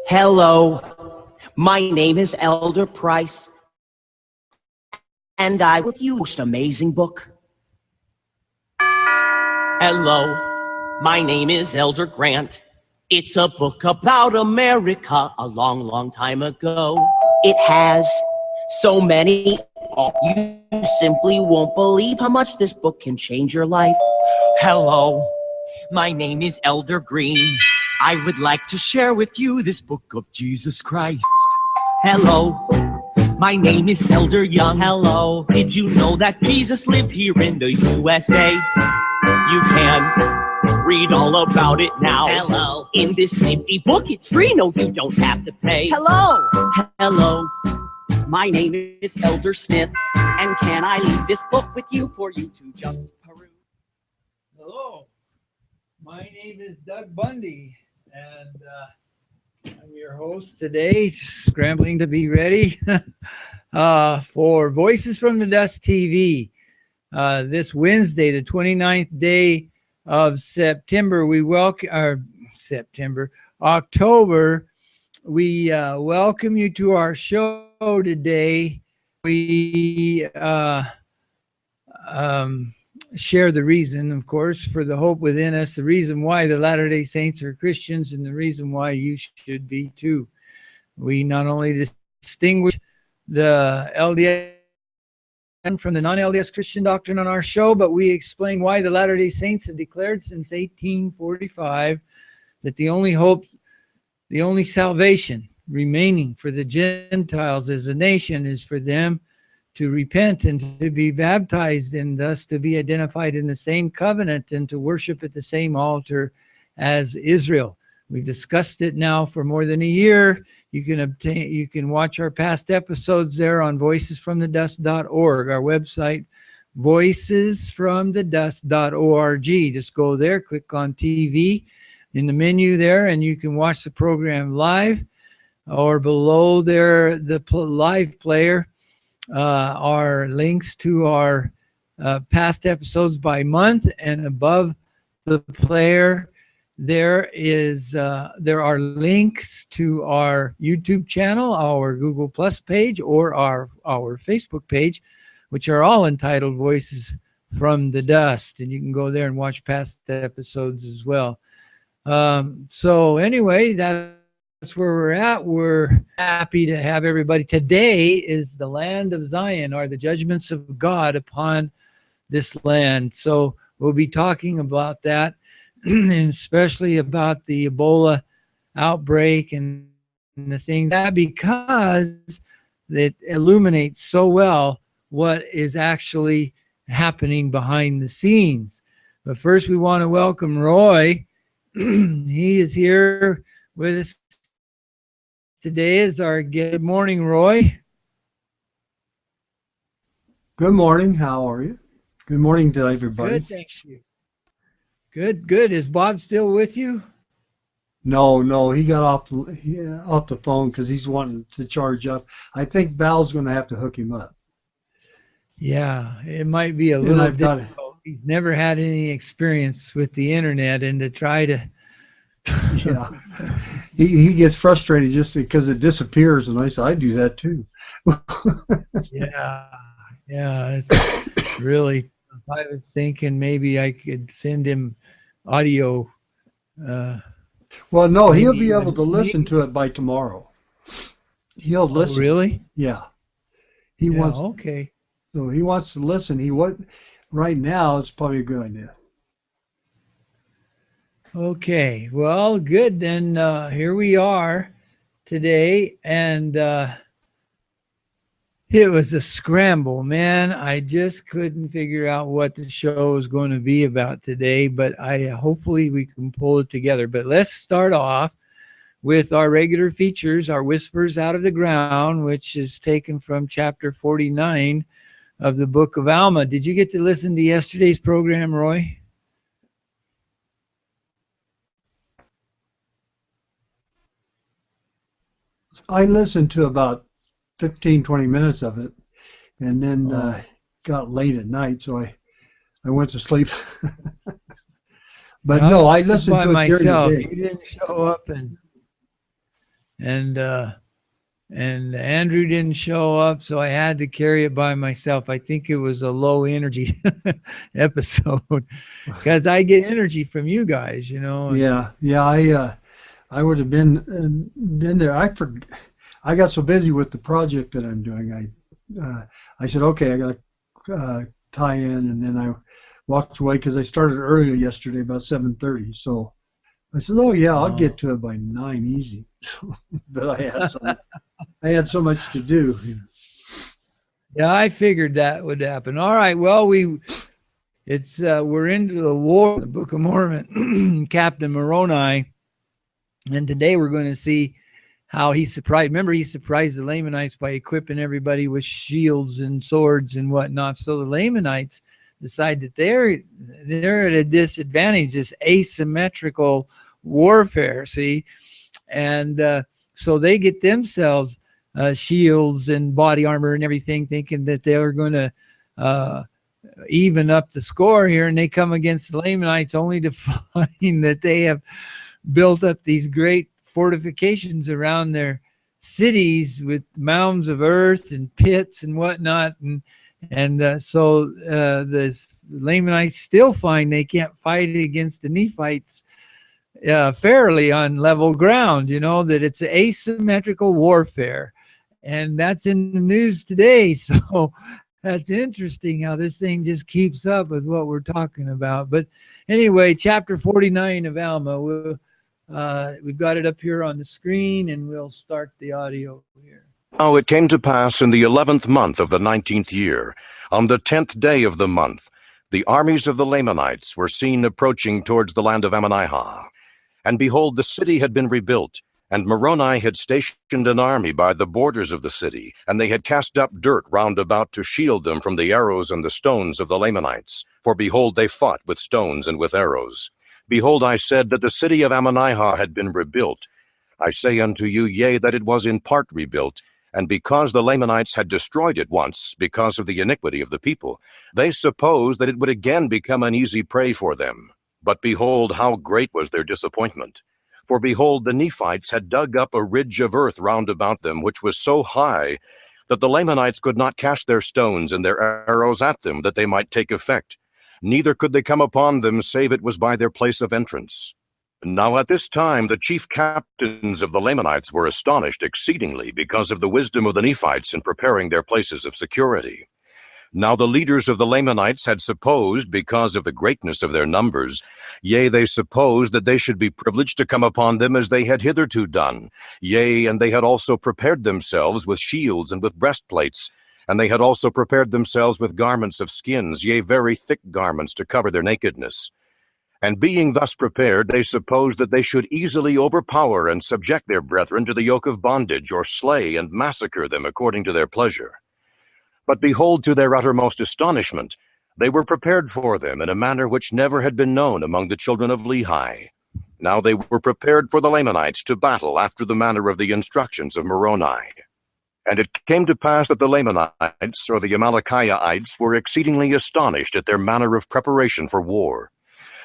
Hello, my name is Elder Price, and I with you most amazing book. Hello, my name is Elder Grant. It's a book about America a long, long time ago. It has so many, you simply won't believe how much this book can change your life. Hello, my name is Elder Green. I would like to share with you this book of Jesus Christ. Hello, my name is Elder Young. Hello, did you know that Jesus lived here in the USA? You can read all about it now. Hello, in this nifty book, it's free. No, you don't have to pay. Hello, my name is Elder Smith, and can I leave this book with you for you to just peruse? Hello, my name is Doug Bundy, and I'm your host today, scrambling to be ready for Voices from the Dust TV. This Wednesday, the 29th day of September, October, we welcome you to our show today. We share the reason, of course, for the hope within us, the reason why the Latter-day Saints are Christians, and the reason why you should be too. We not only distinguish the LDS from the non-LDS Christian doctrine on our show, but we explain why the Latter-day Saints have declared since 1845 that the only hope, the only salvation remaining for the Gentiles as a nation is for them to repent and to be baptized, and thus to be identified in the same covenant and to worship at the same altar as Israel. We've discussed it now for more than a year. You can watch our past episodes there on voicesfromthedust.org, our website, voicesfromthedust.org. Just go there, click on TV in the menu there, and you can watch the program live, or below there, the live player, are links to our past episodes by month, and above the player there are links to our YouTube channel, our Google Plus page, or our Facebook page, which are all entitled Voices from the Dust, and you can go there and watch past episodes as well. So anyway, that's where we're at. We're happy to have everybody. Today is the land of Zion, or the judgments of God upon this land. So we'll be talking about that, and especially about the Ebola outbreak and the things that, because it illuminates so well what is actually happening behind the scenes. But first, we want to welcome Roy. He is here with us today as our guest. Good morning, Roy. Good morning. How are you? Good morning to everybody. Good, thank you. Good. Is Bob still with you? No, he got off the phone because he's wanting to charge up. I think Val's going to have to hook him up. Yeah, it might be a little difficult. He's never had any experience with the internet, and to try to... Yeah, he gets frustrated just because it disappears, and I said, I do that too. Yeah, it's really... I was thinking maybe I could send him audio. Well, no, he'll be able to listen to it by tomorrow. He'll listen. Oh, really? Yeah. He wants. Okay. So he wants to listen. Right now, it's probably a good idea. Okay. Well, good. Then here we are today, and it was a scramble, man. I just couldn't figure out what the show is going to be about today, but hopefully we can pull it together. But let's start off with our regular features, our Whispers Out of the Ground, which is taken from chapter 49 of the book of Alma. Did you get to listen to yesterday's program, Roy? I listened to about 15-20 minutes of it, and then got late at night, so I went to sleep. But no, I listened to it myself. during the day. You didn't show up, and and Andrew didn't show up, so I had to carry it by myself. I think it was a low energy episode because I get energy from you guys, you know. Yeah. I would have been there. I got so busy with the project that I'm doing. I said, okay, I got to tie in, and then I walked away because I started earlier yesterday, about 7:30. So I said, oh yeah, I'll get to it by 9 easy. But I had so much to do. Yeah, I figured that would happen. All right, well, we're into the war, the Book of Mormon, Captain Moroni, and today we're going to see how he surprised. Remember, he surprised the Lamanites by equipping everybody with shields and swords and whatnot. So the Lamanites decide that they're at a disadvantage, this asymmetrical warfare. See, and so they get themselves shields and body armor and everything, thinking that they're going to even up the score here, and they come against the Lamanites only to find that they have built up these great fortifications around their cities with mounds of earth and pits and whatnot, so the Lamanites still find they can't fight against the Nephites fairly on level ground. You know that it's asymmetrical warfare, and that's in the news today. So that's interesting how this thing just keeps up with what we're talking about. But anyway, chapter 49 of Alma, we've got it up here on the screen, and we'll start the audio here. Now it came to pass in the 11th month of the 19th year, on the 10th day of the month, the armies of the Lamanites were seen approaching towards the land of Ammonihah. And behold, the city had been rebuilt, and Moroni had stationed an army by the borders of the city, and they had cast up dirt round about to shield them from the arrows and the stones of the Lamanites. For behold, they fought with stones and with arrows. Behold, I said that the city of Ammonihah had been rebuilt. I say unto you, yea, that it was in part rebuilt. And because the Lamanites had destroyed it once, because of the iniquity of the people, they supposed that it would again become an easy prey for them. But behold, how great was their disappointment. For behold, the Nephites had dug up a ridge of earth round about them, which was so high that the Lamanites could not cast their stones and their arrows at them, that they might take effect. Neither could they come upon them, save it was by their place of entrance. Now at this time the chief captains of the Lamanites were astonished exceedingly because of the wisdom of the Nephites in preparing their places of security. Now the leaders of the Lamanites had supposed, because of the greatness of their numbers, yea, they supposed that they should be privileged to come upon them as they had hitherto done. Yea, and they had also prepared themselves with shields and with breastplates, and they had also prepared themselves with garments of skins, yea, very thick garments to cover their nakedness. And being thus prepared, they supposed that they should easily overpower and subject their brethren to the yoke of bondage, or slay and massacre them according to their pleasure. But behold, to their uttermost astonishment, they were prepared for them in a manner which never had been known among the children of Lehi. Now they were prepared for the Lamanites to battle after the manner of the instructions of Moroni. And it came to pass that the Lamanites, or the Amalekites, were exceedingly astonished at their manner of preparation for war.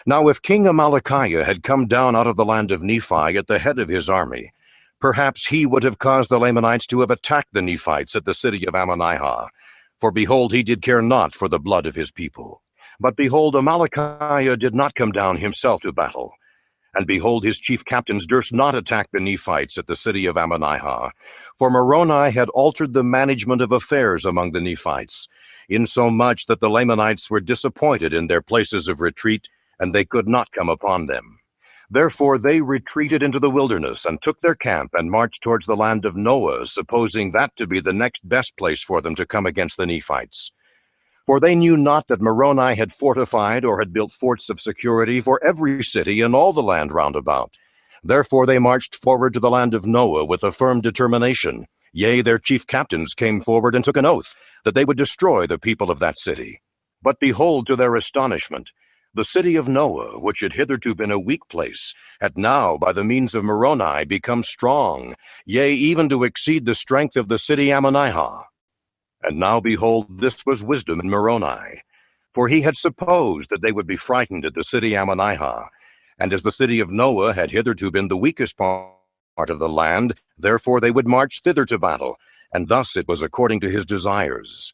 Now if King Amalickiah had come down out of the land of Nephi at the head of his army, perhaps he would have caused the Lamanites to have attacked the Nephites at the city of Ammonihah. For behold, he did care not for the blood of his people. But behold, Amalickiah did not come down himself to battle. And behold, his chief captains durst not attack the Nephites at the city of Ammonihah. For Moroni had altered the management of affairs among the Nephites, insomuch that the Lamanites were disappointed in their places of retreat, and they could not come upon them. Therefore they retreated into the wilderness, and took their camp, and marched towards the land of Noah, supposing that to be the next best place for them to come against the Nephites. For they knew not that Moroni had fortified or had built forts of security for every city in all the land round about. Therefore they marched forward to the land of Noah with a firm determination. Yea, their chief captains came forward and took an oath that they would destroy the people of that city. But behold, to their astonishment, the city of Noah, which had hitherto been a weak place, had now, by the means of Moroni, become strong, yea, even to exceed the strength of the city Ammonihah. And now, behold, this was wisdom in Moroni. For he had supposed that they would be frightened at the city Ammonihah, and as the city of Noah had hitherto been the weakest part part of the land, therefore they would march thither to battle, and thus it was according to his desires.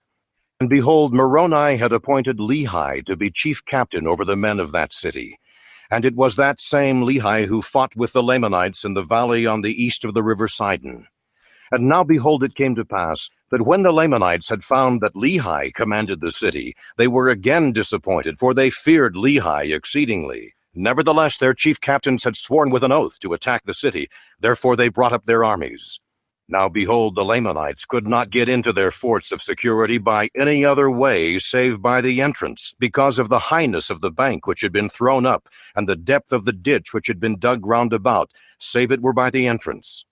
And behold, Moroni had appointed Lehi to be chief captain over the men of that city. And it was that same Lehi who fought with the Lamanites in the valley on the east of the river Sidon. And now behold, it came to pass that when the Lamanites had found that Lehi commanded the city, they were again disappointed, for they feared Lehi exceedingly. Nevertheless, their chief captains had sworn with an oath to attack the city. Therefore they brought up their armies. Now behold, the Lamanites could not get into their forts of security by any other way save by the entrance, because of the highness of the bank which had been thrown up, and the depth of the ditch which had been dug round about, save it were by the entrance.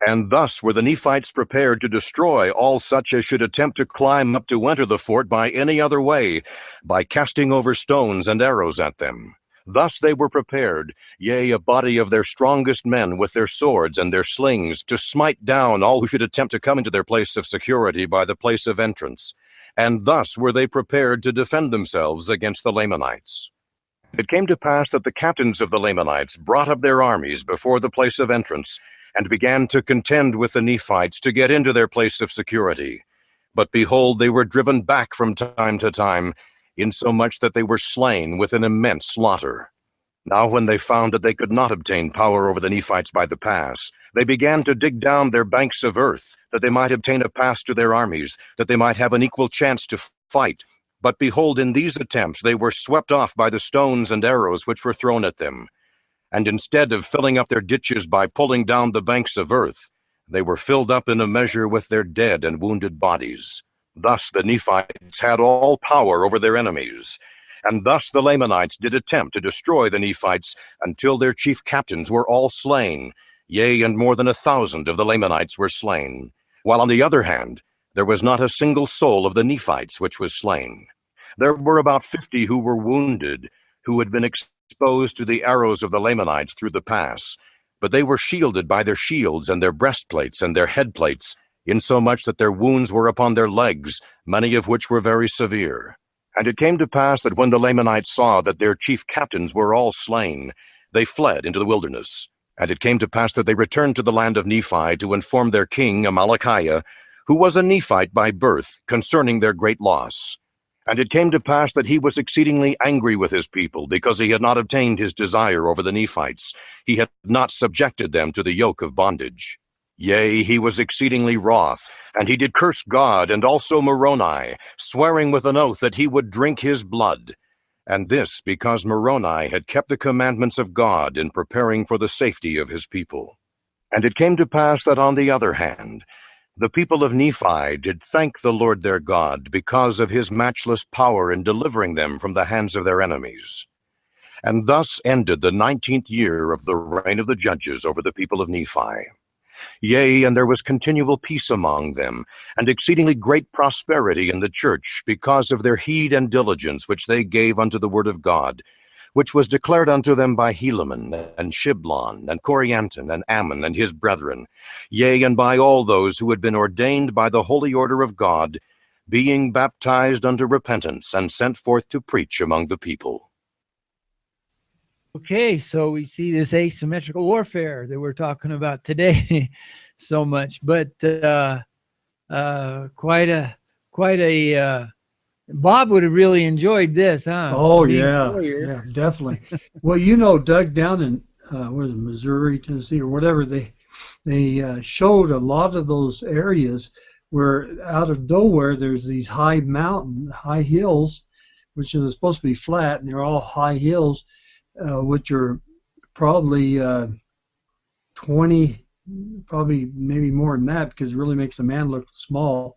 And thus were the Nephites prepared to destroy all such as should attempt to climb up to enter the fort by any other way, by casting over stones and arrows at them. Thus they were prepared, yea, a body of their strongest men with their swords and their slings, to smite down all who should attempt to come into their place of security by the place of entrance. And thus were they prepared to defend themselves against the Lamanites. It came to pass that the captains of the Lamanites brought up their armies before the place of entrance, and began to contend with the Nephites to get into their place of security. But behold, they were driven back from time to time, insomuch that they were slain with an immense slaughter. Now when they found that they could not obtain power over the Nephites by the pass, they began to dig down their banks of earth, that they might obtain a pass to their armies, that they might have an equal chance to fight. But behold, in these attempts they were swept off by the stones and arrows which were thrown at them. And instead of filling up their ditches by pulling down the banks of earth, they were filled up in a measure with their dead and wounded bodies. Thus the Nephites had all power over their enemies. And thus the Lamanites did attempt to destroy the Nephites until their chief captains were all slain. Yea, and more than 1,000 of the Lamanites were slain. While on the other hand, there was not a single soul of the Nephites which was slain. There were about 50 who were wounded, who had been exposed to the arrows of the Lamanites through the pass. But they were shielded by their shields and their breastplates and their headplates, insomuch that their wounds were upon their legs, many of which were very severe. And it came to pass that when the Lamanites saw that their chief captains were all slain, they fled into the wilderness. And it came to pass that they returned to the land of Nephi to inform their king, Amalickiah, who was a Nephite by birth, concerning their great loss. And it came to pass that he was exceedingly angry with his people, because he had not obtained his desire over the Nephites. He had not subjected them to the yoke of bondage. Yea, he was exceedingly wroth, and he did curse God and also Moroni, swearing with an oath that he would drink his blood. And this because Moroni had kept the commandments of God in preparing for the safety of his people. And it came to pass that on the other hand, the people of Nephi did thank the Lord their God because of his matchless power in delivering them from the hands of their enemies. And thus ended the 19th year of the reign of the judges over the people of Nephi. Yea, and there was continual peace among them, and exceedingly great prosperity in the church, because of their heed and diligence which they gave unto the word of God, which was declared unto them by Helaman, and Shiblon, and Corianton, and Ammon, and his brethren, yea, and by all those who had been ordained by the holy order of God, being baptized unto repentance, and sent forth to preach among the people. Okay, so we see this asymmetrical warfare that we're talking about today so much, but quite a Bob would have really enjoyed this, huh? Oh yeah, yeah, definitely. Well, you know, Doug, down in where is it, Missouri, Tennessee, or whatever, they showed a lot of those areas where out of nowhere there's these high hills, which are supposed to be flat, and they're all high hills. Which are probably 20, probably maybe more than that, because it really makes a man look small.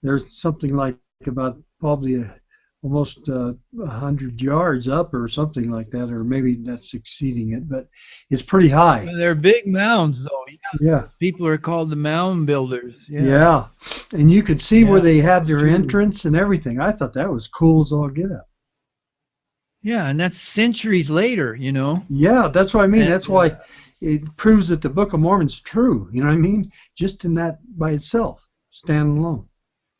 There's something like about probably almost 100 yards up or something like that, or maybe that's exceeding it, but it's pretty high. Well, they're big mounds, though. Yeah. People are called the mound builders. Yeah. And you could see where they had their entrance and everything. I thought that was cool as all get up. Yeah, and that's centuries later, you know. Yeah, that's what I mean. That's why it proves that the Book of Mormon's true. You know what I mean? Just in that by itself, stand alone.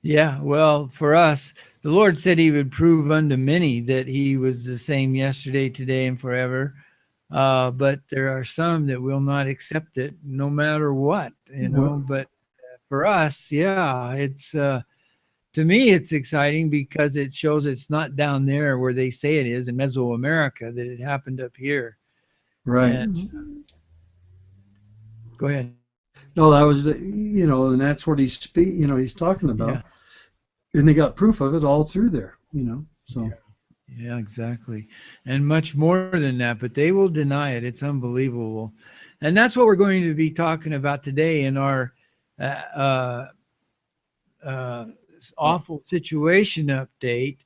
Yeah, well, for us, the Lord said he would prove unto many that he was the same yesterday, today, and forever. but there are some that will not accept it no matter what, you know. But for us, yeah, it's to me, it's exciting because it shows it's not down there where they say it is in Mesoamerica, that it happened up here. Right. And, go ahead. No, that was and that's what he's talking about, and they got proof of it all through there, So. Yeah, exactly. And much more than that, but they will deny it. It's unbelievable. And that's what we're going to be talking about today in our awful situation update.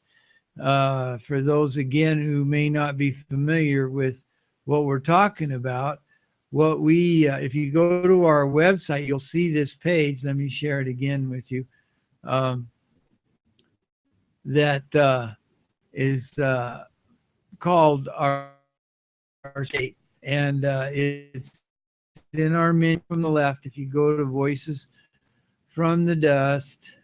For those, again, who may not be familiar with what we're talking about, what we, if you go to our website, you'll see this page. Let me share it again with you. That is called our state, and it's in our menu from the left. If you go to Voices from the Dust,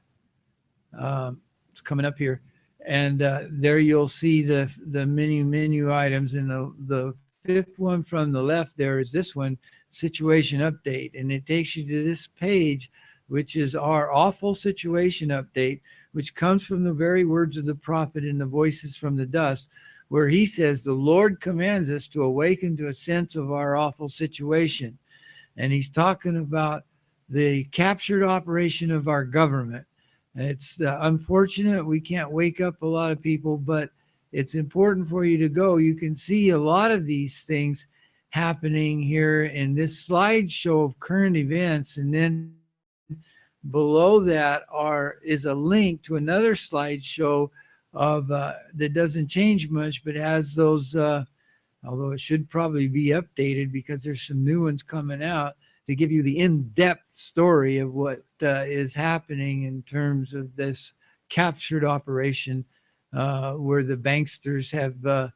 it's coming up here, and there you'll see the menu items, and the fifth one from the left there is this one, situation update, and it takes you to this page, which is our awful situation update, which comes from the very words of the prophet in the Voices from the Dust, where he says the Lord commands us to awaken to a sense of our awful situation. And he's talking about the captured operation of our government. It's unfortunate we can't wake up a lot of people, but it's important for you to go. You can see a lot of these things happening here in this slideshow of current events, and then below that is a link to another slideshow of that doesn't change much, but has those, although it should probably be updated because there's some new ones coming out to give you the in-depth story of what is happening in terms of this captured operation, where the banksters have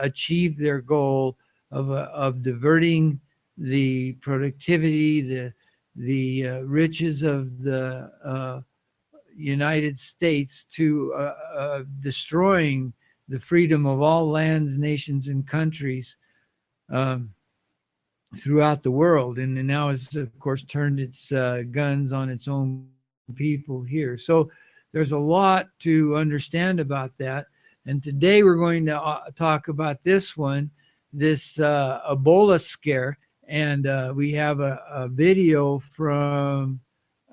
achieved their goal of diverting the productivity, the riches of the United States to destroying the freedom of all lands, nations, and countries throughout the world. And now it's, of course, turned its guns on its own people here. So there's a lot to understand about that. And today we're going to talk about this one, this Ebola scare. And we have a video from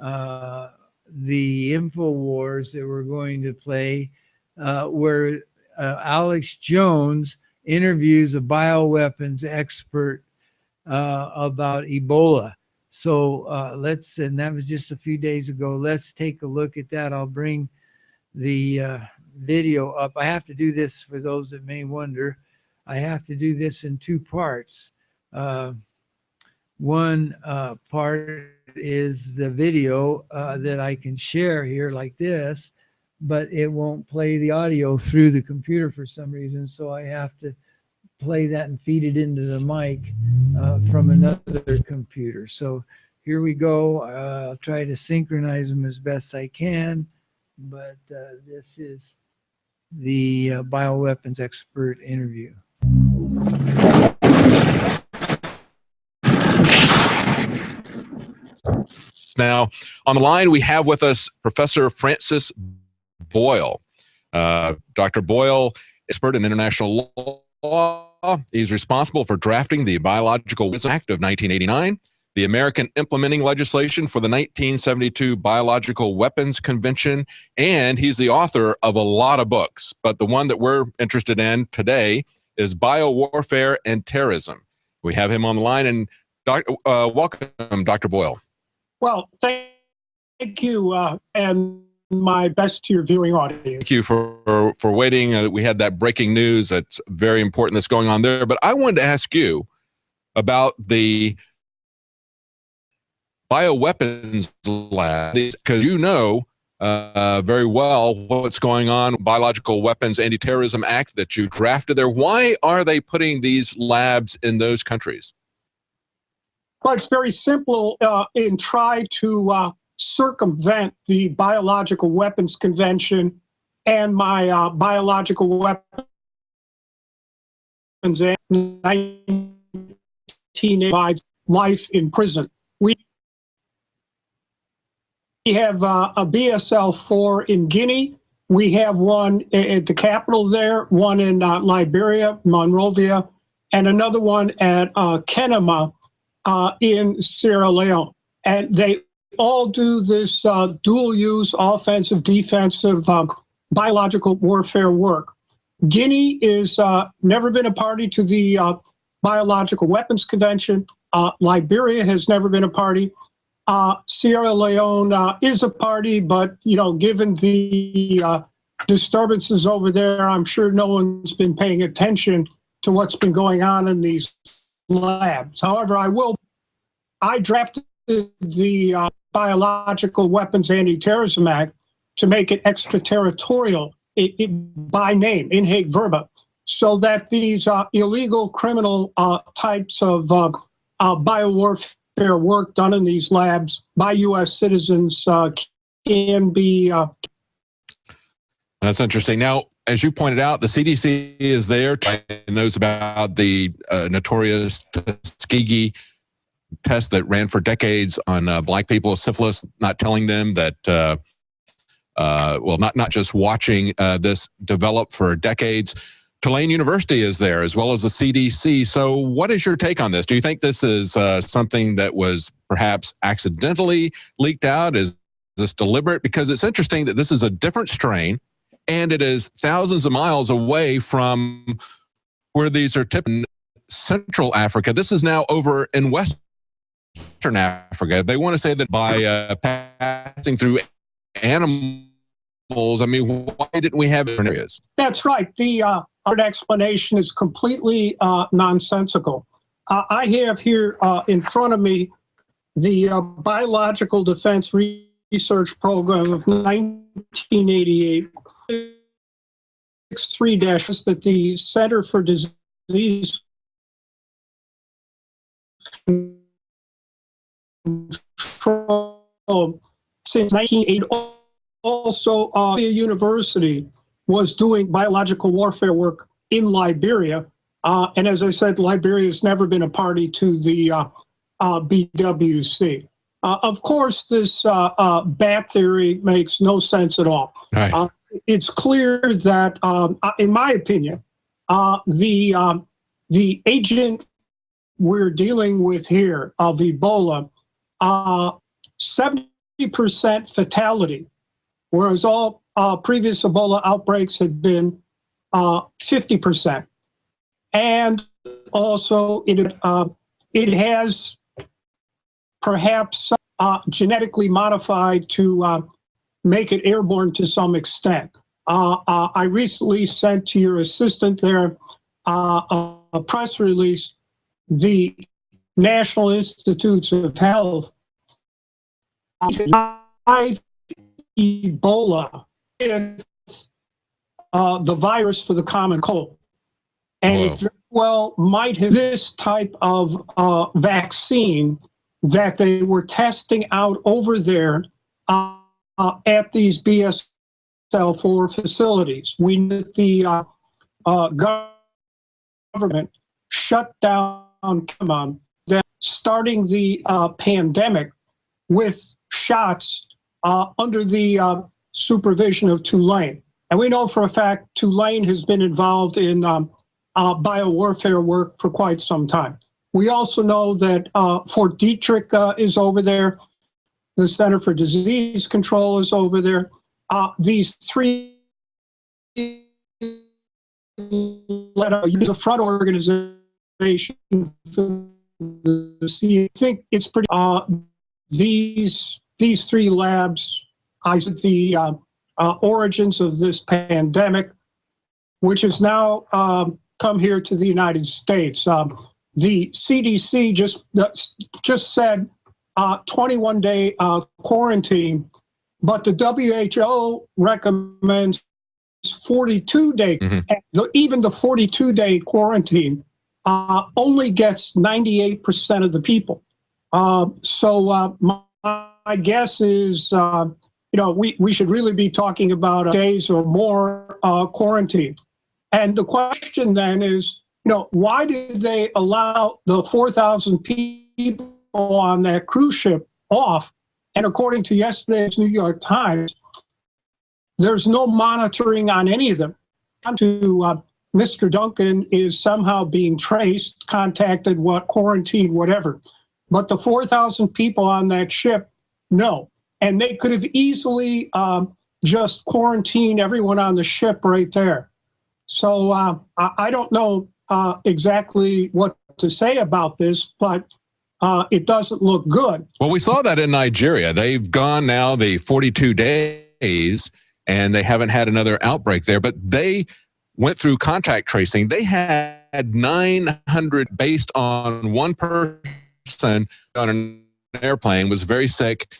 the InfoWars that we're going to play, where Alex Jones interviews a bioweapons expert about Ebola. So and that was just a few days ago. Let's take a look at that. I'll bring the video up. I have to do this, for those that may wonder. I have to do this in two parts. One part is the video that I can share here like this, but it won't play the audio through the computer for some reason. So I have to play that and feed it into the mic from another computer. So here we go. I'll try to synchronize them as best I can, but this is the bioweapons expert interview. Now, on the line, we have with us Professor Francis Boyle. Dr. Boyle, expert in international law. He's responsible for drafting the Biological Weapons Act of 1989, the American implementing legislation for the 1972 Biological Weapons Convention, and he's the author of a lot of books. But the one that we're interested in today is Biowarfare and Terrorism. We have him on the line, and welcome, Dr. Boyle. Well, thank you, and my best to your viewing audience. Thank you for waiting. We had that breaking news that's very important that's going on there. But I wanted to ask you about the bioweapons lab, because you know very well what's going on, Biological Weapons Anti-Terrorism Act that you drafted there. Why are they putting these labs in those countries? Well, it's very simple in try to circumvent the Biological Weapons Convention and my Biological Weapons 19 life in prison. We have a BSL-4 in Guinea. We have one at the capital there, one in Liberia, Monrovia, and another one at Kenema in Sierra Leone. And they all do this dual-use offensive, defensive, biological warfare work. Guinea is never been a party to the Biological Weapons Convention. Liberia has never been a party. Sierra Leone is a party, but given the disturbances over there, I'm sure no one's been paying attention to what's been going on in these labs. However, I drafted the Biological Weapons Anti-Terrorism Act to make it extraterritorial by name, in haec verba, so that these illegal criminal types of biowarfare work done in these labs by U.S. citizens can be. That's interesting. Now, as you pointed out, the CDC is there and knows about the notorious Tuskegee test that ran for decades on black people with syphilis, not telling them that, not just watching this develop for decades. Tulane University is there, as well as the CDC. So what is your take on this? Do you think this is something that was perhaps accidentally leaked out? Is this deliberate? Because it's interesting that this is a different strain, and it is thousands of miles away from where these are tipped in Central Africa. This is now over in Western Africa. They want to say that by passing through animals, I mean, why didn't we have different areas? That's right. The explanation is completely nonsensical. I have here in front of me the Biological Defense Research Program of 1988. 6.3- that the Center for Disease Control since 1980 also Columbia University was doing biological warfare work in Liberia. And as I said, Liberia has never been a party to the BWC. Of course, this bat theory makes no sense at all. Right. It's clear that, in my opinion, the agent we're dealing with here of Ebola, 70% fatality, whereas all previous Ebola outbreaks had been 50%. And also it has perhaps genetically modified to make it airborne to some extent. I recently sent to your assistant there a press release. The National Institutes of Health live Ebola is the virus for the common cold. And it very well might have this type of vaccine that they were testing out over there at these BSL-4 facilities. We knew the government shut down starting the pandemic with shots under the supervision of Tulane. And we know for a fact Tulane has been involved in biowarfare work for quite some time. We also know that Fort Detrick is over there. The Center for Disease Control is over there. These three use a front organization for the I think it's pretty. These three labs, the origins of this pandemic, which has now come here to the United States. The CDC just said 21-day quarantine, but the WHO recommends 42-day. Mm-hmm. Even the 42-day quarantine only gets 98% of the people. So my guess is, we should really be talking about days or more quarantine. And the question then is, why did they allow the 4,000 people on that cruise ship off? And according to yesterday's New York Times, there's no monitoring on any of them. Mr. Duncan is somehow being traced, contacted, quarantined, whatever. But the 4,000 people on that ship, no. And they could have easily just quarantined everyone on the ship right there. So I don't know exactly what to say about this, but it doesn't look good. Well, we saw that in Nigeria. They've gone now the 42 days, and they haven't had another outbreak there, but they went through contact tracing. They had 900 based on one person on an airplane, was very sick.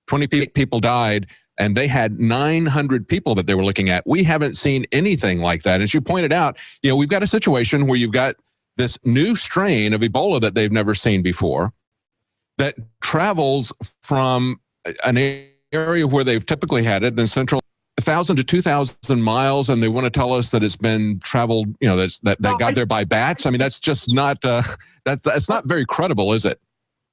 20 people died, and they had 900 people that they were looking at. We haven't seen anything like that. As you pointed out, we've got a situation where you've got this new strain of Ebola that they've never seen before that travels from an area where they've typically had it in central 1,000 to 2,000 miles, and they want to tell us that it's been traveled, that got there by bats. I mean, that's just not, that's not very credible, is it?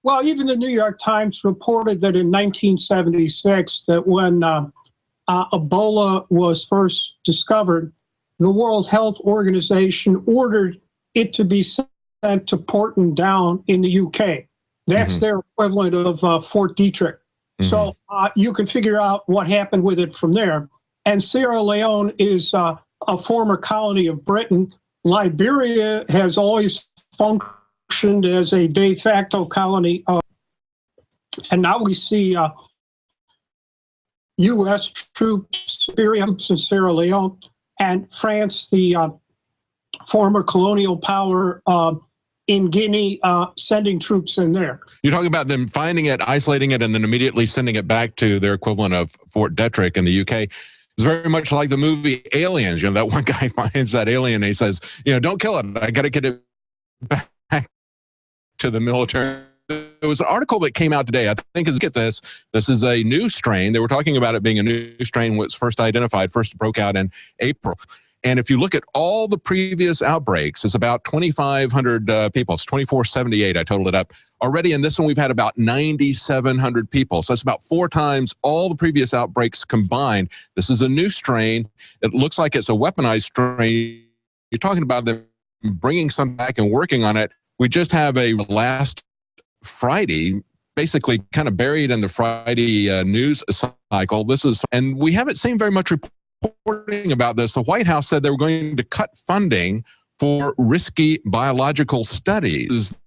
Well, even the New York Times reported that in 1976, that when Ebola was first discovered, the World Health Organization ordered it to be sent to Porton Down in the UK. That's their equivalent of Fort Detrick. So you can figure out what happened with it from there. And Sierra Leone is a former colony of Britain. Liberia has always functioned as a de facto colony. And now we see U.S. troops in Sierra Leone, and France, the former colonial power in Guinea, sending troops in there. You're talking about them finding it, isolating it, and then immediately sending it back to their equivalent of Fort Detrick in the UK. It's very much like the movie Aliens. That one guy finds that alien and he says, don't kill it. I got to get it back to the military. There was an article that came out today. I think get this. This is a new strain. They were talking about it being a new strain was first broke out in April. And if you look at all the previous outbreaks, it's about 2,500 people. It's 2,478. I totaled it up. Already in this one, we've had about 9,700 people. So it's about 4 times all the previous outbreaks combined. This is a new strain. It looks like it's a weaponized strain. You're talking about them bringing some back and working on it. We just have a last Friday, basically kind of buried in the Friday news cycle. And we haven't seen very much reporting about this. The White House said they were going to cut funding for risky biological studies.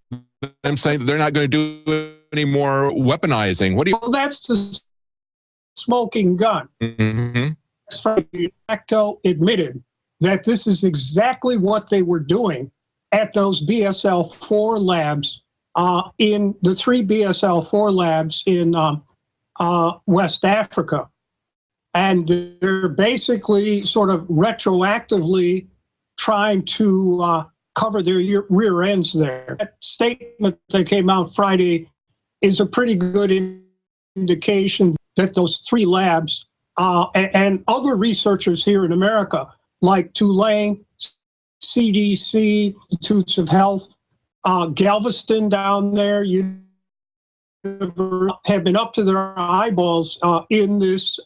Them saying that they're not going to do any more weaponizing. Well, that's the smoking gun. De facto admitted that this is exactly what they were doing at those BSL-4 labs, in the 3 BSL-4 labs in West Africa. And they're basically sort of retroactively trying to cover their rear ends there. That statement that came out Friday is a pretty good indication that those 3 labs and other researchers here in America, like Tulane, CDC, Institutes of Health, Galveston down there, have been up to their eyeballs in this.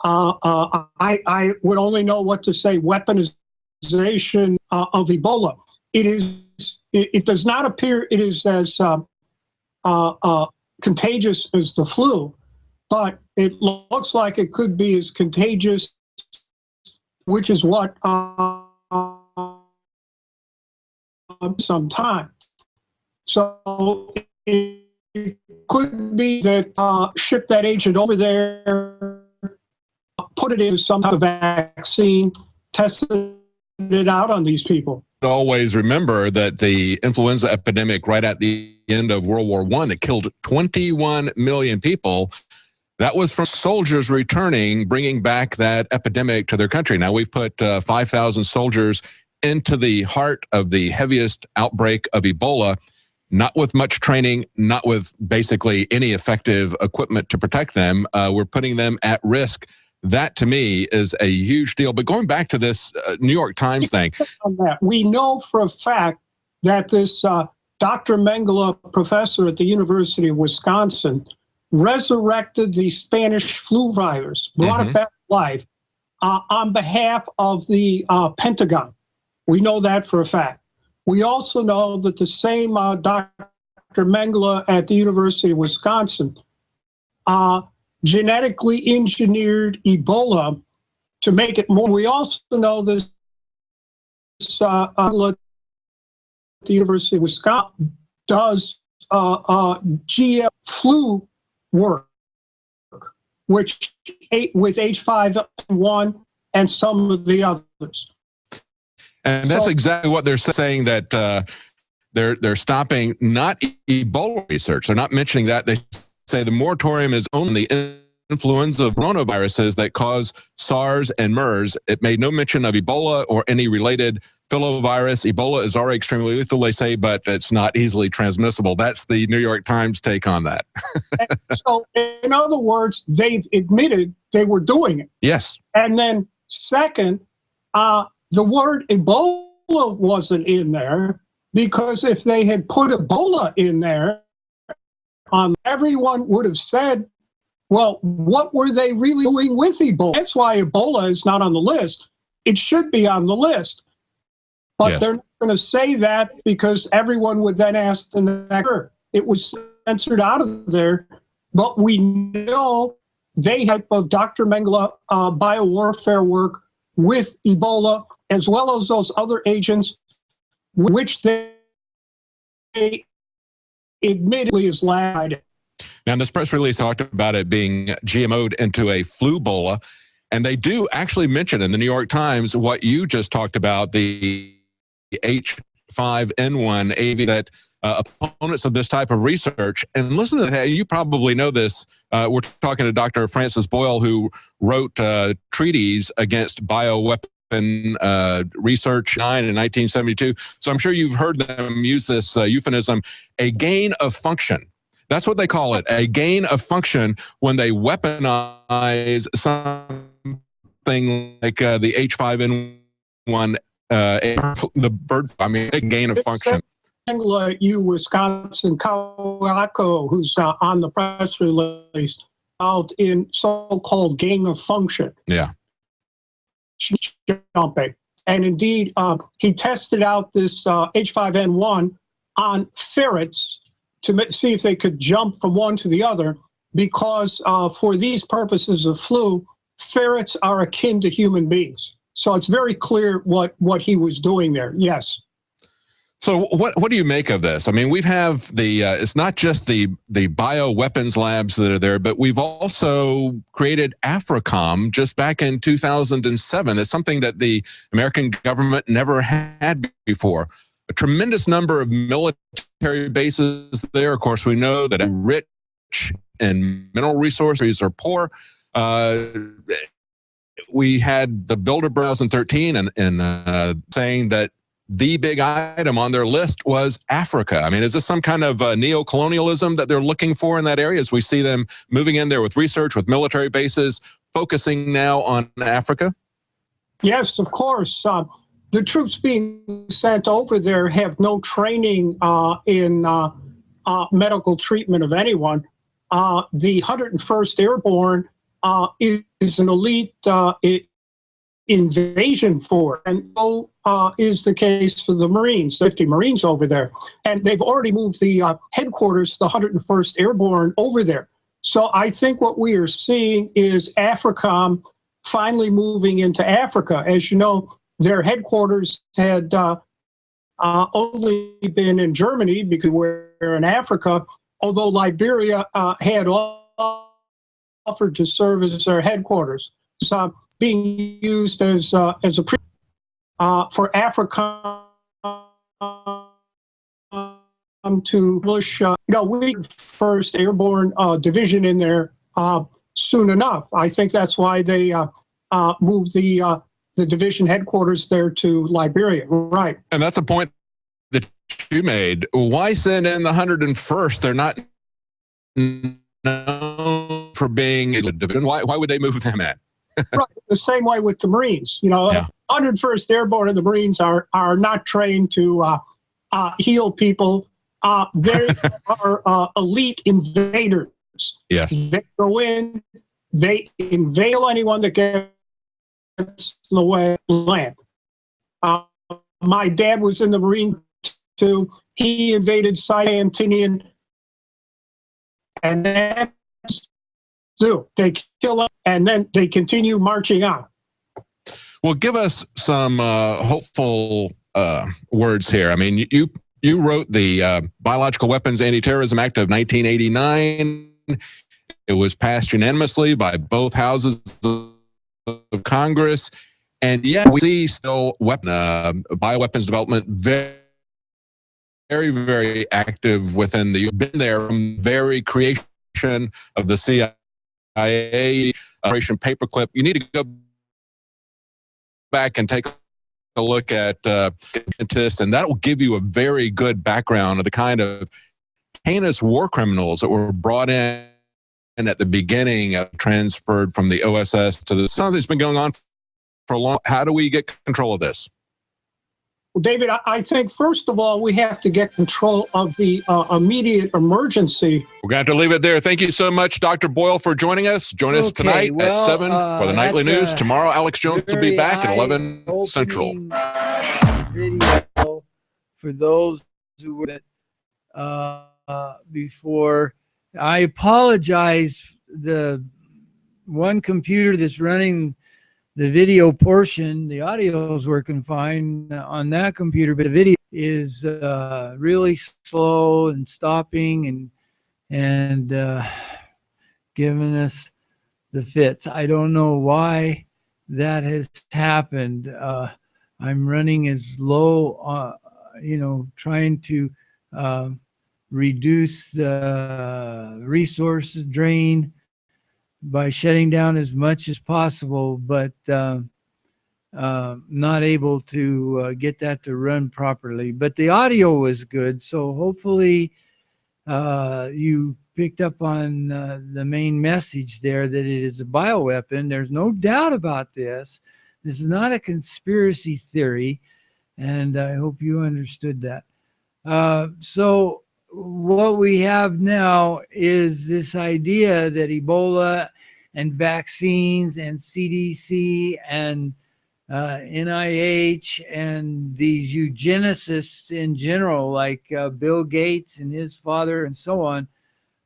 I would only know what to say, weaponization of Ebola. It does not appear it is as contagious as the flu, but it looks like it could be as contagious, which is what some time. So it could be that ship that agent over there, put it into some type of vaccine, tested it out on these people. Always remember that the influenza epidemic right at the end of World War I that killed 21 million people, that was from soldiers returning, bringing back that epidemic to their country. Now we've put 5,000 soldiers into the heart of the heaviest outbreak of Ebola, not with much training, not with basically any effective equipment to protect them. We're putting them at risk. That to me is a huge deal. But going back to this New York Times thing. On that, we know for a fact that this Dr. Mengele, professor at the University of Wisconsin, resurrected the Spanish flu virus, brought it back to life on behalf of the Pentagon. We know that for a fact. We also know that the same Dr. Mengele at the University of Wisconsin genetically engineered Ebola to make it more. We also know this at the University of Wisconsin does GM flu work, which with H5N1 and some of the others. And that's exactly what they're saying, that they're stopping not Ebola research. They're not mentioning that. They say the moratorium is only the influenza of coronaviruses that cause SARS and MERS. It made no mention of Ebola or any related filovirus. Ebola is already extremely lethal, they say, but it's not easily transmissible. That's the New York Times take on that. So, in other words, they've admitted they were doing it. Yes. And then second, the word Ebola wasn't in there, because if they had put Ebola in there, everyone would have said, well, what were they really doing with Ebola? That's why Ebola is not on the list. It should be on the list. But yes, they're not going to say that, because everyone would then ask the next. It was censored out of there. But we know they had of Dr. Mengele biowarfare work with Ebola, as well as those other agents, which they admittedly is lied. Now, this press release talked about it being GMO'd into a flu-bola, and they do actually mention in the New York Times what you just talked about, the H5N1 AV, that opponents of this type of research, and listen to that, you probably know this, we're talking to Dr. Francis Boyle, who wrote treaties against bioweapon research in 1972. So I'm sure you've heard them use this euphemism, a gain of function. That's what they call it, a gain of function, when they weaponize something like the H5N1, the bird, I mean, a gain of function. Wisconsin Kawako, who's on the press release, out in so-called gain of function. Yeah. Jumping. And indeed, he tested out this H5N1 on ferrets to see if they could jump from one to the other, because for these purposes of flu, ferrets are akin to human beings. So it's very clear what he was doing there. Yes. So what do you make of this? I mean, we have the, it's not just the bioweapons labs that are there, but we've also created AFRICOM just back in 2007. It's something that the American government never had before. A tremendous number of military bases there. Of course, we know that rich in mineral resources are poor. We had the Bilderberg in 2013 and saying that the big item on their list was Africa. I mean, is this some kind of neo-colonialism that they're looking for in that area, as we see them moving in there with research, with military bases, focusing now on Africa? Yes, of course. The troops being sent over there have no training in medical treatment of anyone. The 101st Airborne is an elite invasion force, and so is the case for the Marines, 50 Marines over there. And they've already moved the headquarters, the 101st Airborne, over there. So I think what we are seeing is AFRICOM finally moving into Africa. As you know, their headquarters had only been in Germany because we're in Africa, although Liberia had offered to serve as their headquarters. So being used as a for Africa to push, we first Airborne Division in there soon enough. I think that's why they moved the division headquarters there to Liberia, right? And that's a point that you made. Why send in the 101st? They're not known for being a division. Why would they move them in? Right. The same way with the Marines. You know, Yeah. 101st Airborne and the Marines are not trained to heal people. They are elite invaders. Yes. They go in, they invade anyone that gets in the way of land. My dad was in the Marine too. He invaded Santinian, and that's do. They kill them, and then they continue marching on. Well, give us some hopeful words here. I mean, you wrote the Biological Weapons Anti-Terrorism Act of 1989. It was passed unanimously by both houses of Congress, and yet we see still bioweapons development very, very active within the. Been there from the very creation of the CIA, Operation Paperclip. You need to go back and take a look at scientists, and that will give you a very good background of the kind of heinous war criminals that were brought in at the beginning, transferred from the OSS to the. Sounds it's been going on for a long. How do we get control of this? Well, David, I think first of all we have to get control of the immediate emergency. We're going to have to leave it there. Thank you so much, Dr. Boyle, for joining us. Join us tonight at 7 for the nightly news. Tomorrow, Alex Jones will be back at 11 Central. Video for those who were before. I apologize. The one computer that's running the video portion, the audio is working fine on that computer, but the video is really slow and stopping and giving us the fits. I don't know why that has happened. I'm running as low, trying to reduce the resource drain by shutting down as much as possible, but not able to get that to run properly. But the audio was good, so hopefully you picked up on the main message there, that it is a bioweapon. There's no doubt about this. This is not a conspiracy theory, and I hope you understood that. So what we have now is this idea that Ebola and vaccines and CDC and NIH and these eugenicists in general, like Bill Gates and his father and so on,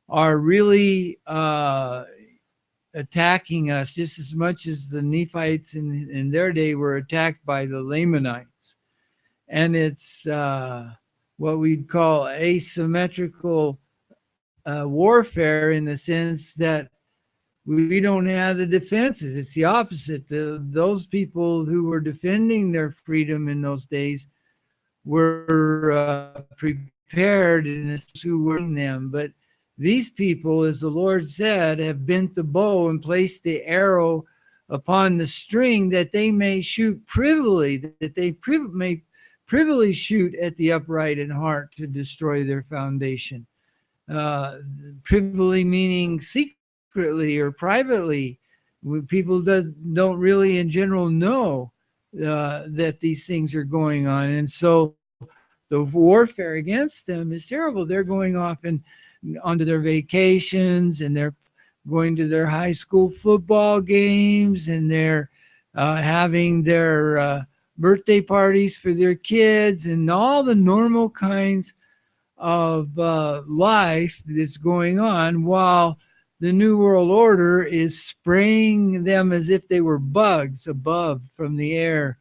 are really attacking us just as much as the Nephites in their day were attacked by the Lamanites. And it's what we'd call asymmetrical warfare, in the sense that we don't have the defenses. It's the opposite. Those people who were defending their freedom in those days were prepared, and it's who were in them. But these people, as the Lord said, have bent the bow and placed the arrow upon the string, that they may shoot privily, that they may privily shoot at the upright in heart to destroy their foundation. Privily meaning secretly or privately. People don't really in general know that these things are going on. And so the warfare against them is terrible. They're going off and onto their vacations, and they're going to their high school football games, and they're having their birthday parties for their kids, and all the normal kinds of life that's going on, while the New World Order is spraying them as if they were bugs above from the air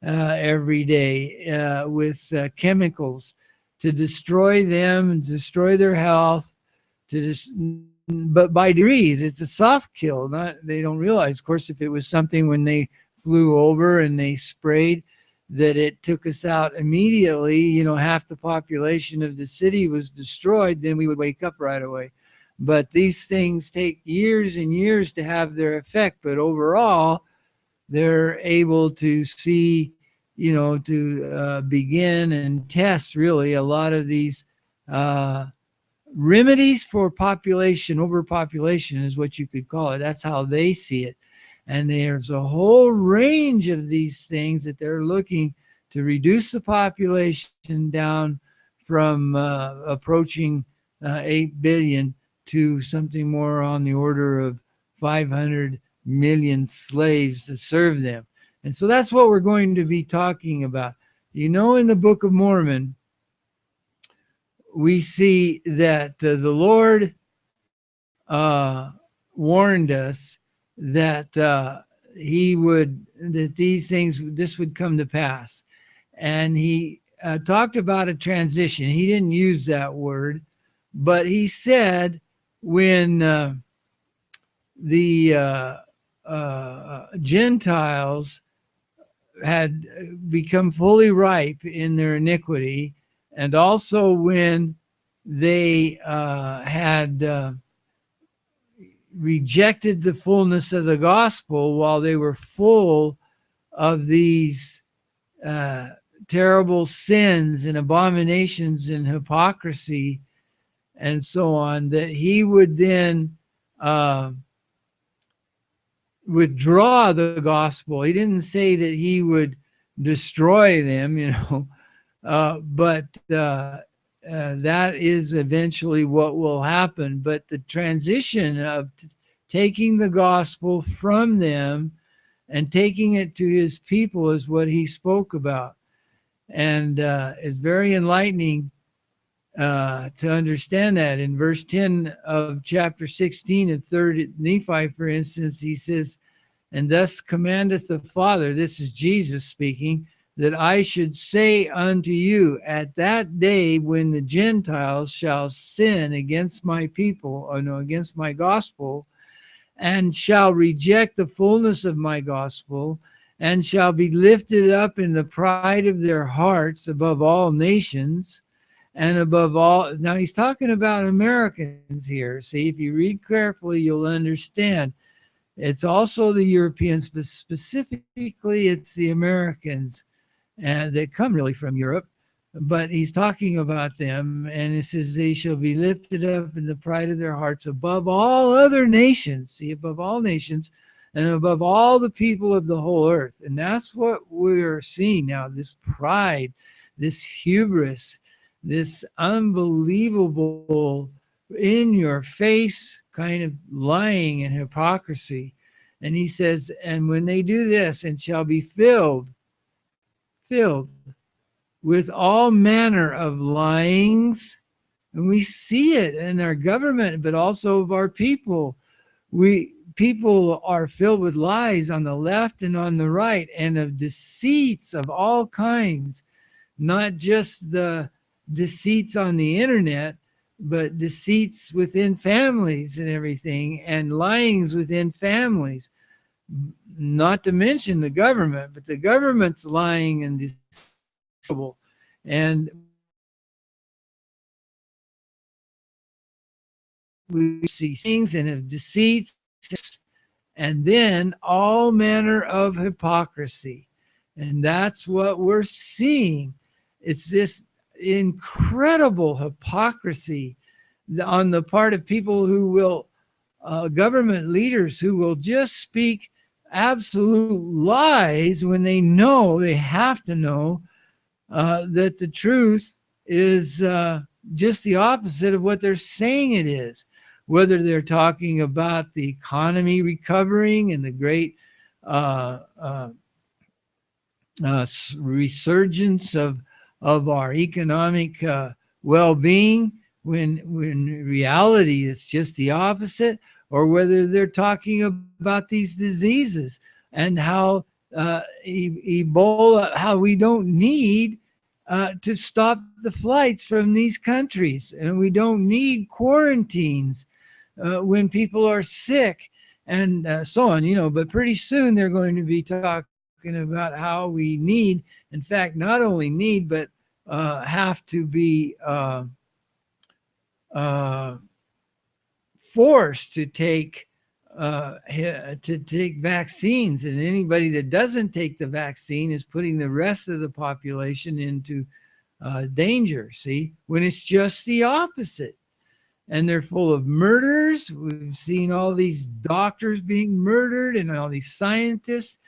every day with chemicals to destroy them and destroy their health. But by degrees, it's a soft kill. They don't realize, of course, if it was something when they flew over and they sprayed, that it took us out immediately, half the population of the city was destroyed, then we would wake up right away. But these things take years and years to have their effect. But overall, they're able to see, to begin and test really a lot of these remedies for population, overpopulation is what you could call it. That's how they see it. And there's a whole range of these things that they're looking to reduce the population down from approaching 8 billion to something more on the order of 500 million slaves to serve them. And so that's what we're going to be talking about. You know, in the Book of Mormon, we see that the Lord warned us that this would come to pass. And he talked about a transition. He didn't use that word, but he said when the Gentiles had become fully ripe in their iniquity, and also when they had rejected the fullness of the gospel while they were full of these terrible sins and abominations and hypocrisy and so on, that he would then withdraw the gospel. He didn't say that he would destroy them, but that is eventually what will happen. But the transition of taking the gospel from them and taking it to his people is what he spoke about. And it's very enlightening to understand that. In verse 10 of chapter 16 of 3rd Nephi, for instance, he says, "And thus commandeth the Father," this is Jesus speaking, "that I should say unto you at that day when the Gentiles shall sin against my people," or no, against my gospel, "and shall reject the fullness of my gospel, and shall be lifted up in the pride of their hearts above all nations, and above all." Now he's talking about Americans here. See, if you read carefully, you'll understand. It's also the Europeans, but specifically it's the Americans that come really from Europe. But he's talking about them, and it says they shall be lifted up in the pride of their hearts above all other nations. See, above all nations and above all the people of the whole earth. And that's what we're seeing now, this pride, this hubris, this unbelievable in your face kind of lying and hypocrisy. And he says, and when they do this, and shall be filled with all manner of lyings. And we see it in our government, but also of our people. People are filled with lies on the left and on the right, and of deceits of all kinds, not just the deceits on the internet, but deceits within families and everything, and lyings within families. Not to mention the government, but the government's lying and deceitful. And we see things and of deceits, and then all manner of hypocrisy. And that's what we're seeing. It's this incredible hypocrisy on the part of people who will, government leaders who will just speak absolute lies when they know, they have to know, that the truth is just the opposite of what they're saying it is. Whether they're talking about the economy recovering and the great resurgence of our economic well-being, when reality it's just the opposite, or whether they're talking about these diseases and how Ebola, how we don't need to stop the flights from these countries, and we don't need quarantines when people are sick and so on, but pretty soon they're going to be talking about how we need, in fact, not only need, but have to be forced to take vaccines, and anybody that doesn't take the vaccine is putting the rest of the population into danger. See, when it's just the opposite. and they're full of murders. We've seen all these doctors being murdered and all these scientists.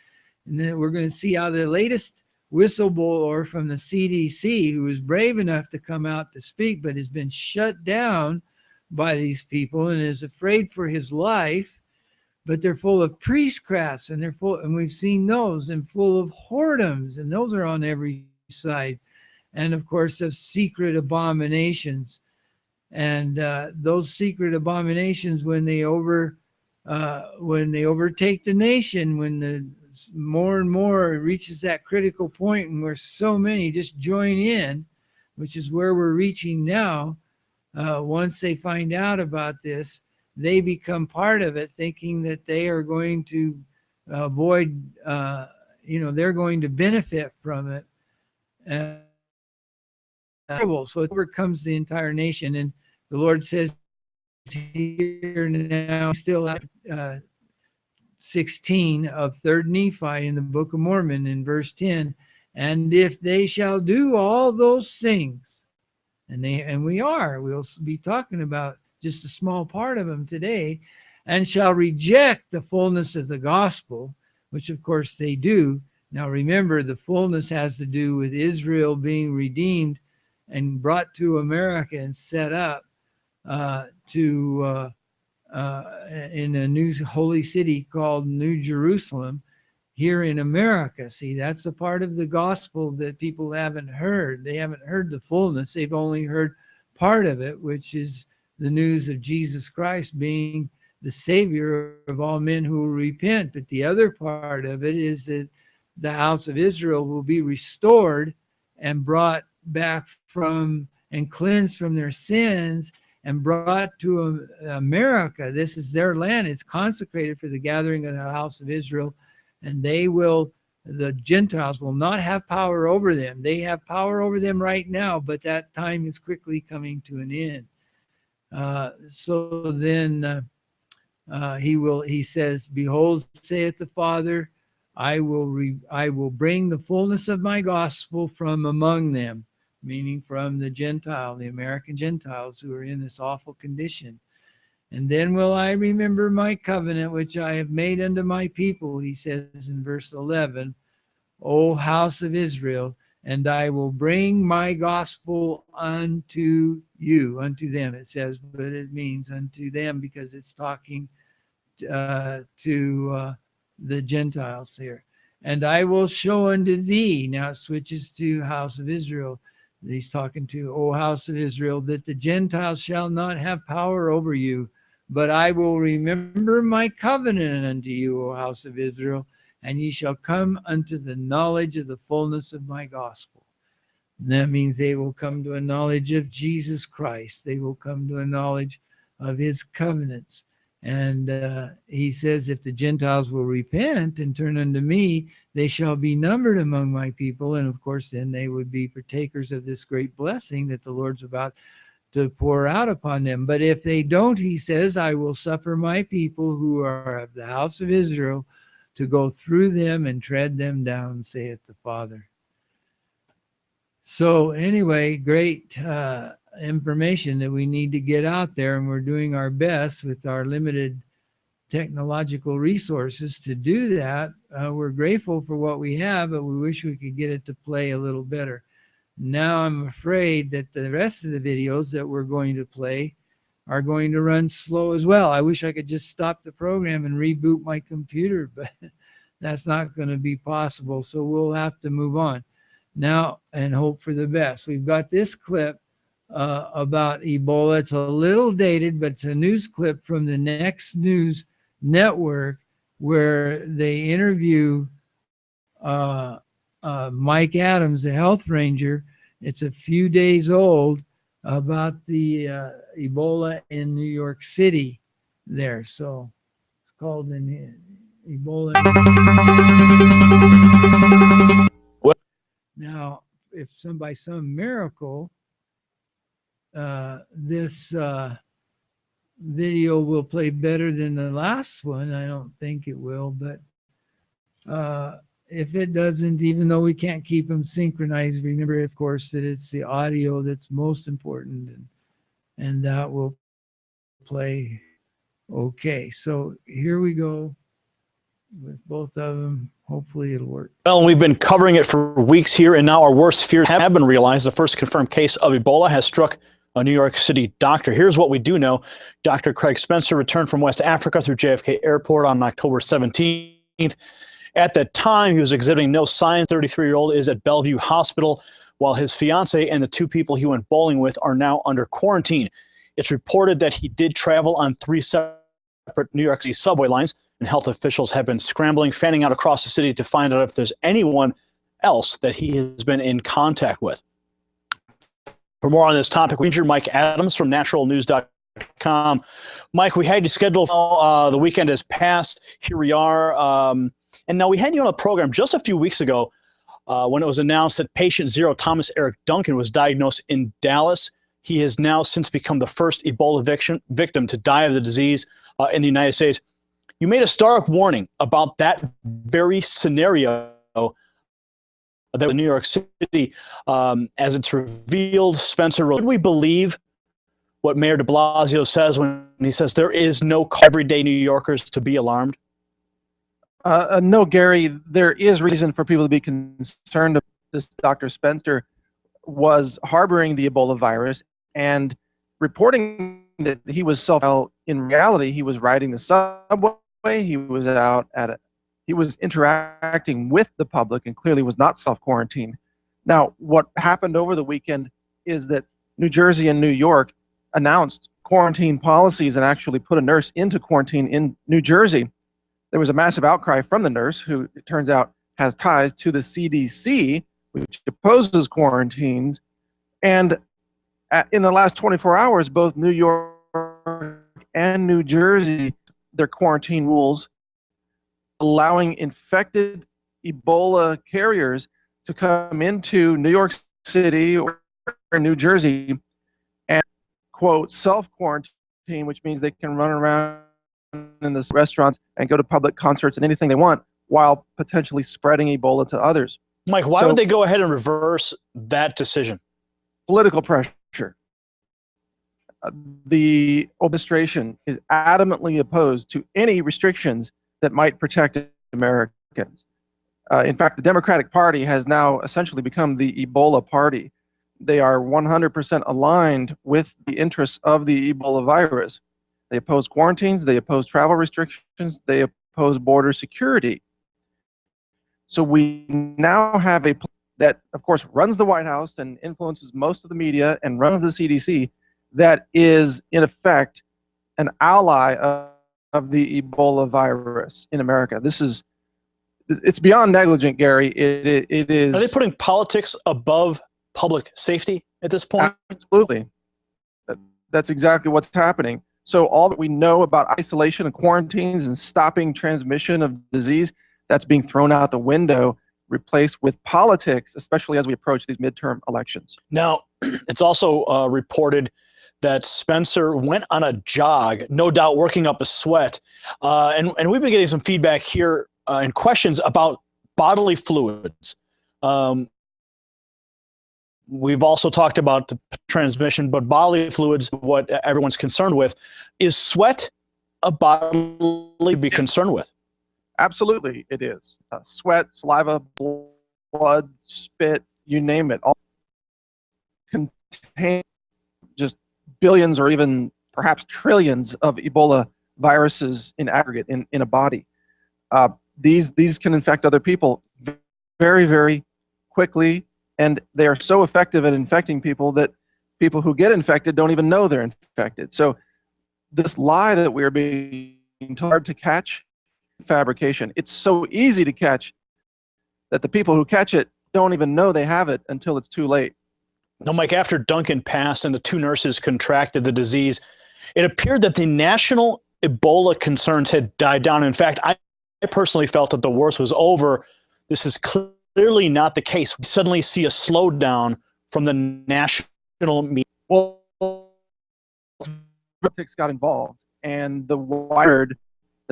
And then we're going to see how the latest whistleblower from the CDC, who was brave enough to come out to speak, but has been shut down by these people and is afraid for his life. But they're full of priestcrafts, and they're full, and we've seen those, and full of whoredoms, and those are on every side. And of course, of secret abominations. And those secret abominations, when they overtake the nation, when the more and more it reaches that critical point, and where so many just join in, which is where we're reaching now. Once they find out about this, they become part of it, thinking that they are going to avoid, they're going to benefit from it. So it overcomes the entire nation. And the Lord says here now, still at 16 of 3rd Nephi in the Book of Mormon in verse 10, and if they shall do all those things, and we'll be talking about just a small part of them today, and shall reject the fullness of the gospel, which of course they do. Now remember, the fullness has to do with Israel being redeemed and brought to America and set up in a new holy city called New Jerusalem here in America. See, that's a part of the gospel that people haven't heard. They haven't heard the fullness. They've only heard part of it, which is the news of Jesus Christ being the Savior of all men who will repent. But the other part of it is that the house of Israel will be restored and brought back from and cleansed from their sins and brought to America. This is their land. It's consecrated for the gathering of the house of Israel. And the Gentiles will not have power over them. They have power over them right now, but that time is quickly coming to an end. So then he says, behold, saith the Father, I will bring the fullness of my gospel from among them, meaning from the American Gentiles who are in this awful condition. And then will I remember my covenant, which I have made unto my people, he says in verse 11, O house of Israel, and I will bring my gospel unto you, unto them, it says, but it means unto them because it's talking to the Gentiles here. And I will show unto thee, now it switches to house of Israel. He's talking to, O house of Israel, that the Gentiles shall not have power over you, but I will remember my covenant unto you, O house of Israel, and ye shall come unto the knowledge of the fullness of my gospel. And that means they will come to a knowledge of Jesus Christ. They will come to a knowledge of his covenants. And he says, if the Gentiles will repent and turn unto me, they shall be numbered among my people. And of course, then they would be partakers of this great blessing that the Lord's about to pour out upon them. But if they don't, he says, I will suffer my people who are of the house of Israel to go through them and tread them down, saith the Father. So anyway, great information that we need to get out there, and we're doing our best with our limited technological resources to do that. We're grateful for what we have, but we wish we could get it to play a little better. Now I'm afraid that the rest of the videos that we're going to play are going to run slow as well. I wish I could just stop the program and reboot my computer, but that's not going to be possible. So we'll have to move on now and hope for the best. We've got this clip about Ebola. It's a little dated, but it's a news clip from the Next News Network where they interview Mike Adams, the health ranger. It's a few days old, about the Ebola in New York City there. So it's called an Ebola. Now, if by some miracle, this video will play better than the last one, I don't think it will, but if it doesn't, even though we can't keep them synchronized, remember, of course, that it's the audio that's most important, and that will play. Okay, so here we go with both of them. Hopefully it'll work. Well, we've been covering it for weeks here, and now our worst fears have been realized. The first confirmed case of Ebola has struck a New York City doctor. Here's what we do know. Dr. Craig Spencer returned from West Africa through JFK Airport on October 17th. At that time, he was exhibiting no signs. 33-year-old is at Bellevue Hospital, while his fiance and the two people he went bowling with are now under quarantine. It's reported that he did travel on 3 separate New York City subway lines, and health officials have been scrambling, fanning out across the city to find out if there's anyone else that he has been in contact with. For more on this topic, we injured Mike Adams from naturalnews.com. Mike, we had you scheduled. The weekend has passed. Here we are. And now we had you on the program just a few weeks ago when it was announced that patient 0, Thomas Eric Duncan, was diagnosed in Dallas. He has now since become the first Ebola victim to die of the disease in the United States. You made a stark warning about that very scenario that in New York City, as it's revealed. Spencer wrote, "Should we believe what Mayor de Blasio says when he says there is no everyday New Yorkers to be alarmed?" No, Gary, there is reason for people to be concerned. This Dr. Spencer was harboring the Ebola virus and reporting that he was in reality, he was riding the subway, he was out he was interacting with the public and clearly was not self-quarantined. Now, what happened over the weekend is that New Jersey and New York announced quarantine policies and actually put a nurse into quarantine in New Jersey. There was a massive outcry from the nurse, who it turns out has ties to the CDC, which opposes quarantines. And in the last 24 hours, both New York and New Jersey, their quarantine rules, allowing infected Ebola carriers to come into New York City or New Jersey and, quote, self-quarantine, which means they can run around in the restaurants and go to public concerts and anything they want while potentially spreading Ebola to others. Mike, why would they go ahead and reverse that decision? Political pressure. The administration is adamantly opposed to any restrictions that might protect Americans. In fact, the Democratic Party has now essentially become the Ebola party. They are 100% aligned with the interests of the Ebola virus. They oppose quarantines, they oppose travel restrictions, they oppose border security. So we now have a that, of course, runs the White House and influences most of the media and runs the CDC, that is, in effect, an ally of the Ebola virus in America. It's beyond negligent, Gary. It is. Are they putting politics above public safety at this point? Absolutely. That's exactly what's happening. So all that we know about isolation and quarantines and stopping transmission of disease, that's being thrown out the window, replaced with politics, especially as we approach these midterm elections. Now, it's also reported that Spencer went on a jog, no doubt working up a sweat. And we've been getting some feedback here and questions about bodily fluids. We've also talked about the transmission, but bodily fluids, what everyone's concerned with. Is sweat a bodily be concerned with? Absolutely, it is. Sweat, saliva, blood, spit, you name it, all contain just billions or even perhaps trillions of Ebola viruses in aggregate in a body. These can infect other people very, very quickly, and they are so effective at infecting people that people who get infected don't even know they're infected. So this lie that we're being told to catch, fabrication. It's so easy to catch that the people who catch it don't even know they have it until it's too late. Now, Mike, after Duncan passed and the 2 nurses contracted the disease, it appeared that the national Ebola concerns had died down. In fact, I personally felt that the worst was over. This is clearly not the case. We suddenly see a slowdown from the national media. Well, politics got involved, and the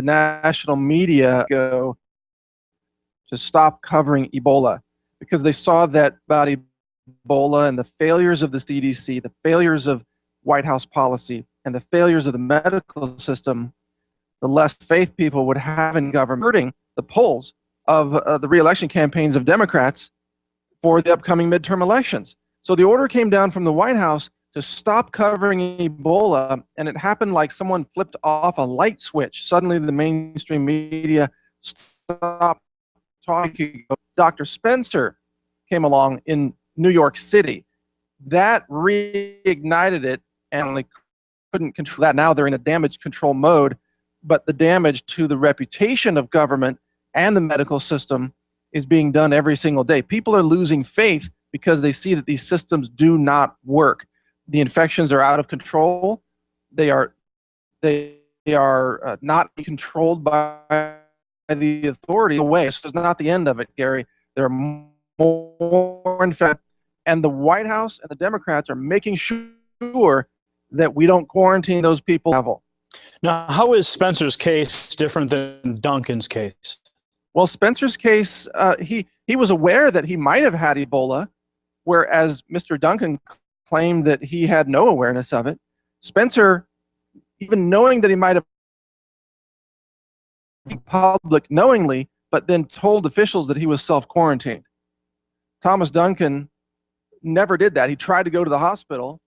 national media go to stop covering Ebola because they saw that about Ebola and the failures of the CDC, the failures of White House policy, and the failures of the medical system, the less faith people would have in government, hurting the polls of the re-election campaigns of Democrats for the upcoming midterm elections. So the order came down from the White House to stop covering Ebola, and it happened like someone flipped off a light switch. Suddenly the mainstream media stopped talking. Dr. Spencer came along in New York City. That reignited it, and they couldn't control that. Now they're in a damage control mode, but the damage to the reputation of government and the medical system is being done every single day. People are losing faith because they see that these systems do not work. The infections are out of control. They are not controlled by the authority away. So it's not the end of it, Gary. There are more infected, and the White House and the Democrats are making sure that we don't quarantine those people. Now, how is Spencer's case different than Duncan's case? Well, Spencer's case, he was aware that he might have had Ebola, whereas Mr. Duncan claimed that he had no awareness of it. Spencer, even knowing that he might have been public knowingly, but then told officials that he was self-quarantined. Thomas Duncan never did that. He tried to go to the hospital,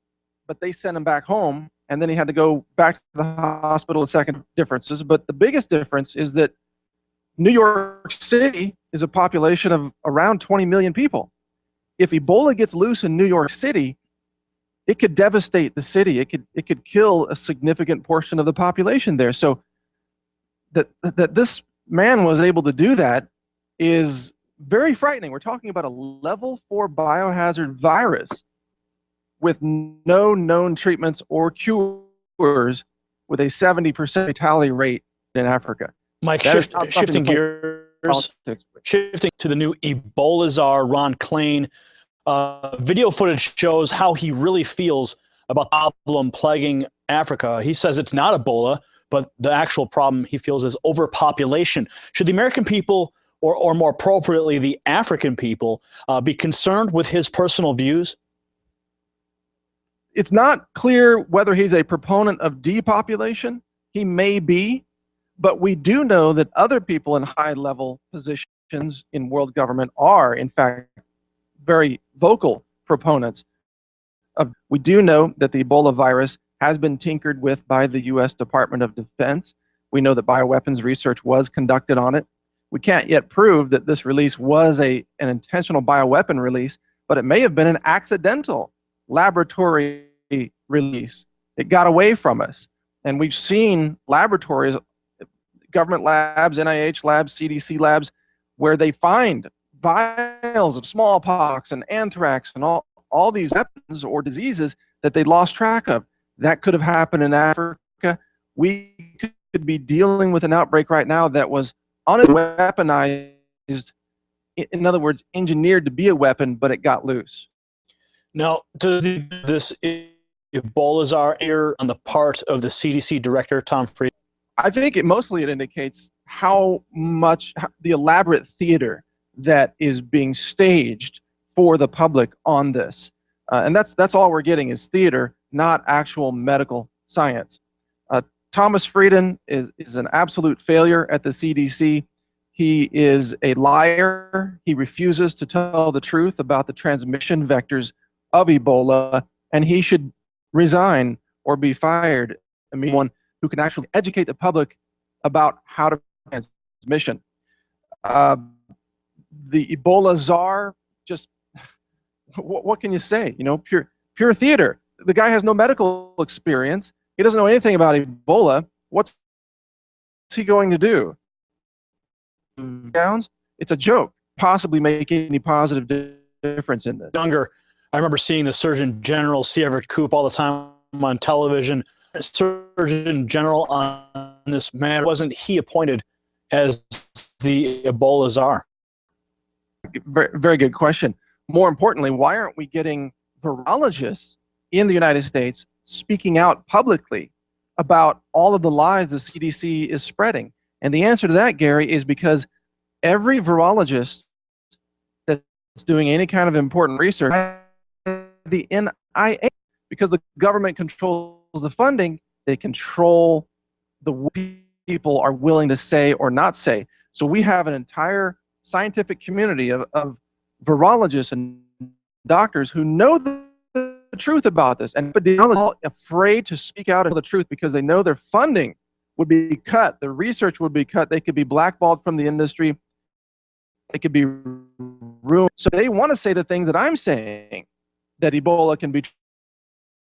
but they sent him back home, and then he had to go back to the hospital. The second differences, but the biggest difference is that New York City is a population of around 20 million people. If Ebola gets loose in New York City, it could devastate the city. It could kill a significant portion of the population there. So that this man was able to do that is very frightening. We're talking about a level 4 biohazard virus with no known treatments or cures, with a 70% fatality rate in Africa. Mike, shifting gears, shifting to the new Ebola czar, Ron Klain. Video footage shows how he really feels about the problem plaguing Africa. He says it's not Ebola, but the actual problem he feels is overpopulation. Should the American people, or more appropriately, the African people, be concerned with his personal views? It's not clear whether he's a proponent of depopulation. He may be, but we do know that other people in high-level positions in world government are, in fact, very vocal proponents of. We do know that the Ebola virus has been tinkered with by the U.S. Department of Defense. We know that bioweapons research was conducted on it. We can't yet prove that this release was an intentional bioweapon release, but it may have been an accidental laboratory release. It got away from us. And we've seen laboratories, government labs, NIH labs, CDC labs, where they find vials of smallpox and anthrax and all these weapons or diseases that they lost track of. That could have happened in Africa. We could be dealing with an outbreak right now that was unweaponized, in other words, engineered to be a weapon, but it got loose. Now, does this Ebola czar error on the part of the CDC director, Tom Frieden? I think it indicates how much the elaborate theater that is being staged for the public on this. And that's all we're getting is theater, not actual medical science. Thomas Frieden is an absolute failure at the CDC. He is a liar. He refuses to tell the truth about the transmission vectors of Ebola, and he should resign or be fired. I mean, one who can actually educate the public about how to transmission. The Ebola czar, just what can you say? You know, pure theater. The guy has no medical experience. He doesn't know anything about Ebola. What's he going to do? It's a joke. Possibly make any positive difference in this. Younger, I remember seeing the Surgeon General, C. Everett Koop, all the time on television. Surgeon General on this matter, wasn't he appointed as the Ebola czar? Very, very good question. More importantly, why aren't we getting virologists in the United States speaking out publicly about all of the lies the CDC is spreading? And the answer to that, Gary, is because every virologist that's doing any kind of important research, the NIH, because the government controls the funding, They control the people are willing to say or not say. So we have an entire scientific community of virologists and doctors who know the truth about this, but they're all afraid to speak out the truth because they know their funding would be cut, their research would be cut, they could be blackballed from the industry, they could be ruined. So they want to say the things that I'm saying, that Ebola can be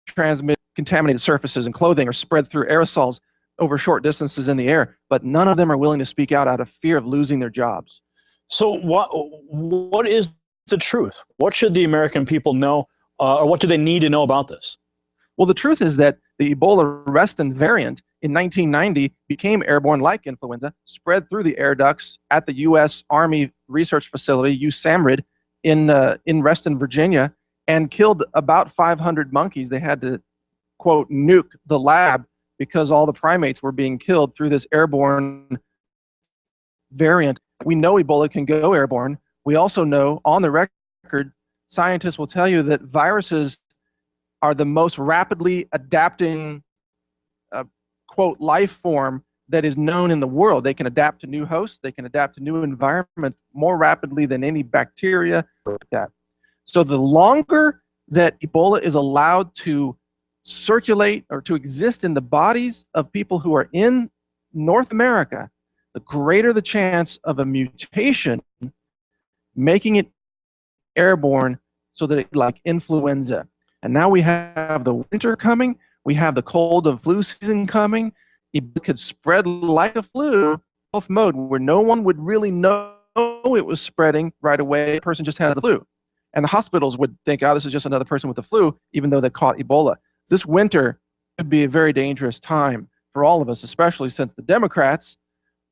transmitted, contaminated surfaces and clothing, or spread through aerosols over short distances in the air, but none of them are willing to speak out of fear of losing their jobs. So what is the truth? What should the American people know, or what do they need to know about this? Well, the truth is that the Ebola resistant variant in 1990 became airborne like influenza, spread through the air ducts at the U.S. Army Research Facility, USAMRIID, in Reston, Virginia, and killed about 500 monkeys. They had to, quote, nuke the lab because all the primates were being killed through this airborne variant. We know Ebola can go airborne. We also know, on the record, scientists will tell you that viruses are the most rapidly adapting, quote, life form that is known in the world. They can adapt to new hosts. They can adapt to new environments more rapidly than any bacteria. So the longer that Ebola is allowed to circulate or to exist in the bodies of people who are in North America, the greater the chance of a mutation making it airborne, so that it, like influenza. And now we have the winter coming, we have the cold and flu season coming. It could spread like a flu, off mode, where no one would really know it was spreading right away. The person just had the flu. And the hospitals would think, oh, this is just another person with the flu, even though they caught Ebola. This winter could be a very dangerous time for all of us, especially since the Democrats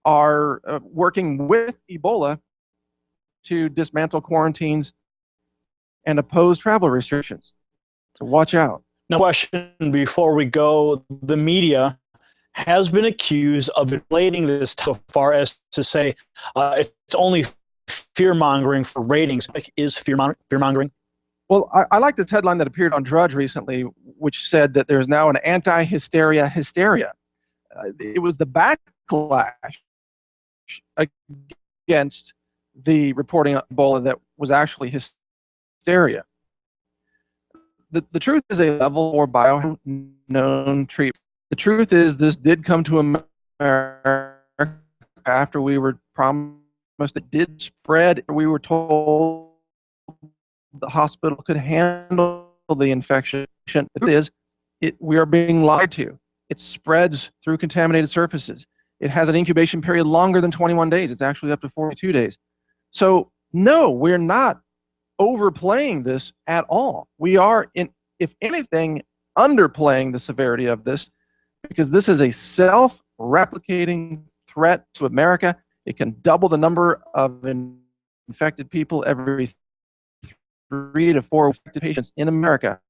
are working with Ebola to dismantle quarantines and oppose travel restrictions. So watch out. Now, question before we go: the media has been accused of inflating this so far as to say it's only fear-mongering for ratings. Is fear-mongering? Well, I like this headline that appeared on Drudge recently, which said that there's now an anti-hysteria hysteria. It was the backlash against the reporting of Ebola that was actually hysteria. The truth is a level 4 bio-known treatment. The truth is this did come to America after we were promised it did spread. We were told the hospital could handle the infection. The truth is, we are being lied to. It spreads through contaminated surfaces. It has an incubation period longer than 21 days. It's actually up to 42 days. So no, we're not overplaying this at all. We are, if anything, underplaying the severity of this, because this is a self-replicating threat to America. It can double the number of infected people every 3 to 4 infected patients in America.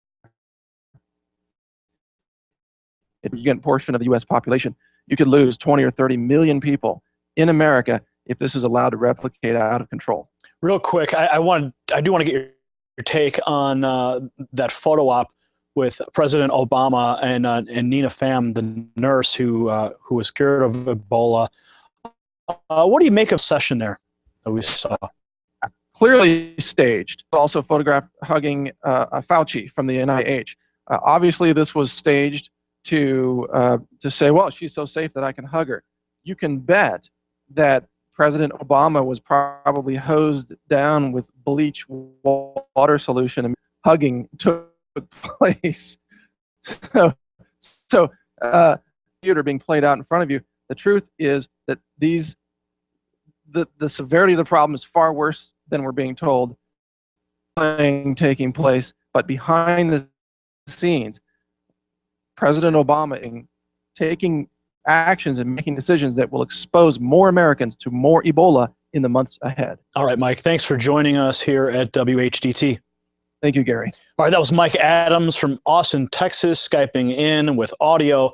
If you get a portion of the U.S. population, you could lose 20 or 30 million people in America if this is allowed to replicate out of control. Real quick, I do want to get your take on that photo op with President Obama and Nina Pham, the nurse who was cured of Ebola. What do you make of the session there that we saw? Clearly staged. Also photographed hugging Fauci from the NIH. Obviously, this was staged to say, well, she's so safe that I can hug her. You can bet that President Obama was probably hosed down with bleach water solution and hugging took place. So theater being played out in front of you. The truth is that the severity of the problem is far worse than we're being told taking place. But behind the scenes, President Obama taking actions and making decisions that will expose more Americans to more Ebola in the months ahead. All right, Mike, thanks for joining us here at WHDT. Thank you, Gary. All right, that was Mike Adams from Austin, Texas, Skyping in with audio.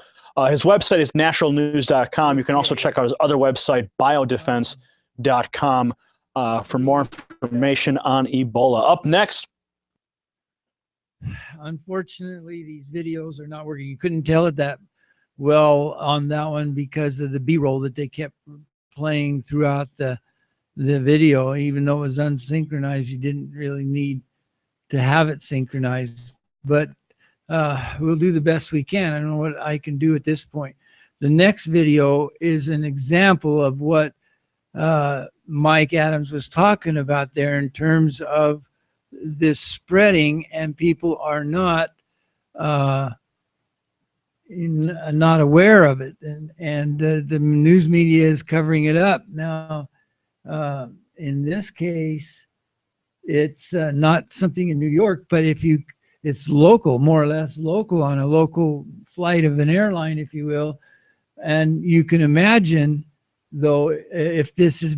His website is naturalnews.com. You can also check out his other website, biodefense.com, for more information on Ebola. Up next. Unfortunately, these videos are not working. You couldn't tell it that well on that one because of the B-roll that they kept playing throughout the video. Even though it was unsynchronized, you didn't really need to have it synchronized. But we'll do the best we can. I don't know what I can do at this point. The next video is an example of what Mike Adams was talking about there in terms of this spreading, and people are not aware of it, and the news media is covering it up. Now, in this case, it's not something in New York, but it's local, more or less local, on a local flight of an airline, if you will. And you can imagine, though, if this is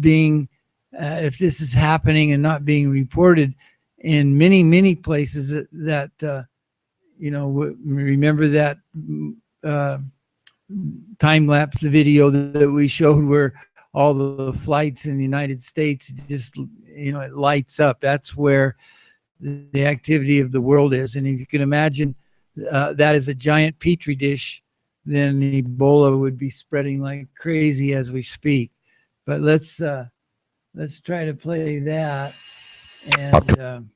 happening and not being reported in many, many places that remember that time-lapse video that we showed where all the flights in the United States just, it lights up. That's where the activity of the world is. And if you can imagine that is a giant petri dish, then Ebola would be spreading like crazy as we speak. But let's try to play that and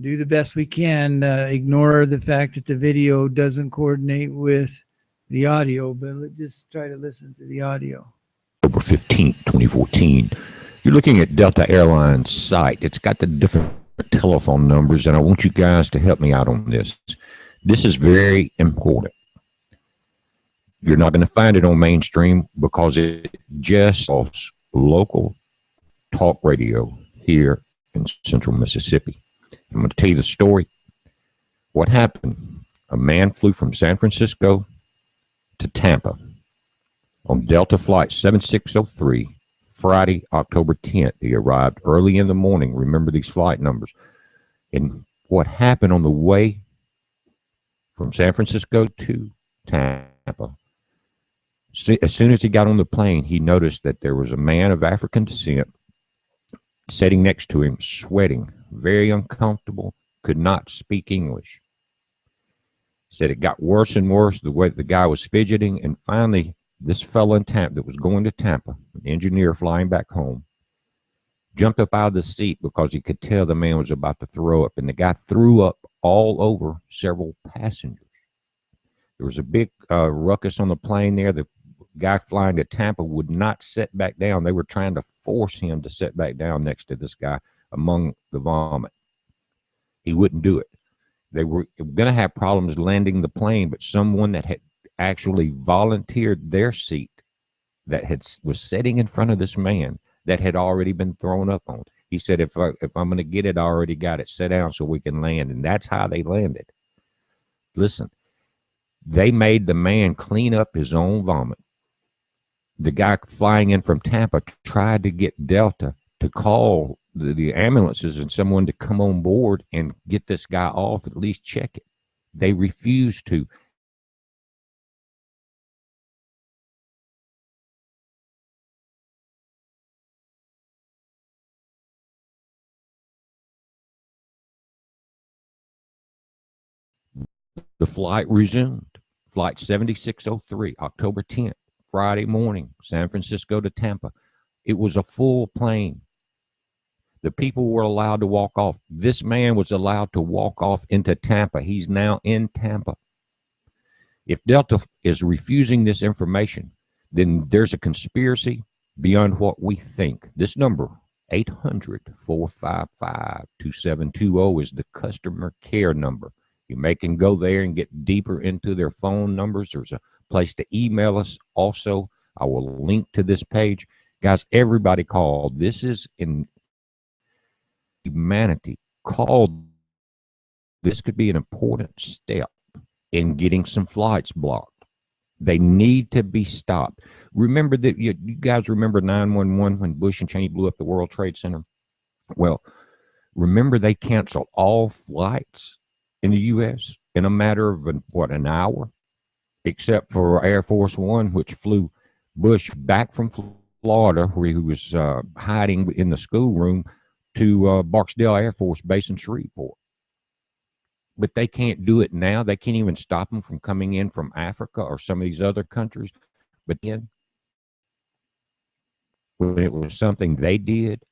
do the best we can. Ignore the fact that the video doesn't coordinate with the audio, but let's just try to listen to the audio. October 15th, 2014. You're looking at Delta Airlines site. It's got the different telephone numbers, and I want you guys to help me out on this. This is very important. You're not going to find it on mainstream because it just lost local talk radio here in central Mississippi. I'm going to tell you the story. What happened? A man flew from San Francisco to Tampa on Delta Flight 7603, Friday, October 10th. He arrived early in the morning. Remember these flight numbers. And what happened on the way from San Francisco to Tampa, as soon as he got on the plane, he noticed that there was a man of African descent sitting next to him, sweating, very uncomfortable, could not speak English. Said it got worse and worse, the way the guy was fidgeting, and finally this fellow in Tampa that was going to Tampa, an engineer flying back home, jumped up out of the seat because he could tell the man was about to throw up, and the guy threw up all over several passengers. There was a big ruckus on the plane there. The guy flying to Tampa would not sit back down. They were trying to force him to sit back down next to this guy among the vomit. He wouldn't do it. They were going to have problems landing the plane, but someone that had actually volunteered their seat was sitting in front of this man that had already been thrown up on. He said, if I'm going to get it, I already got it. Sit down so we can land. And that's how they landed. Listen, they made the man clean up his own vomit. The guy flying in from Tampa tried to get Delta to call the ambulances and someone to come on board and get this guy off, at least check it. They refused to. The flight resumed. Flight 7603, October 10th, Friday morning, San Francisco to Tampa. It was a full plane. The people were allowed to walk off. This man was allowed to walk off into Tampa. He's now in Tampa. If Delta is refusing this information, then there's a conspiracy beyond what we think. This number, 800-455-2720, is the customer care number. You can go there and get deeper into their phone numbers. There's a place to email us also. I will link to this page. Guys, everybody call. This is in humanity. Call. This could be an important step in getting some flights blocked. They need to be stopped. Remember that you guys remember 911 when Bush and Cheney blew up the World Trade Center? Well, remember they canceled all flights in the U.S. in a matter of, an hour, except for Air Force One, which flew Bush back from Florida, where he was hiding in the schoolroom, to Barksdale Air Force Base in Shreveport. but they can't do it now. They can't even stop them from coming in from Africa or some of these other countries. But then, when it was something they did,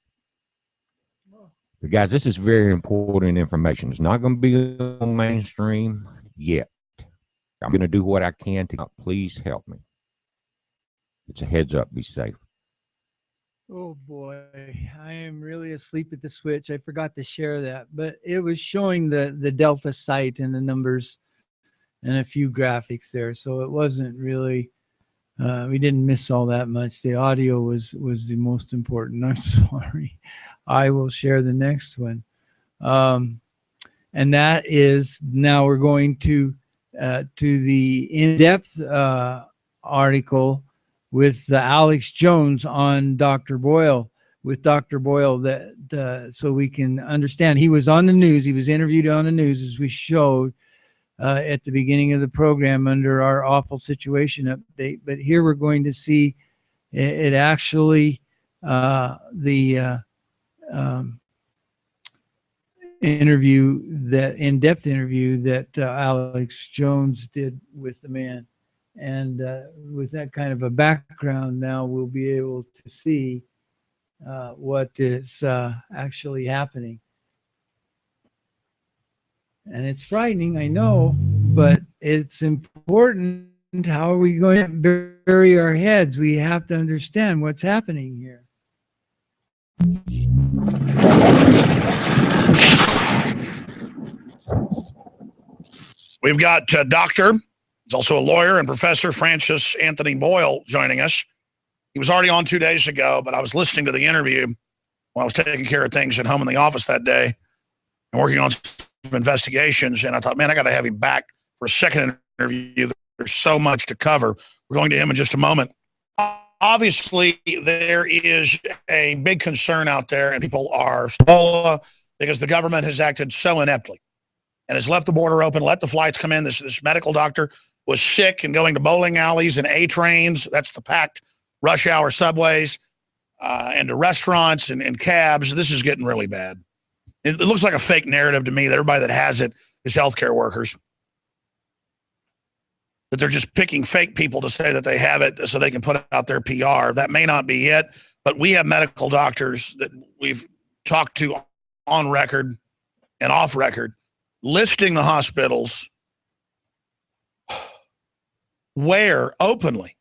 but guys, this is very important information. It's not going to be on mainstream yet. I'm going to do what I can to please help me. It's a heads up. Be safe. Oh boy, I am really asleep at the switch. I forgot to share that, but it was showing the Delta site and the numbers and a few graphics there. So it wasn't really, we didn't miss all that much. The audio was the most important. I'm sorry. I will share the next one. And that is, now we're going to the in-depth article with Alex Jones on Dr. Boyle, that so we can understand. He was on the news. He was interviewed on the news, as we showed at the beginning of the program under our awful situation update. But here we're going to see it actually, the in-depth interview that Alex Jones did with the man. And with that kind of a background, now we'll be able to see what is actually happening. And it's frightening, I know, but it's important. How are we going to bury our heads? We have to understand what's happening here. We've got Dr. He's also a lawyer and Professor Francis Anthony Boyle joining us. He was already on 2 days ago, but I was listening to the interview while I was taking care of things at home in the office that day and working on some investigations. And I thought, man, I got to have him back for a second interview. There's so much to cover. We're going to him in just a moment. Obviously, there is a big concern out there, and people are Ebola because the government has acted so ineptly and has left the border open, let the flights come in. This medical doctor was sick and going to bowling alleys and A trains. That's the packed rush hour subways and to restaurants and cabs. This is getting really bad. It looks like a fake narrative to me that everybody that has it is healthcare workers. That they're just picking fake people to say that they have it so they can put out their PR. That may not be it, but we have medical doctors that we've talked to on record and off record, listing the hospitals where openly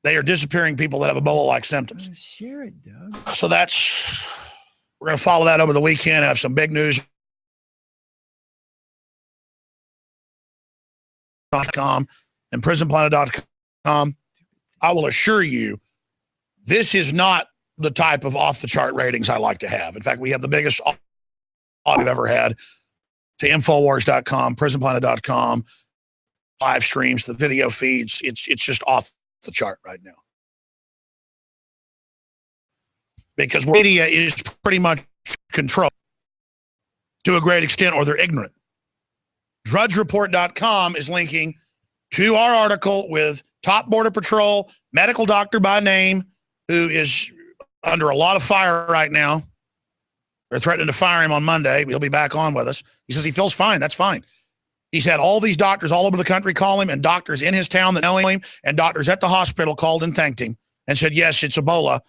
they are disappearing people that have Ebola-like symptoms. Share it, Doug. So we're going to follow that over the weekend. Have some big news. And prisonplanet.com. I will assure you, this is not the type of off-the-chart ratings I like to have. In fact, we have the biggest audit we've ever had to Infowars.com, prisonplanet.com, live streams, the video feeds. It's just off the chart right now. Because media is pretty much controlled to a great extent, or they're ignorant. DrudgeReport.com is linking to our article with top Border Patrol medical doctor by name, who is under a lot of fire right now. They're threatening to fire him on Monday. He'll be back on with us. He says he feels fine. That's fine. He's had all these doctors all over the country call him, and doctors in his town that know him, and doctors at the hospital called and thanked him and said, yes, it's Ebola.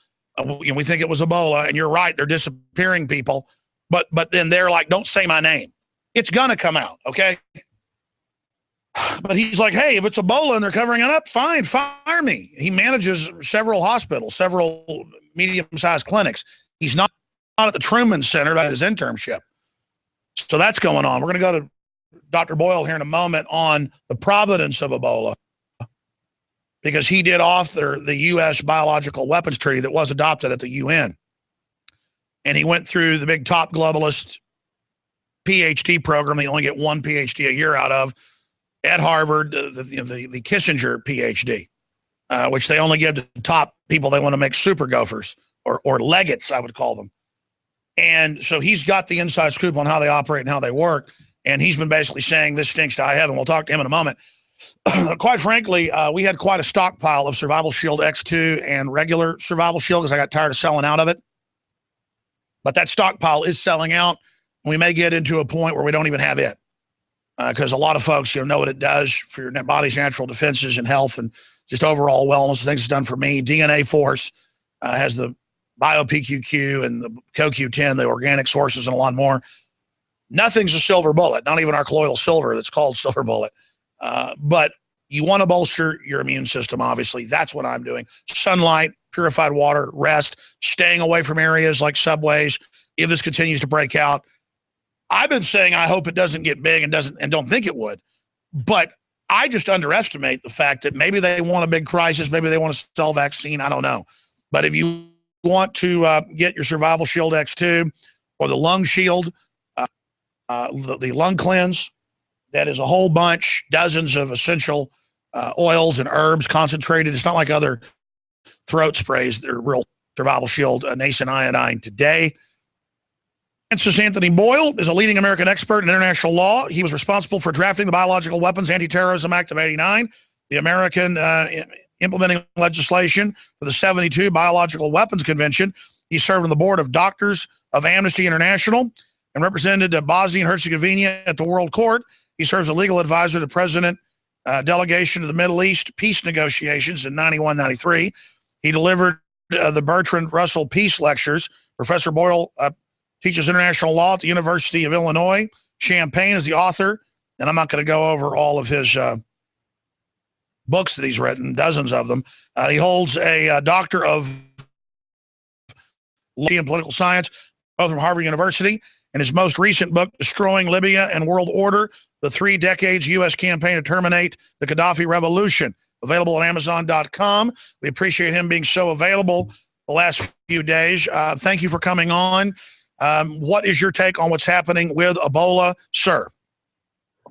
We think it was Ebola, and you're right. They're disappearing people. But then they're like, don't say my name. It's going to come out, okay? But he's like, hey, if it's Ebola and they're covering it up, fine, fire me. He manages several hospitals, several medium-sized clinics. He's not at the Truman Center at his internship. So that's going on. We're going to go to Dr. Boyle here in a moment on the providence of Ebola, because he did author the U.S. Biological Weapons Treaty that was adopted at the UN. And he went through the big top globalist PhD program. They only get one PhD a year out of at Harvard, the Kissinger PhD, which they only give to top people they want to make super gophers or legates, I would call them. And so he's got the inside scoop on how they operate and how they work. And he's been basically saying this stinks to high heaven. We'll talk to him in a moment. Quite frankly, we had quite a stockpile of Survival Shield X2 and regular Survival Shield because I got tired of selling out of it. But that stockpile is selling out. We may get into a point where we don't even have it. because a lot of folks, know what it does for your body's natural defenses and health and just overall wellness. The things it's done for me. DNA Force has the BioPQQ and the CoQ10, the organic sources, and a lot more. Nothing's a silver bullet, not even our colloidal silver that's called silver bullet. But you want to bolster your immune system, obviously. That's what I'm doing. Sunlight, purified water, rest, staying away from areas like subways if this continues to break out. I've been saying I hope it doesn't get big and don't think it would. But I just underestimate the fact that maybe they want a big crisis, maybe they want to sell vaccine, I don't know. But if you want to get your Survival Shield X2 or the Lung Shield, the Lung Cleanse, that is a whole bunch, dozens of essential oils and herbs concentrated. It's not like other throat sprays. They're real Survival Shield, nascent iodine today. Francis Anthony Boyle is a leading American expert in international law. He was responsible for drafting the Biological Weapons Anti-Terrorism Act of '89, the American implementing legislation for the '72 Biological Weapons Convention. He served on the board of Doctors of Amnesty International and represented Bosnia and Herzegovina at the World Court. He serves as a legal advisor to the President delegation to the Middle East peace negotiations in 91-93. He delivered the Bertrand Russell Peace Lectures. Professor Boyle teaches international law at the University of Illinois. Champaign is the author, and I'm not going to go over all of his books that he's written, dozens of them. He holds a doctor of law and political science, both from Harvard University. And his most recent book, Destroying Libya and World Order, The 3 Decades U.S. Campaign to Terminate the Gaddafi Revolution, available on Amazon.com. We appreciate him being so available the last few days. Thank you for coming on. What is your take on what's happening with Ebola, sir?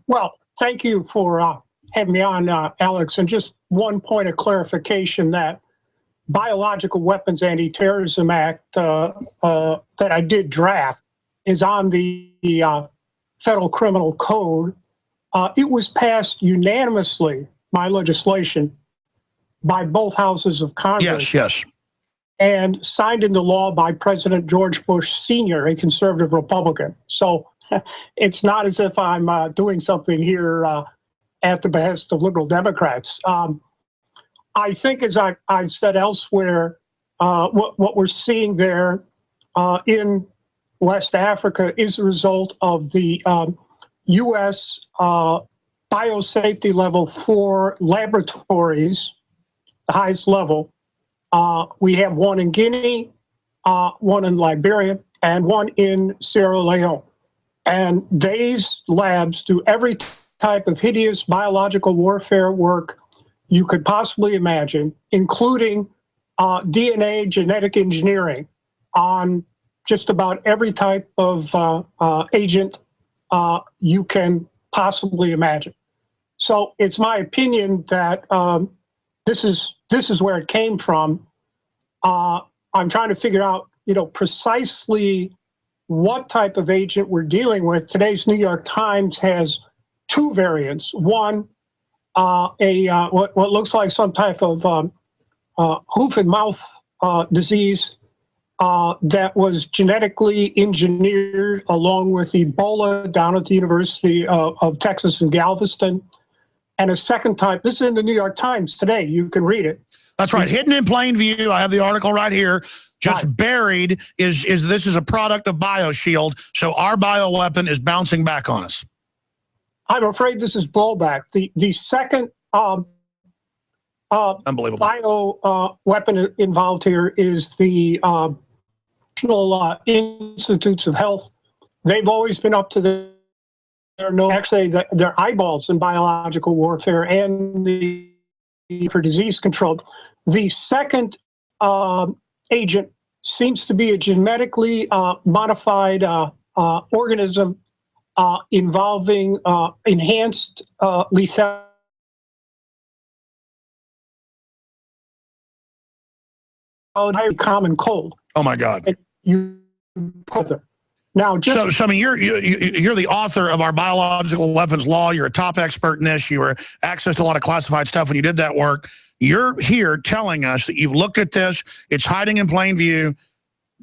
Well, thank you for having me on, Alex. And just one point of clarification, that Biological Weapons Anti-Terrorism Act that I did draft is on the Federal Criminal Code. It was passed unanimously, my legislation, by both houses of Congress. Yes. And signed into law by President George Bush Sr., a conservative Republican. So it's not as if I'm doing something here at the behest of liberal Democrats. I think, as I've said elsewhere, what we're seeing there in West Africa is a result of the U.S. biosafety level for laboratories, the highest level. We have one in Guinea, one in Liberia, and one in Sierra Leone. And these labs do every type of hideous biological warfare work you could possibly imagine, including DNA genetic engineering on just about every type of agent you can possibly imagine. So it's my opinion that this is where it came from. I'm trying to figure out, precisely what type of agent we're dealing with. Today's New York Times has 2 variants. One, what looks like some type of hoof and mouth disease that was genetically engineered along with Ebola down at the University of Texas in Galveston. And a second type, this is in the New York Times today, you can read it. That's right, hidden in plain view. I have the article right here. Just buried is this is a product of BioShield, so our bioweapon is bouncing back on us. I'm afraid this is blowback. The second unbelievable bio weapon involved here is the National Institutes of Health. They've always been up to their eyeballs in biological warfare and for disease control. The second agent seems to be a genetically modified organism involving enhanced lethality. Common cold. Oh my God! And you put them. Now, so I mean, you're the author of our biological weapons law. You're a top expert in this. You were access to a lot of classified stuff when you did that work. You're here telling us that you've looked at this. It's hiding in plain view.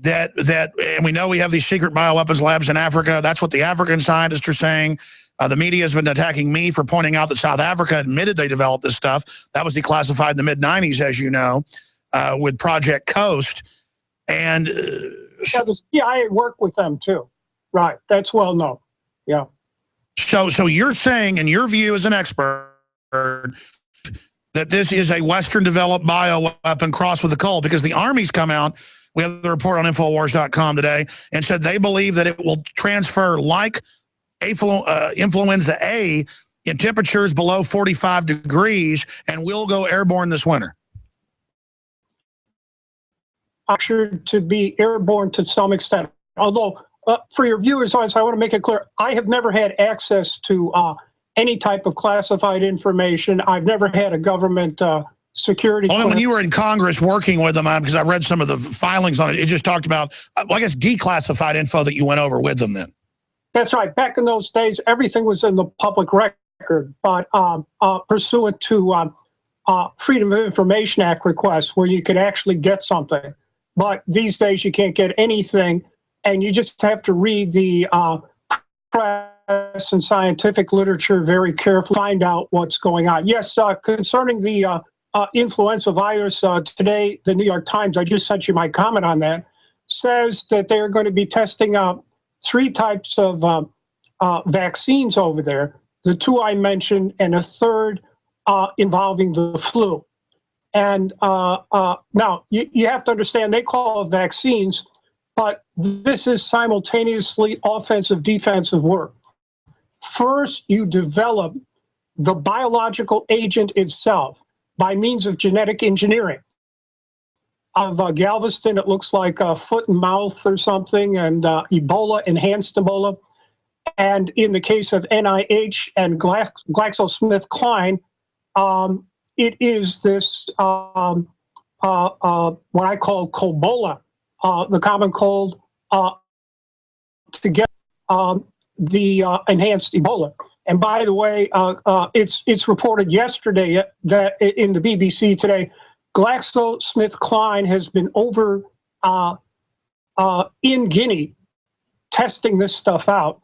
and we know we have these secret bioweapons labs in Africa. That's what the African scientists are saying. The media has been attacking me for pointing out that South Africa admitted they developed this stuff. That was declassified in the mid-90s, as you know, with Project Coast. And yeah, the CIA worked with them too. Right. That's well known. Yeah. So you're saying, in your view as an expert, that this is a Western-developed bioweapon crossed with the cold, because the Army's come out. We have the report on Infowars.com today and said they believe that it will transfer like influenza A in temperatures below 45 degrees and will go airborne this winter. Sure, to be airborne to some extent. Although, for your viewers, I want to make it clear, I have never had access to any type of classified information. I've never had a government security. Only when you were in Congress working with them, because I read some of the filings on it, it just talked about, I guess, declassified info that you went over with them then. That's right. Back in those days, everything was in the public record, but pursuant to Freedom of Information Act requests where you could actually get something. But these days you can't get anything, and you just have to read the press and scientific literature very carefully, find out what's going on. Yes, concerning the influenza virus, today, the New York Times, I just sent you my comment on that, says that they're going to be testing out 3 types of vaccines over there, the 2 I mentioned, and a third involving the flu. And now, you have to understand, they call it vaccines, but this is simultaneously offensive, defensive work. First, you develop the biological agent itself by means of genetic engineering. Of Galveston, it looks like foot and mouth or something, and Ebola, enhanced Ebola. And in the case of NIH and GlaxoSmithKline, it is this, what I call Cobola, the common cold, to get the enhanced Ebola. And by the way, it's reported yesterday that in the BBC today, GlaxoSmithKline has been over in Guinea testing this stuff out.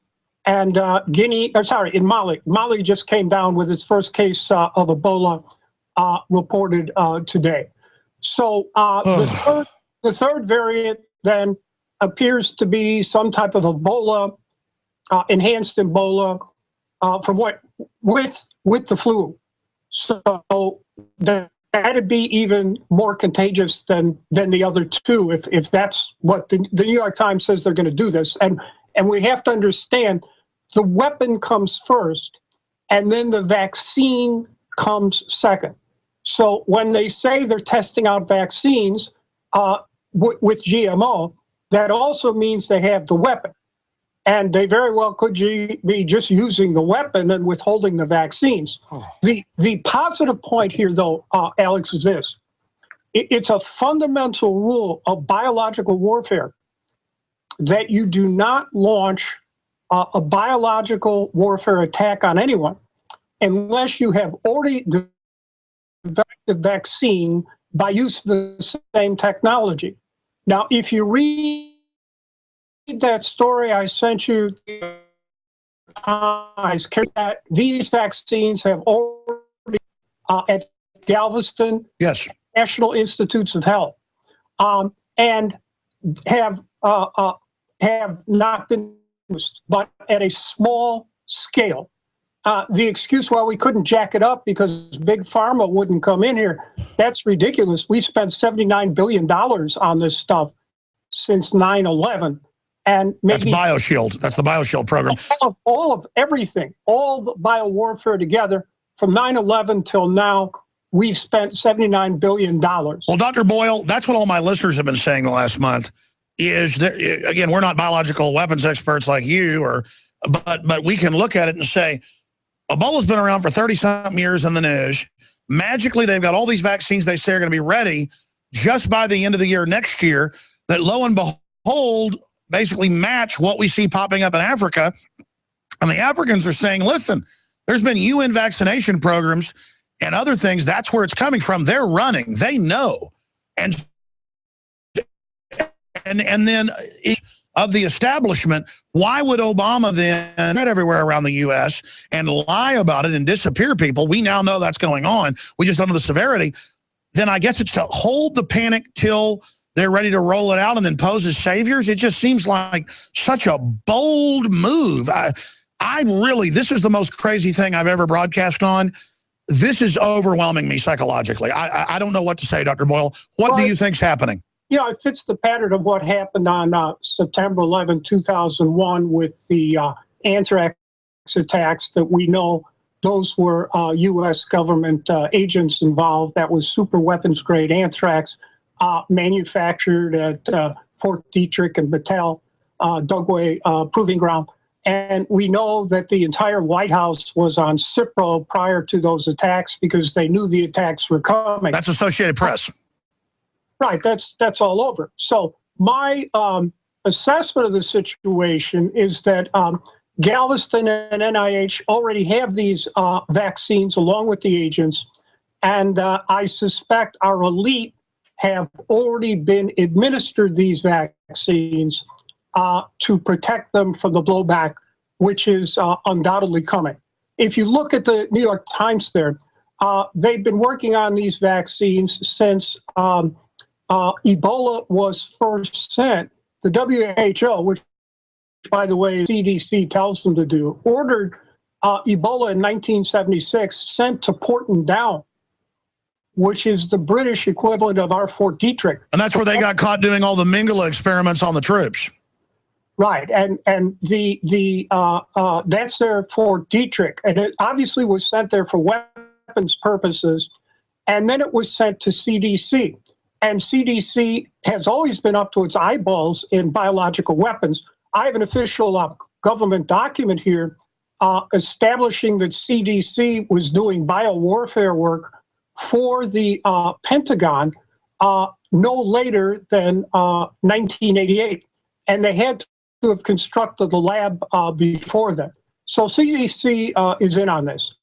And in Mali. Mali just came down with its first case of Ebola reported today. So the third variant then appears to be some type of Ebola, enhanced Ebola, from what with the flu. So that'd be even more contagious than the other 2, if that's what the New York Times says they're going to do this. And we have to understand, the weapon comes first, and then the vaccine comes second. So when they say they're testing out vaccines with GMO, that also means they have the weapon. And they very well could be just using the weapon and withholding the vaccines. Oh. The positive point here, though, Alex, is this. It's a fundamental rule of biological warfare that you do not launch a biological warfare attack on anyone unless you have already developed the vaccine by use of the same technology. Now, if you read that story I sent you, these vaccines have already at Galveston, yes, National Institutes of Health, and have not been used, but at a small scale. The excuse why we couldn't jack it up because Big Pharma wouldn't come in here, that's ridiculous. We spent $79 billion on this stuff since 9/11. And maybe that's BioShield. That's the BioShield program. All of everything, all the biowarfare together, from 9/11 till now, we've spent $79 billion. Well, Dr. Boyle, that's what all my listeners have been saying the last month, is that, again, we're not biological weapons experts like you, but we can look at it and say, Ebola's been around for 30-something years in the news. Magically, they've got all these vaccines they say are going to be ready just by the end of the year next year, that lo and behold, basically match what we see popping up in Africa. And the Africans are saying, listen, there's been UN vaccination programs and other things. That's where it's coming from. They're running. They know. And And then of the establishment, why would Obama then head everywhere around the U.S. and lie about it and disappear people? We now know that's going on. We just don't know the severity. Then I guess it's to hold the panic till they're ready to roll it out and then pose as saviors. It just seems like such a bold move. I really, this is the most crazy thing I've ever broadcast on. This is overwhelming me psychologically. I don't know what to say, Dr. Boyle. What do you think's happening? Yeah, it fits the pattern of what happened on September 11, 2001 with the anthrax attacks that we know those were U.S. government agents involved. That was super weapons grade anthrax manufactured at Fort Detrick and Battelle, Dugway Proving Ground. And we know that the entire White House was on Cipro prior to those attacks because they knew the attacks were coming. That's Associated Press. Right, that's all over. So my assessment of the situation is that Galveston and NIH already have these vaccines along with the agents, and I suspect our elite have already been administered these vaccines to protect them from the blowback, which is undoubtedly coming. If you look at the New York Times there, they've been working on these vaccines since Ebola was first sent. The WHO, which by the way, CDC tells them to do, ordered Ebola in 1976, sent to Porton Down, which is the British equivalent of our Fort Detrick. And that's where they got caught doing all the Mengele experiments on the troops. Right, and that's their Fort Detrick, and it obviously was sent there for weapons purposes, and then it was sent to CDC. And CDC has always been up to its eyeballs in biological weapons. I have an official government document here establishing that CDC was doing biowarfare work for the Pentagon no later than 1988. And they had to have constructed the lab before then. So CDC is in on this.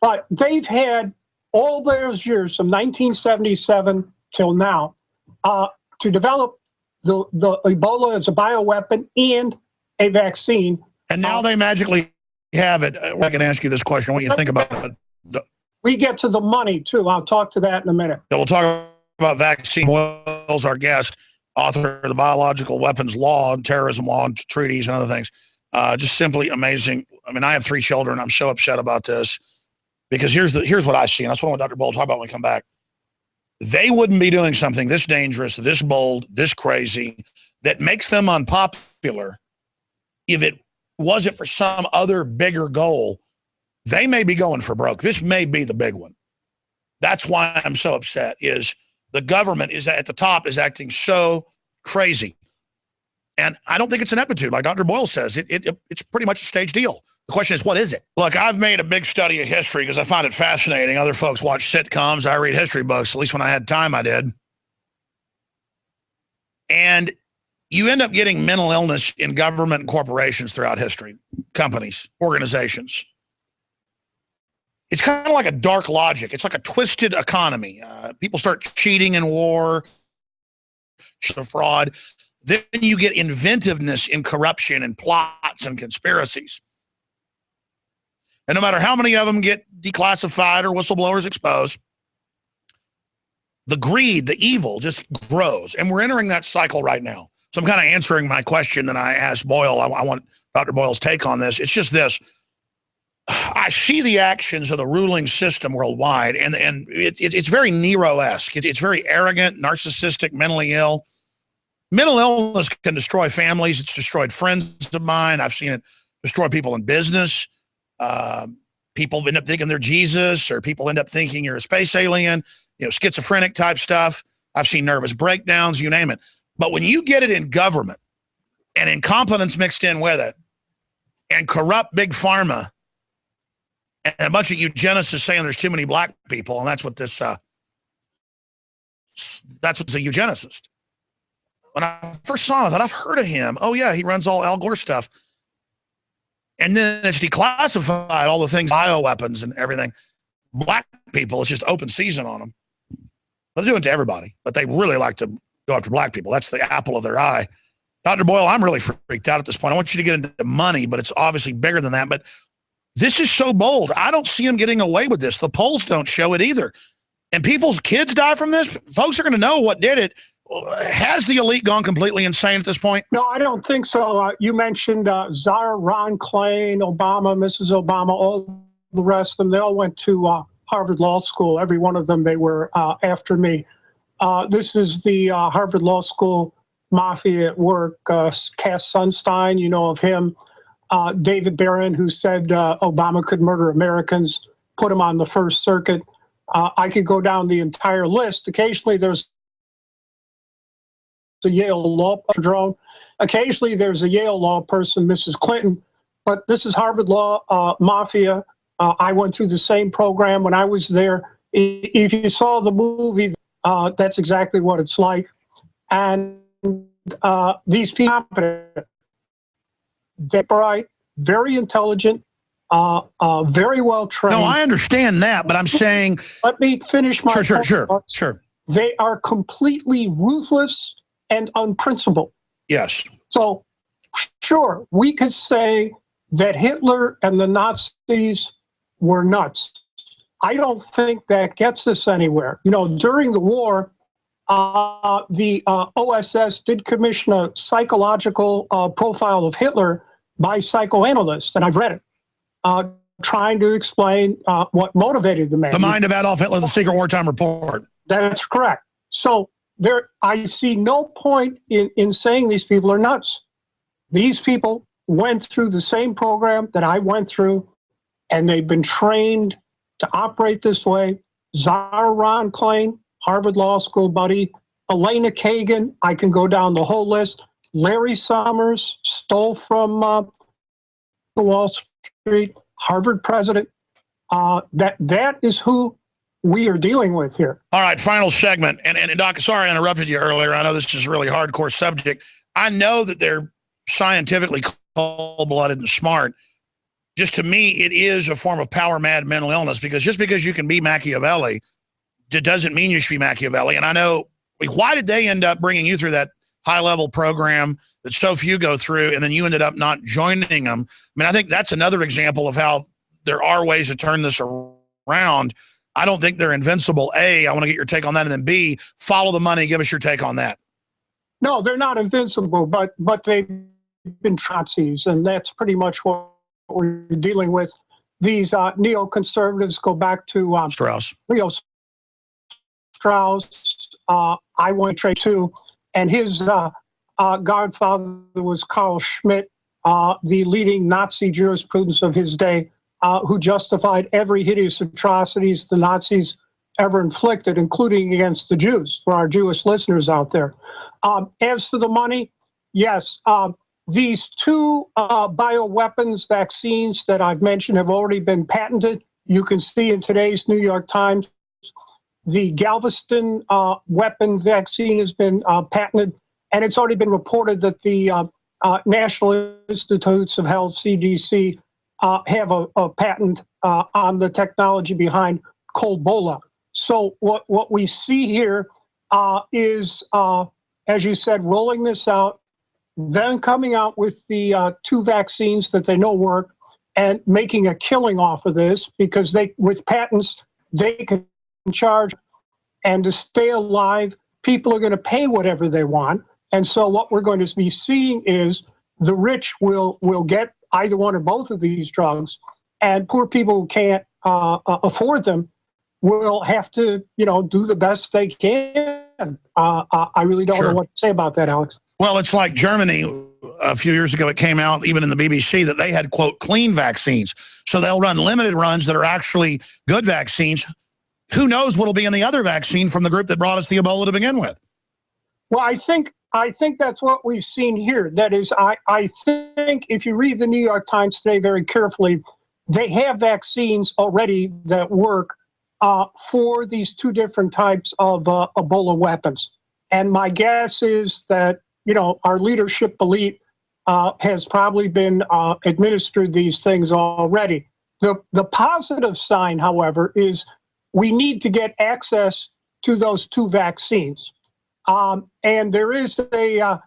But they've had all those years from 1977 till now to develop the Ebola as a bioweapon and a vaccine. And now they magically have it. I can ask you this question. What do you think about it? We get to the money, too. I'll talk to that in a minute. We'll talk about vaccine. Boyle's our guest, author of the Biological Weapons Law and Terrorism Law and Treaties and other things. Just simply amazing. I mean, I have 3 children. I'm so upset about this because here's what I see, and that's what I want Dr. Boyle to talk about when we come back. They wouldn't be doing something this dangerous, this bold, this crazy, that makes them unpopular if it wasn't for some other bigger goal. They may be going for broke. This may be the big one. That's why I'm so upset, is the government is at the top is acting so crazy. And I don't think it's an ineptitude, like Dr. Boyle says. It's pretty much a staged deal. The question is, what is it? Look, I've made a big study of history because I find it fascinating. Other folks watch sitcoms. I read history books. At least when I had time, I did. And you end up getting mental illness in government and corporations throughout history, companies, organizations. It's kind of like a dark logic. It's like a twisted economy. People start cheating in war, fraud. Then you get inventiveness in corruption and plots and conspiracies. And no matter how many of them get declassified or whistleblowers exposed, the greed, the evil just grows. And we're entering that cycle right now. So I'm kind of answering my question that I asked Boyle. I want Dr. Boyle's take on this. It's just this. I see the actions of the ruling system worldwide, and it's very Nero-esque. It's very arrogant, narcissistic, mentally ill. Mental illness can destroy families. It's destroyed friends of mine. I've seen it destroy people in business. People end up thinking they're Jesus, or people end up thinking you're a space alien, schizophrenic type stuff. I've seen nervous breakdowns, you name it. But when you get it in government and incompetence mixed in with it and corrupt big pharma and a bunch of eugenicists saying there's too many black people, and that's what this, that's what's a eugenicist. When I first saw him, I thought, I've heard of him. Oh yeah, he runs all Al Gore stuff. And then it's declassified, all the things, bioweapons and everything. Black people, it's just open season on them. But they're doing it to everybody. But they really like to go after black people. That's the apple of their eye. Dr. Boyle, I'm really freaked out at this point. I want you to get into money, but it's obviously bigger than that. But this is so bold. I don't see them getting away with this. The polls don't show it either. And people's kids die from this. Folks are going to know what did it. Has the elite gone completely insane at this point? No, I don't think so. You mentioned Czar Ron Klain, Obama, Mrs. Obama, all the rest of them. They all went to Harvard Law School. Every one of them, they were after me. This is the Harvard Law School mafia at work. Cass Sunstein, you know of him. David Barron, who said Obama could murder Americans, put him on the First Circuit. I could go down the entire list. Occasionally there's a Yale law drone. Occasionally there's a Yale law person, Mrs. Clinton. But this is Harvard Law Mafia. I went through the same program when I was there. If you saw the movie, that's exactly what it's like. And these people, they're bright, very intelligent, very well trained. No, I understand that, but I'm saying. Let me finish my Sure. They are completely ruthless and unprincipled. Yes. So, sure, we could say that Hitler and the Nazis were nuts. I don't think that gets us anywhere. You know, during the war, the OSS did commission a psychological profile of Hitler by psychoanalysts, and I've read it, trying to explain what motivated the man. The Mind of Adolf Hitler, the Secret Wartime Report. That's correct. So I see no point in saying these people are nuts. These people went through the same program that I went through, and they've been trained to operate this way. Czar Ron Klain, Harvard Law School buddy, Elena Kagan, I can go down the whole list. Larry Summers stole from Wall Street, Harvard president. That is who we are dealing with here. All right, final segment. And Doc, sorry I interrupted you earlier. I know this is a really hardcore subject. I know that they're scientifically cold-blooded and smart. Just to me, it is a form of power-mad mental illness, because just because you can be Machiavelli, it doesn't mean you should be Machiavelli. And I know, why did they end up bringing you through that high-level program that so few go through, and then you ended up not joining them? I mean, I think that's another example of how there are ways to turn this around. I don't think they're invincible. A, I want to get your take on that, and then B, follow the money. Give us your take on that. No, they're not invincible, but they've been Nazis, and that's pretty much what we're dealing with. These neoconservatives go back to Strauss. Leo Strauss. I went trade too, and his godfather was Carl Schmitt, the leading Nazi jurisprudence of his day, who justified every hideous atrocities the Nazis ever inflicted, including against the Jews, for our Jewish listeners out there. As for the money, yes, these two bioweapons vaccines that I've mentioned have already been patented. You can see in today's New York Times, the Galveston weapon vaccine has been patented, and it's already been reported that the National Institutes of Health, CDC, have a patent on the technology behind Ebola. So what we see here is, as you said, rolling this out, then coming out with the two vaccines that they know work, and making a killing off of this, because with patents, they can charge, and to stay alive, people are going to pay whatever they want. And so what we're going to be seeing is the rich will get either one or both of these drugs, and poor people who can't afford them will have to, do the best they can. I really don't know what to say about that, Alex. Well, it's like Germany. A few years ago, it came out, even in the BBC, that they had, quote, clean vaccines. So they'll run limited runs that are actually good vaccines. Who knows what will be in the other vaccine from the group that brought us the Ebola to begin with? Well, I think that's what we've seen here. That is, I think if you read the New York Times today very carefully, they have vaccines already that work for these two different types of Ebola weapons. And my guess is that, our leadership elite has probably been administered these things already. The positive sign, however, is we need to get access to those two vaccines. And there is a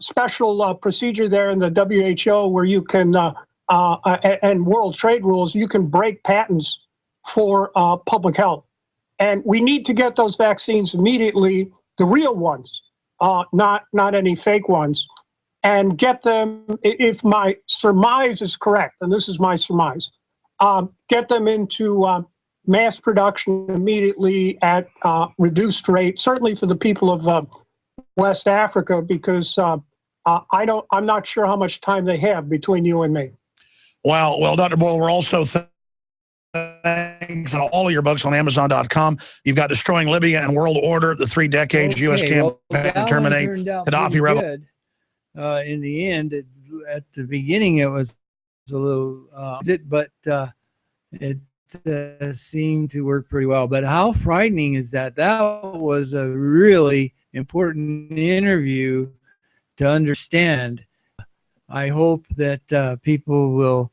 special procedure there in the WHO where you can, and World Trade rules, you can break patents for public health. And we need to get those vaccines immediately, the real ones, not any fake ones, and get them, if my surmise is correct, and this is my surmise, get them into mass production immediately at reduced rate, certainly for the people of West Africa, because I'm not sure how much time they have between you and me. Well, Dr. Boyle, we're also thanks for all of your books on Amazon.com. You've got Destroying Libya and World Order, the 3 decades U.S. campaign to terminate Gaddafi revolution. In the end, at the beginning, it was a little, but it seemed to work pretty well. But how frightening is that? That was a really important interview to understand. I hope that people will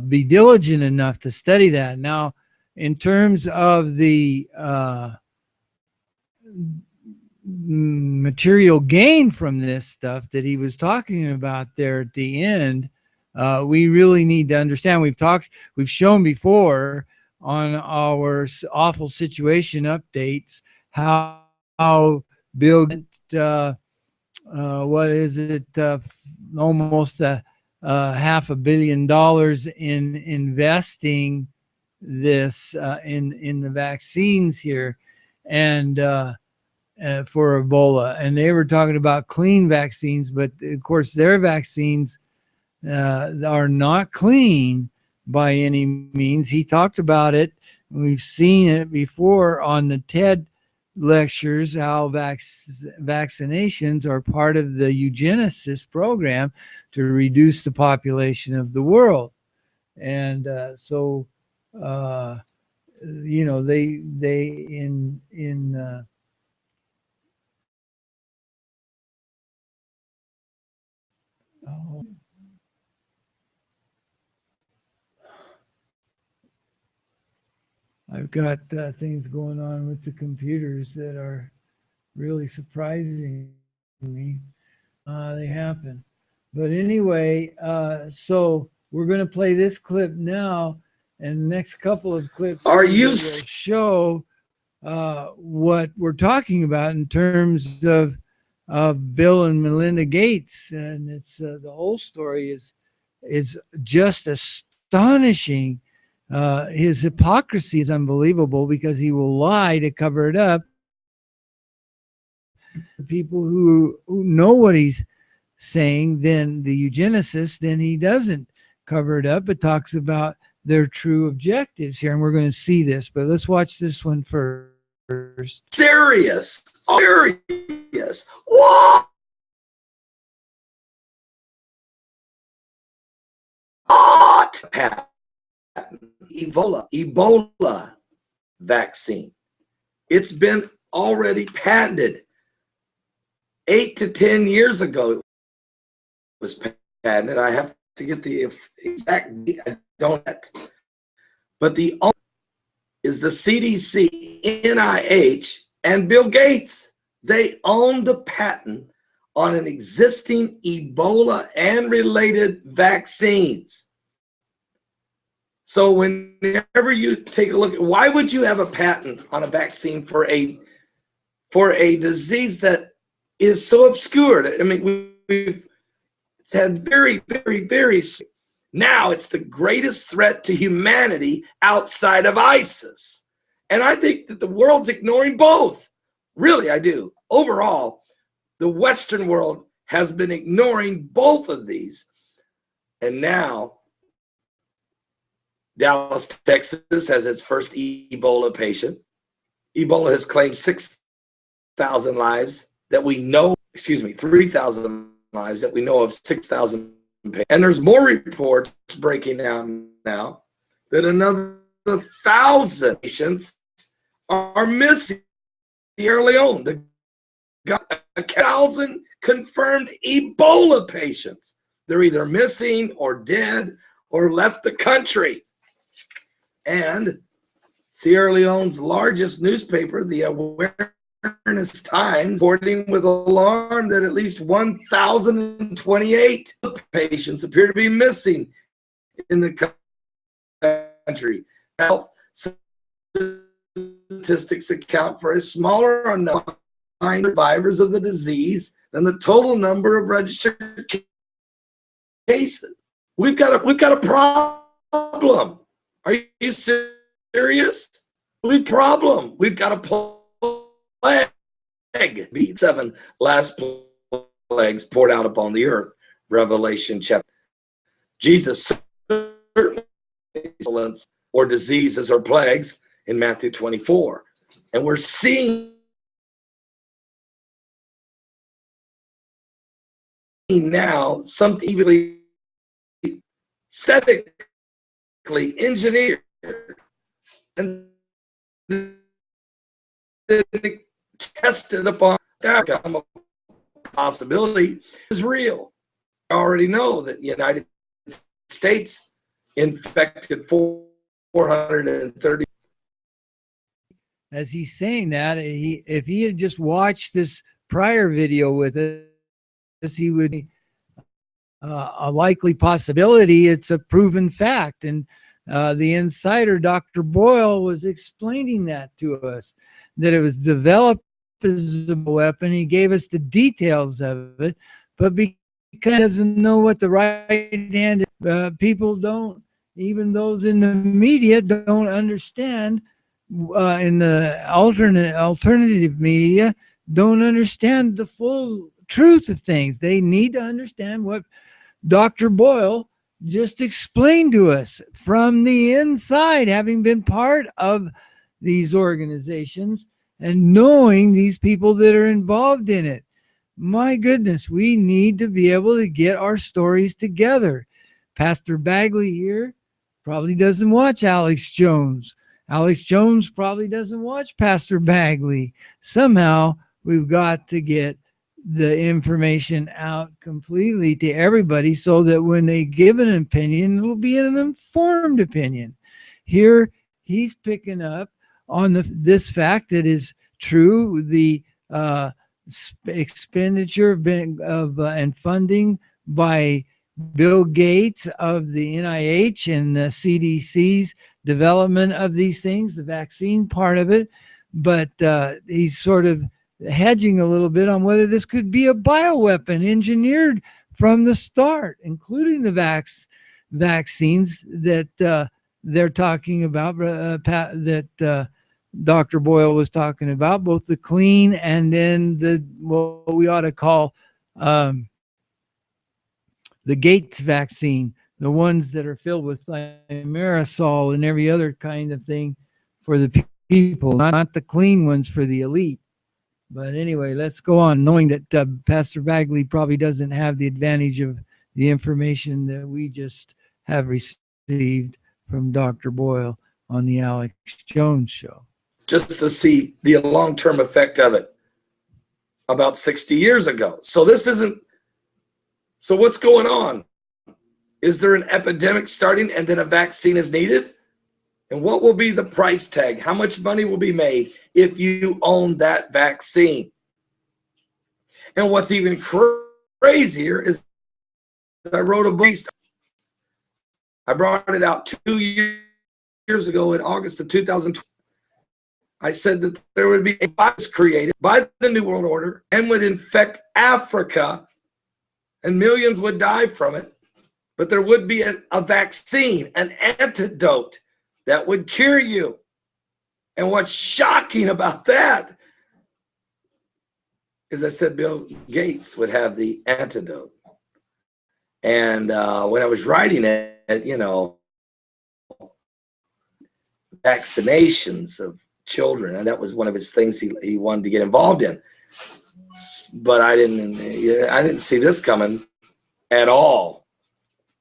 be diligent enough to study that. Now, in terms of the material gain from this stuff that he was talking about there at the end, we really need to understand. We've shown before on our awful situation updates how Bill, what is it, almost $500 million in investing this in the vaccines here, and for Ebola. And they were talking about clean vaccines, but of course their vaccines are not clean by any means. He talked about it. We've seen it before on the TED lectures, how vaccinations are part of the eugenicist program to reduce the population of the world. And so you know, they I've got things going on with the computers that are really surprising me. They happen. But anyway, so we're going to play this clip now, and the next couple of clips will show what we're talking about in terms of Bill and Melinda Gates. And it's the whole story is just astonishing. His hypocrisy is unbelievable because he will lie to cover it up. The people who know what he's saying, then the eugenicists, then he doesn't cover it up, but talks about their true objectives here. And we're going to see this, but let's watch this one first. Serious. What? Ebola vaccine. It's been already patented. 8 to 10 years ago it was patented. I have to get the exact date. I don't yet. But the only is the CDC, NIH, and Bill Gates. They own the patent on an existing Ebola and related vaccines. So whenever you take a look at, why would you have a patent on a vaccine for a disease that is so obscured? I mean, we've had very, now it's the greatest threat to humanity outside of ISIS. And I think that the world's ignoring both. Really, I do. Overall, the Western world has been ignoring both of these. And now Dallas, Texas has its first Ebola patient. Ebola has claimed 6,000 lives that we know, 3,000 lives that we know of, 6,000 patients. And there's more reports breaking out now that another 1,000 patients are missing. Sierra Leone, the 1,000 confirmed Ebola patients. They're either missing or dead or left the country. And Sierra Leone's largest newspaper, the Ernest Times reporting with alarm that at least 1,028 patients appear to be missing in the country. Health statistics account for a smaller number of survivors of the disease than the total number of registered cases. We've got a problem. Are you serious? We've got a problem. We've got a plague. 7 last plagues poured out upon the earth. Revelation chapter. Jesus insolence or diseases or plagues in Matthew 24. And we're seeing now something evilly aesthetically engineered and tested upon a possibility is real. I already know that the United States infected 430. As he's saying that, if he had just watched this prior video with us, he would a likely possibility. It's a proven fact, and the insider, Dr. Boyle, was explaining that to us, that it was developed as a weapon. He gave us the details of it, but because he doesn't know what the right hand people don't, even those in the media don't understand, in the alternative media, don't understand the full truth of things. They need to understand what Dr. Boyle just explained to us from the inside, having been part of these organizations and knowing these people that are involved in it. My goodness, we need to be able to get our stories together. Pastor Bagley here probably doesn't watch Alex Jones. Alex Jones probably doesn't watch Pastor Bagley. Somehow we've got to get the information out completely to everybody so that when they give an opinion, it'll be an informed opinion. Here, he's picking up on this fact that is true, the expenditure of and funding by Bill Gates of the NIH and the CDC's development of these things, the vaccine part of it, but he's sort of hedging a little bit on whether this could be a bioweapon engineered from the start, including the vaccines that they're talking about, that Dr. Boyle was talking about, both the clean and then what we ought to call the Gates vaccine, the ones that are filled with aerosol and every other kind of thing for the people, not the clean ones for the elite. But anyway, let's go on, knowing that Pastor Bagley probably doesn't have the advantage of the information that we just have received from Dr. Boyle on the Alex Jones show. Just to see the long-term effect of it about 60 years ago. So this isn't, so what's going on? Is there an epidemic starting and then a vaccine is needed? And what will be the price tag? How much money will be made if you own that vaccine? And what's even crazier is I wrote a book. I brought it out 2 years ago in August of 2020. I said that there would be a virus created by the New World Order and would infect Africa, and millions would die from it. But there would be a vaccine, an antidote that would cure you. And what's shocking about that is I said Bill Gates would have the antidote. And when I was writing it, you know, vaccinations of children, and that was one of his things he wanted to get involved in. But I didn't see this coming at all.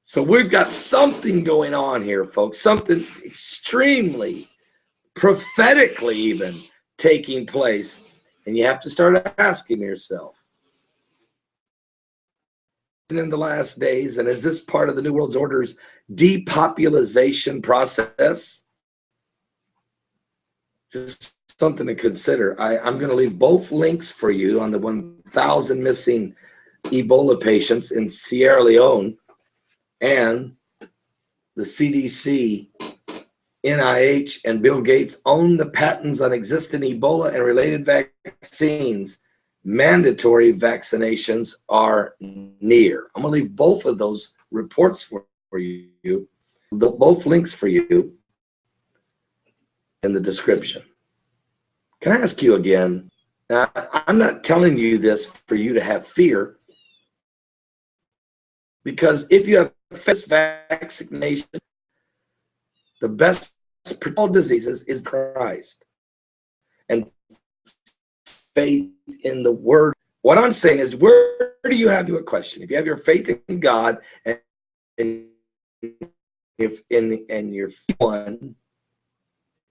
So we've got something going on here, folks, something extremely prophetically even taking place. And you have to start asking yourself, in the last days, and is this part of the New World Order's depopulation process? Just something to consider. I'm going to leave both links for you on the 1,000 missing Ebola patients in Sierra Leone and the CDC, NIH, and Bill Gates own the patents on existing Ebola and related vaccines. Mandatory vaccinations are near. I'm going to leave both of those reports for you, both links for you in the description. Can I ask you again? Now, I'm not telling you this for you to have fear, because if you have vaccination, the best for all diseases is Christ and faith in the Word. What I'm saying is, where do you have your question? If you have your faith in God and if in your one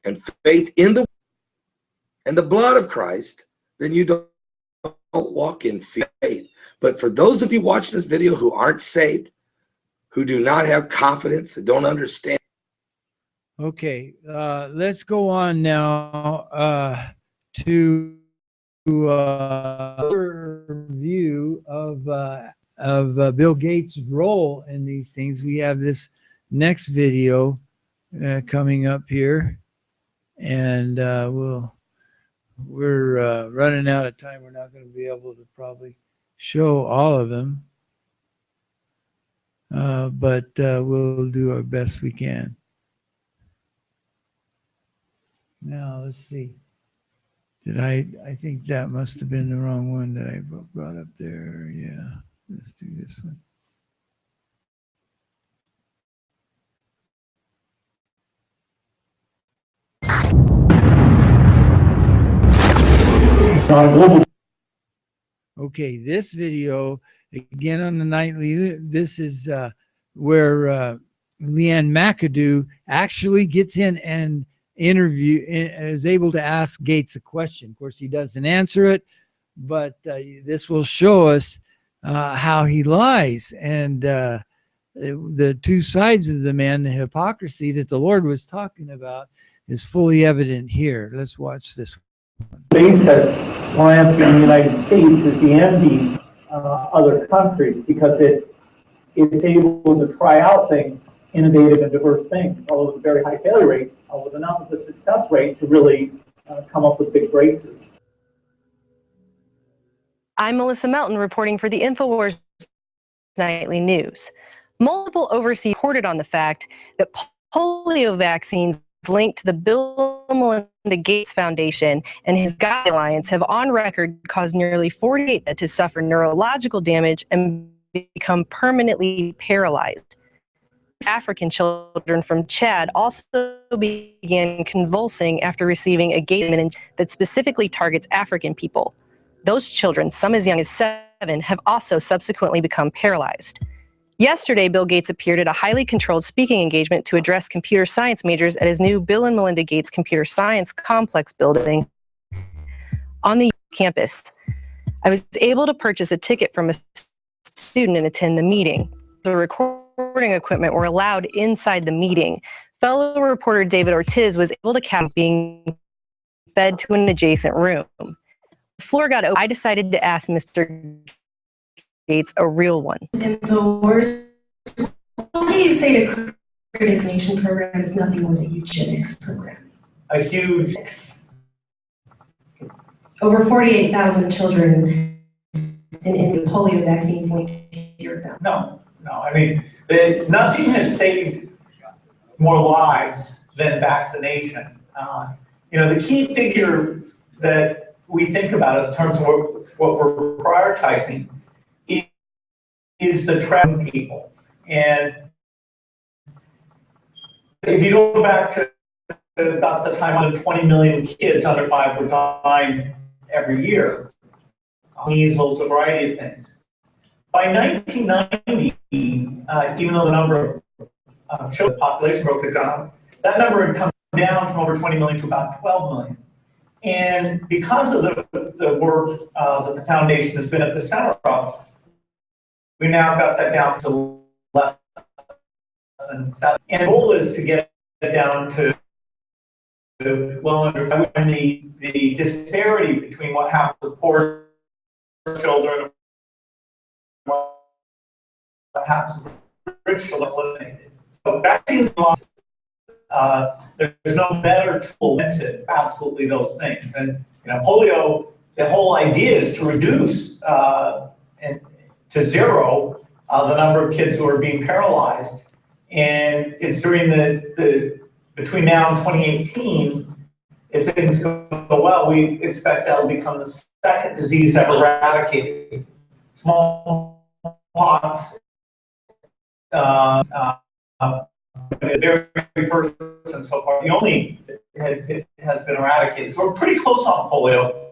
and faith in the blood of Christ, then you don't walk in faith. But for those of you watching this video who aren't saved, who do not have confidence, that don't understand. Okay, let's go on now to another view of Bill Gates' role in these things. We have this next video coming up here, and we're running out of time. We're not going to be able to probably show all of them, but we'll do our best we can. Now, let's see. I think that must have been the wrong one that I brought up there. Yeah, let's do this one. Okay, this video, again on the nightly, this is where Leanne McAdoo actually gets in and is able to ask Gates a question. Of course, he doesn't answer it, but this will show us how he lies, and the two sides of the man, the hypocrisy that the Lord was talking about, is fully evident here. Let's watch this one. Gates has triumphed in the United States as the envy other countries, because it's able to try out things, innovative and diverse things, although with a very high failure rate, with enough of a success rate to really come up with big breakthroughs. I'm Melissa Melton reporting for the InfoWars Nightly News. Multiple overseas reported on the fact that polio vaccines linked to the Bill and Melinda Gates Foundation and his guidelines have on record caused nearly 48 to suffer neurological damage and become permanently paralyzed. African children from Chad also began convulsing after receiving a Gates meningitis that specifically targets African people. Those children, some as young as 7, have also subsequently become paralyzed. Yesterday, Bill Gates appeared at a highly controlled speaking engagement to address computer science majors at his new Bill and Melinda Gates Computer Science Complex building on the campus. I was able to purchase a ticket from a student and attend the meeting. The recording equipment were allowed inside the meeting. Fellow reporter David Ortiz was able to catch being fed to an adjacent room. The floor got open. I decided to ask Mr. Gates a real one. InfoWars, what do you say to critics' nation program is nothing more than a eugenics program? A huge. Over 48,000 children in the polio vaccines linked to your family. No. I mean, nothing has saved more lives than vaccination. The key figure that we think about in terms of what we're prioritizing is the trend people. And if you go back to about the time when 20 million kids under 5 were dying every year, measles, a variety of things. By 1990, even though the number of children population growth had gone, that number had come down from over 20 million to about 12 million. And because of the work that the foundation has been at the center of, we now got that down to less than 7. And the goal is to get it down to well understand the disparity between what happens with poor children and what happens with rich children eliminated. So vaccines, there's no better tool than to absolutely those things. And polio, the whole idea is to reduce to zero the number of kids who are being paralyzed. And it's during the between now and 2018, if things go well, we expect that'll become the second disease ever eradicated. Smallpox, the very first and so far, the only it has been eradicated. So we're pretty close on polio,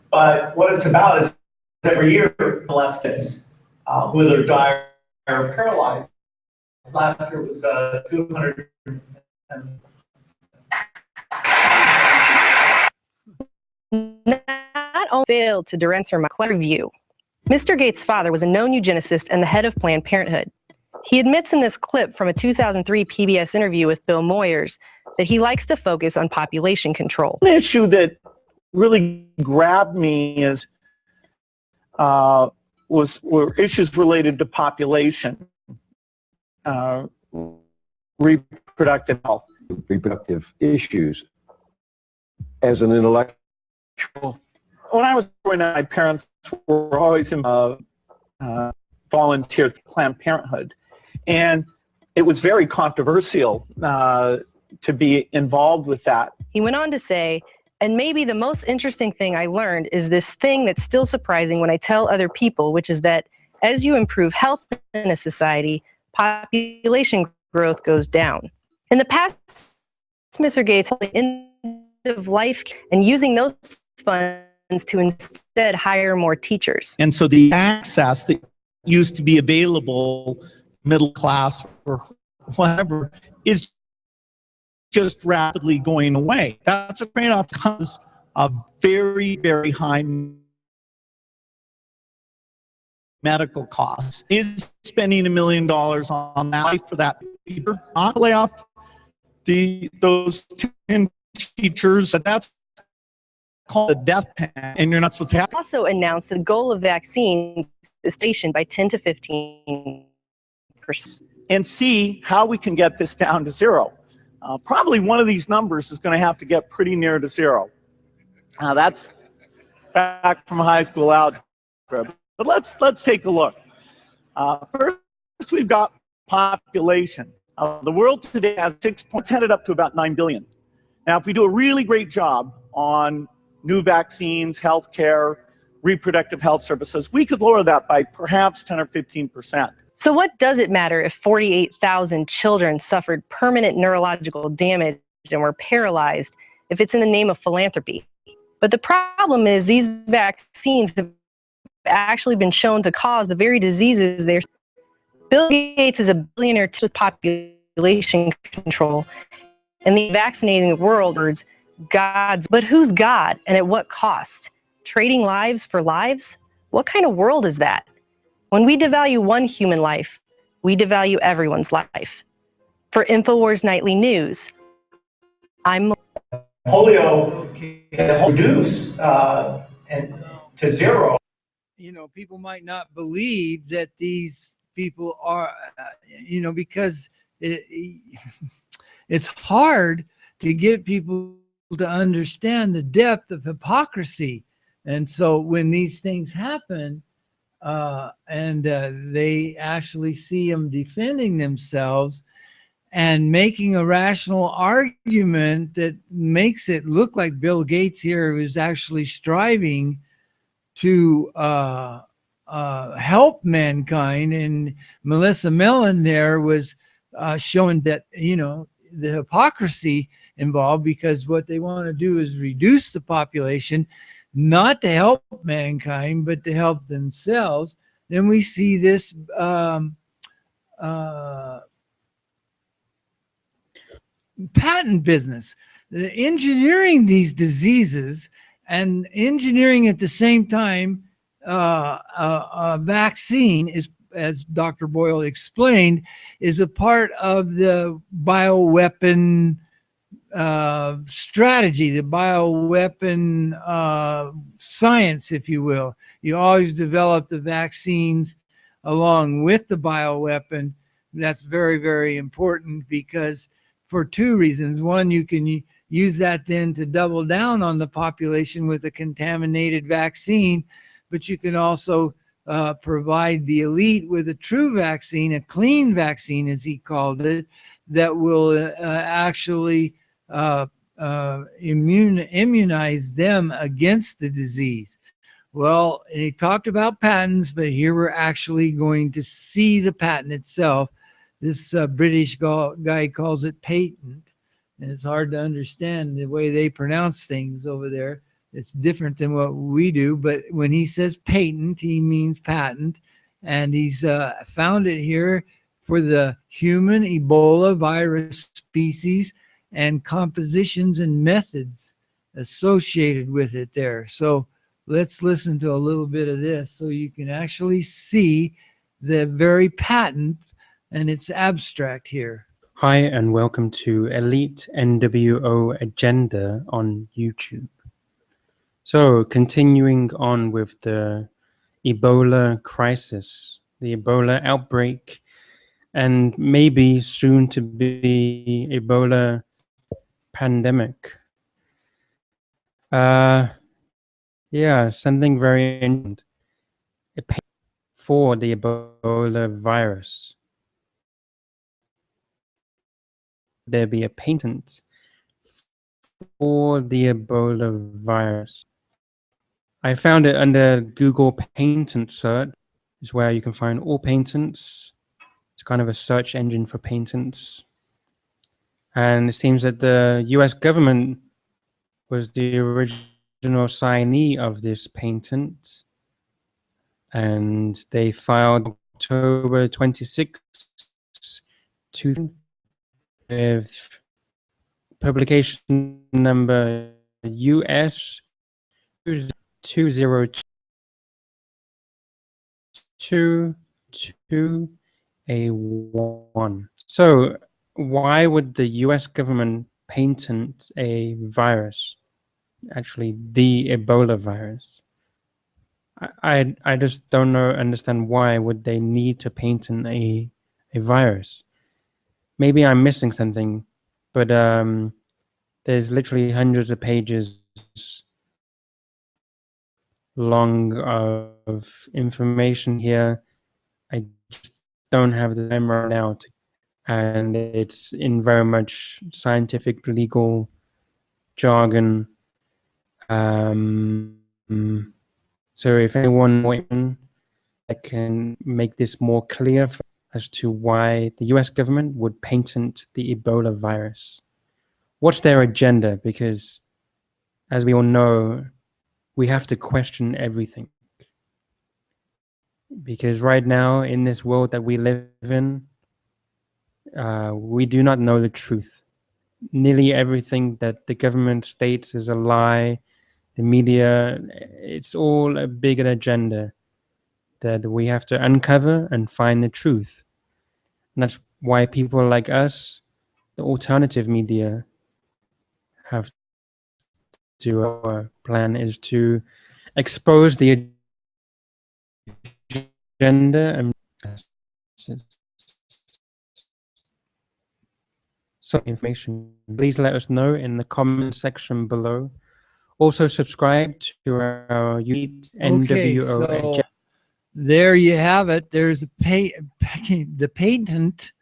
but what it's about is every year less kids who either die or paralyzed. Last year was 200. Not only failed to answer my review. Mr. Gates' father was a known eugenicist and the head of Planned Parenthood. He admits in this clip from a 2003 PBS interview with Bill Moyers that he likes to focus on population control. The issue that really grabbed me is were issues related to population, reproductive health, reproductive issues. As an intellectual, when I was growing up, my parents were always volunteered for Planned Parenthood, and it was very controversial to be involved with that. He went on to say, and maybe the most interesting thing I learned is this thing that's still surprising when I tell other people, which is that as you improve health in a society, population growth goes down. In the past, Mr. Gates, end of life and using those funds to instead hire more teachers. And so the access that used to be available, middle class or whatever, is just rapidly going away. That's a trade-off because of very, very high medical costs. Is spending $1 million on that life for that paper, not lay off those 2 teachers, that's called a death pen, and you're not supposed to have. Also announced the goal of vaccines is stationed by 10 to 15%. And see how we can get this down to zero. Probably one of these numbers is going to have to get pretty near to zero. That's back from high school algebra. But let's take a look. First, we've got population. The world today has 6 points, headed up to about 9 billion. Now, if we do a really great job on new vaccines, healthcare, reproductive health services, we could lower that by perhaps 10 or 15%. So what does it matter if 48,000 children suffered permanent neurological damage and were paralyzed if it's in the name of philanthropy? But the problem is these vaccines have actually been shown to cause the very diseases they're. Bill Gates is a billionaire with population control, and the vaccinating the world is God's. But who's God, and at what cost? Trading lives for lives? What kind of world is that? When we devalue one human life, we devalue everyone's life. For InfoWars Nightly News, I'm polio can reduce and to zero. People might not believe that these people are, because it's hard to get people to understand the depth of hypocrisy. And so when these things happen, and they actually see them defending themselves and making a rational argument that makes it look like Bill Gates here is actually striving to help mankind. And Melissa Mellon there was showing that, the hypocrisy involved, because what they want to do is reduce the population, not to help mankind, but to help themselves. Then we see this patent business, engineering these diseases and engineering at the same time a vaccine is, as Dr. Boyle explained, is a part of the bioweapon strategy, the bioweapon science, if you will. You always develop the vaccines along with the bioweapon. That's very, very important because for two reasons. One, you can use that then to double down on the population with a contaminated vaccine, but you can also provide the elite with a true vaccine, a clean vaccine, as he called it, that will actually immunize them against the disease. Well, he talked about patents, but here we're actually going to see the patent itself. This British guy calls it patent, and it's hard to understand the way they pronounce things over there. It's different than what we do, but when he says patent, he means patent, and he's found it here for the human Ebola virus species and compositions and methods associated with it there. So let's listen to a little bit of this so you can actually see the very patent and its abstract here. Hi, and welcome to Elite NWO Agenda on YouTube. So, continuing on with the Ebola crisis, the Ebola outbreak, and maybe soon to be Ebola pandemic. Yeah, something very important. A patent for the Ebola virus. There be a patent for the Ebola virus. I found it under Google patent search. Is where you can find all patents. It's kind of a search engine for patents. And it seems that the US government was the original signee of this patent. And they filed October 26th, with publication number US 2022A1. So why would the US government patent a virus? Actually, the Ebola virus. I just don't understand why would they need to patent a virus. Maybe I'm missing something, but there's literally hundreds of pages long of information here. I just don't have the time right now and it's in very much scientific legal jargon. So if anyone that can make this more clear as to why the US government would patent the Ebola virus. What's their agenda? Because as we all know, we have to question everything. Because right now in this world that we live in, we do not know the truth. Nearly everything that the government states is a lie. The media, it's all a big agenda that we have to uncover and find the truth. And that's why people like us, the alternative media, have to, our plan is to expose the agenda and some information. Please let us know in the comment section below. Also subscribe to our YouTube NWO agenda. There you have it. There's the patent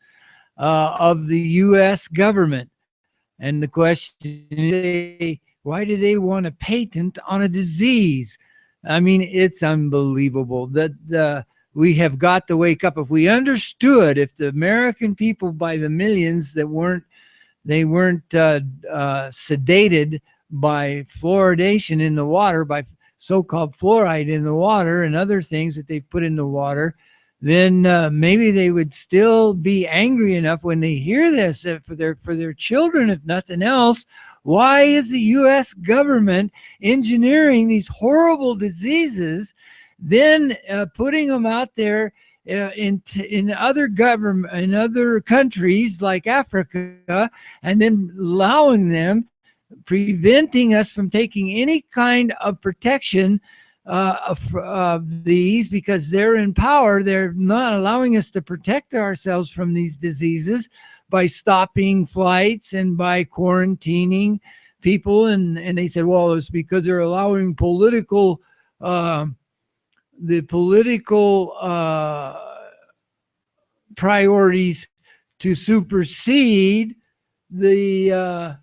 of the U.S. government. And the question is, why do they want a patent on a disease? I mean, it's unbelievable that we have got to wake up. If we understood, if the American people by the millions that weren't sedated by fluoridation in the water, by so-called fluoride in the water and other things that they put in the water, then maybe they would still be angry enough when they hear this for their children, if nothing else. Why is the U.S. government engineering these horrible diseases, then putting them out there in other countries like Africa, and then allowing them, preventing us from taking any kind of protection of these, because they're in power. They're not allowing us to protect ourselves from these diseases by stopping flights and by quarantining people. And they said, well, it's because they're allowing political priorities to supersede the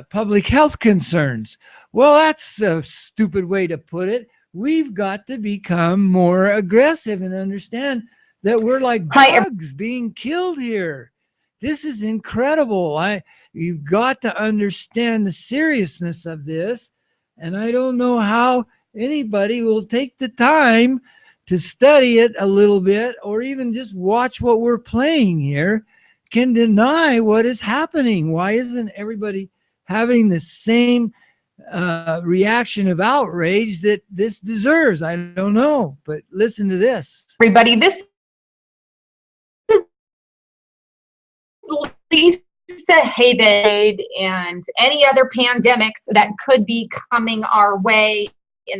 public health concerns. Well, that's a stupid way to put it. We've got to become more aggressive and understand that we're like bugs being killed here. This is incredible. You've got to understand the seriousness of this. And I don't know how anybody will take the time to study it a little bit, or even just watch what we're playing here, can deny what is happening. Why isn't everybody having the same reaction of outrage that this deserves? I don't know, but listen to this. Everybody, this is Lisa Haven and any other pandemics that could be coming our way,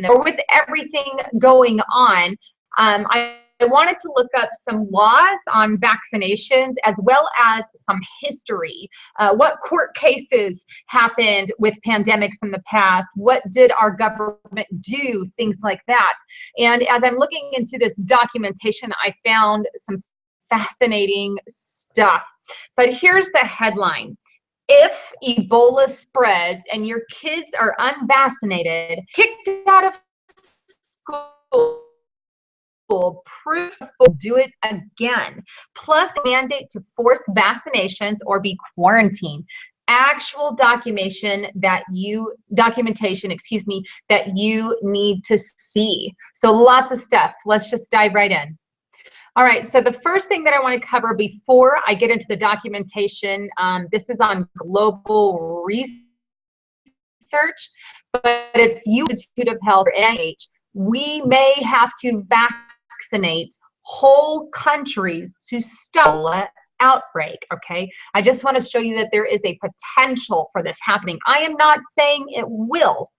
or with everything going on. I wanted to look up some laws on vaccinations, as well as some history. What court cases happened with pandemics in the past? What did our government do? Things like that. And as I'm looking into this documentation, I found some fascinating stuff. But here's the headline. If Ebola spreads and your kids are unvaccinated, kicked out of school, proof will do it again, plus mandate to force vaccinations or be quarantined. Actual documentation that you need to see. So lots of stuff. Let's just dive right in. All right, so the first thing that I want to cover before I get into the documentation, this is on global research, but it's U.S. Institute of Health, or NIH. We may have to vaccinate whole countries to stop an outbreak, okay? I just want to show you that there is a potential for this happening. I am not saying it will,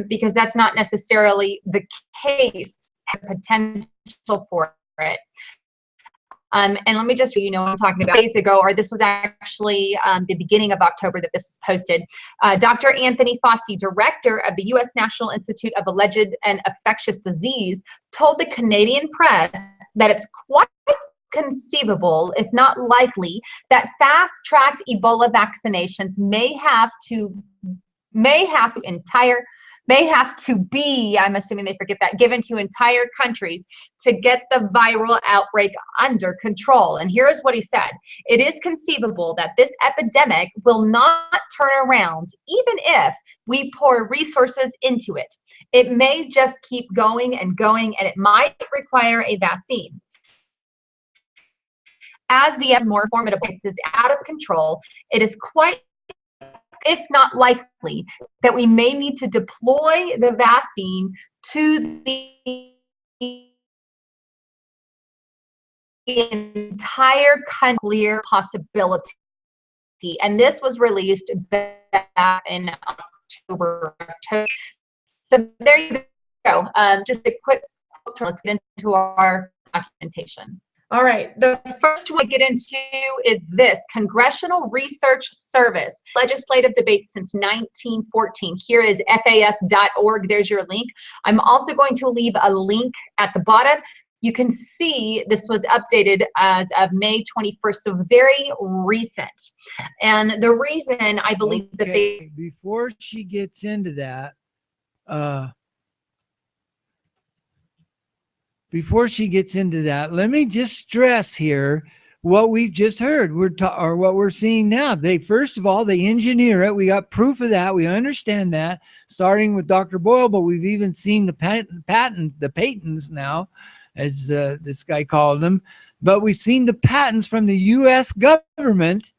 because that's not necessarily the case, potential for it. And let me just, what I'm talking about. Days ago, or this was actually the beginning of October that this was posted. Dr. Anthony Fauci, director of the U.S. National Institute of Allergy and Infectious Disease, told the Canadian press that it's quite conceivable, if not likely, that fast-tracked Ebola vaccinations may have to be, I'm assuming they forget that, given to entire countries to get the viral outbreak under control. And here's what he said. It is conceivable that this epidemic will not turn around, even if we pour resources into it. It may just keep going and going, and it might require a vaccine. As the more formidable is out of control, it is quite, if not likely, that we may need to deploy the vaccine to the entire country. Clear possibility. And this was released back in October. So there you go. Just a quick, let's get into our documentation. All right, the first one I get into is this: Congressional Research Service, legislative debate since 1914. Here is FAS.org. There's your link. I'm also going to leave a link at the bottom. You can see this was updated as of May 21st, so very recent. And the reason I believe that they... Before she gets into that, let me just stress here what we've just heard. Or what we're seeing now. First of all, they engineer it. We got proof of that. We understand that, starting with Dr. Boyle, but we've even seen the patents now, as this guy called them. But we've seen the patents from the U.S. government,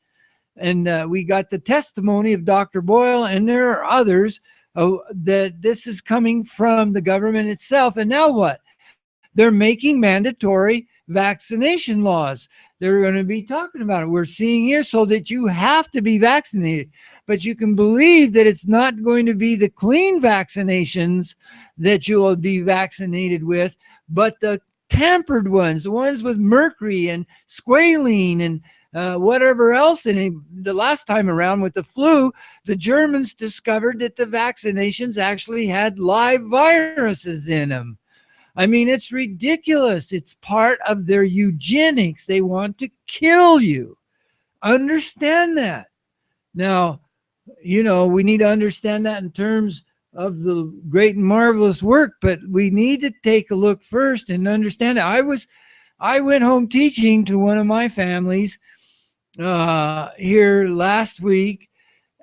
and we got the testimony of Dr. Boyle, and there are others that this is coming from the government itself. And now what? They're making mandatory vaccination laws. They're going to be talking about it. We're seeing here so that you have to be vaccinated. But you can believe that it's not going to be the clean vaccinations that you will be vaccinated with, but the tampered ones, the ones with mercury and squalene and whatever else. And the last time around with the flu, the Germans discovered that the vaccinations actually had live viruses in them. I mean, it's ridiculous. It's part of their eugenics. They want to kill you. Understand that. Now, you know, we need to understand that in terms of the great and marvelous work, but we need to take a look first and understand it. I went home teaching to one of my families here last week,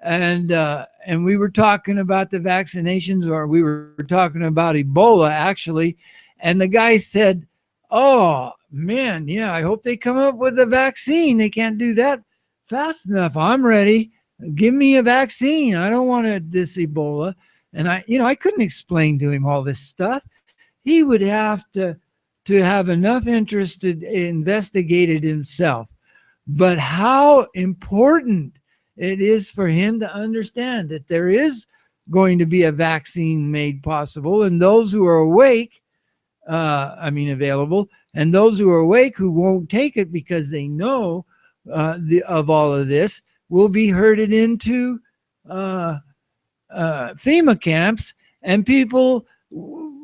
and we were talking about the vaccinations, or we were talking about Ebola actually, and the guy said, "Oh man, yeah, I hope they come up with a vaccine. They can't do that fast enough. I'm ready. Give me a vaccine. I don't want this Ebola." And I couldn't explain to him all this stuff. He would have to have enough interest to investigate it himself. But how important it is for him to understand that there is going to be a vaccine made possible, and those who are awake, available, and those who are awake who won't take it because they know of all of this will be herded into FEMA camps, and people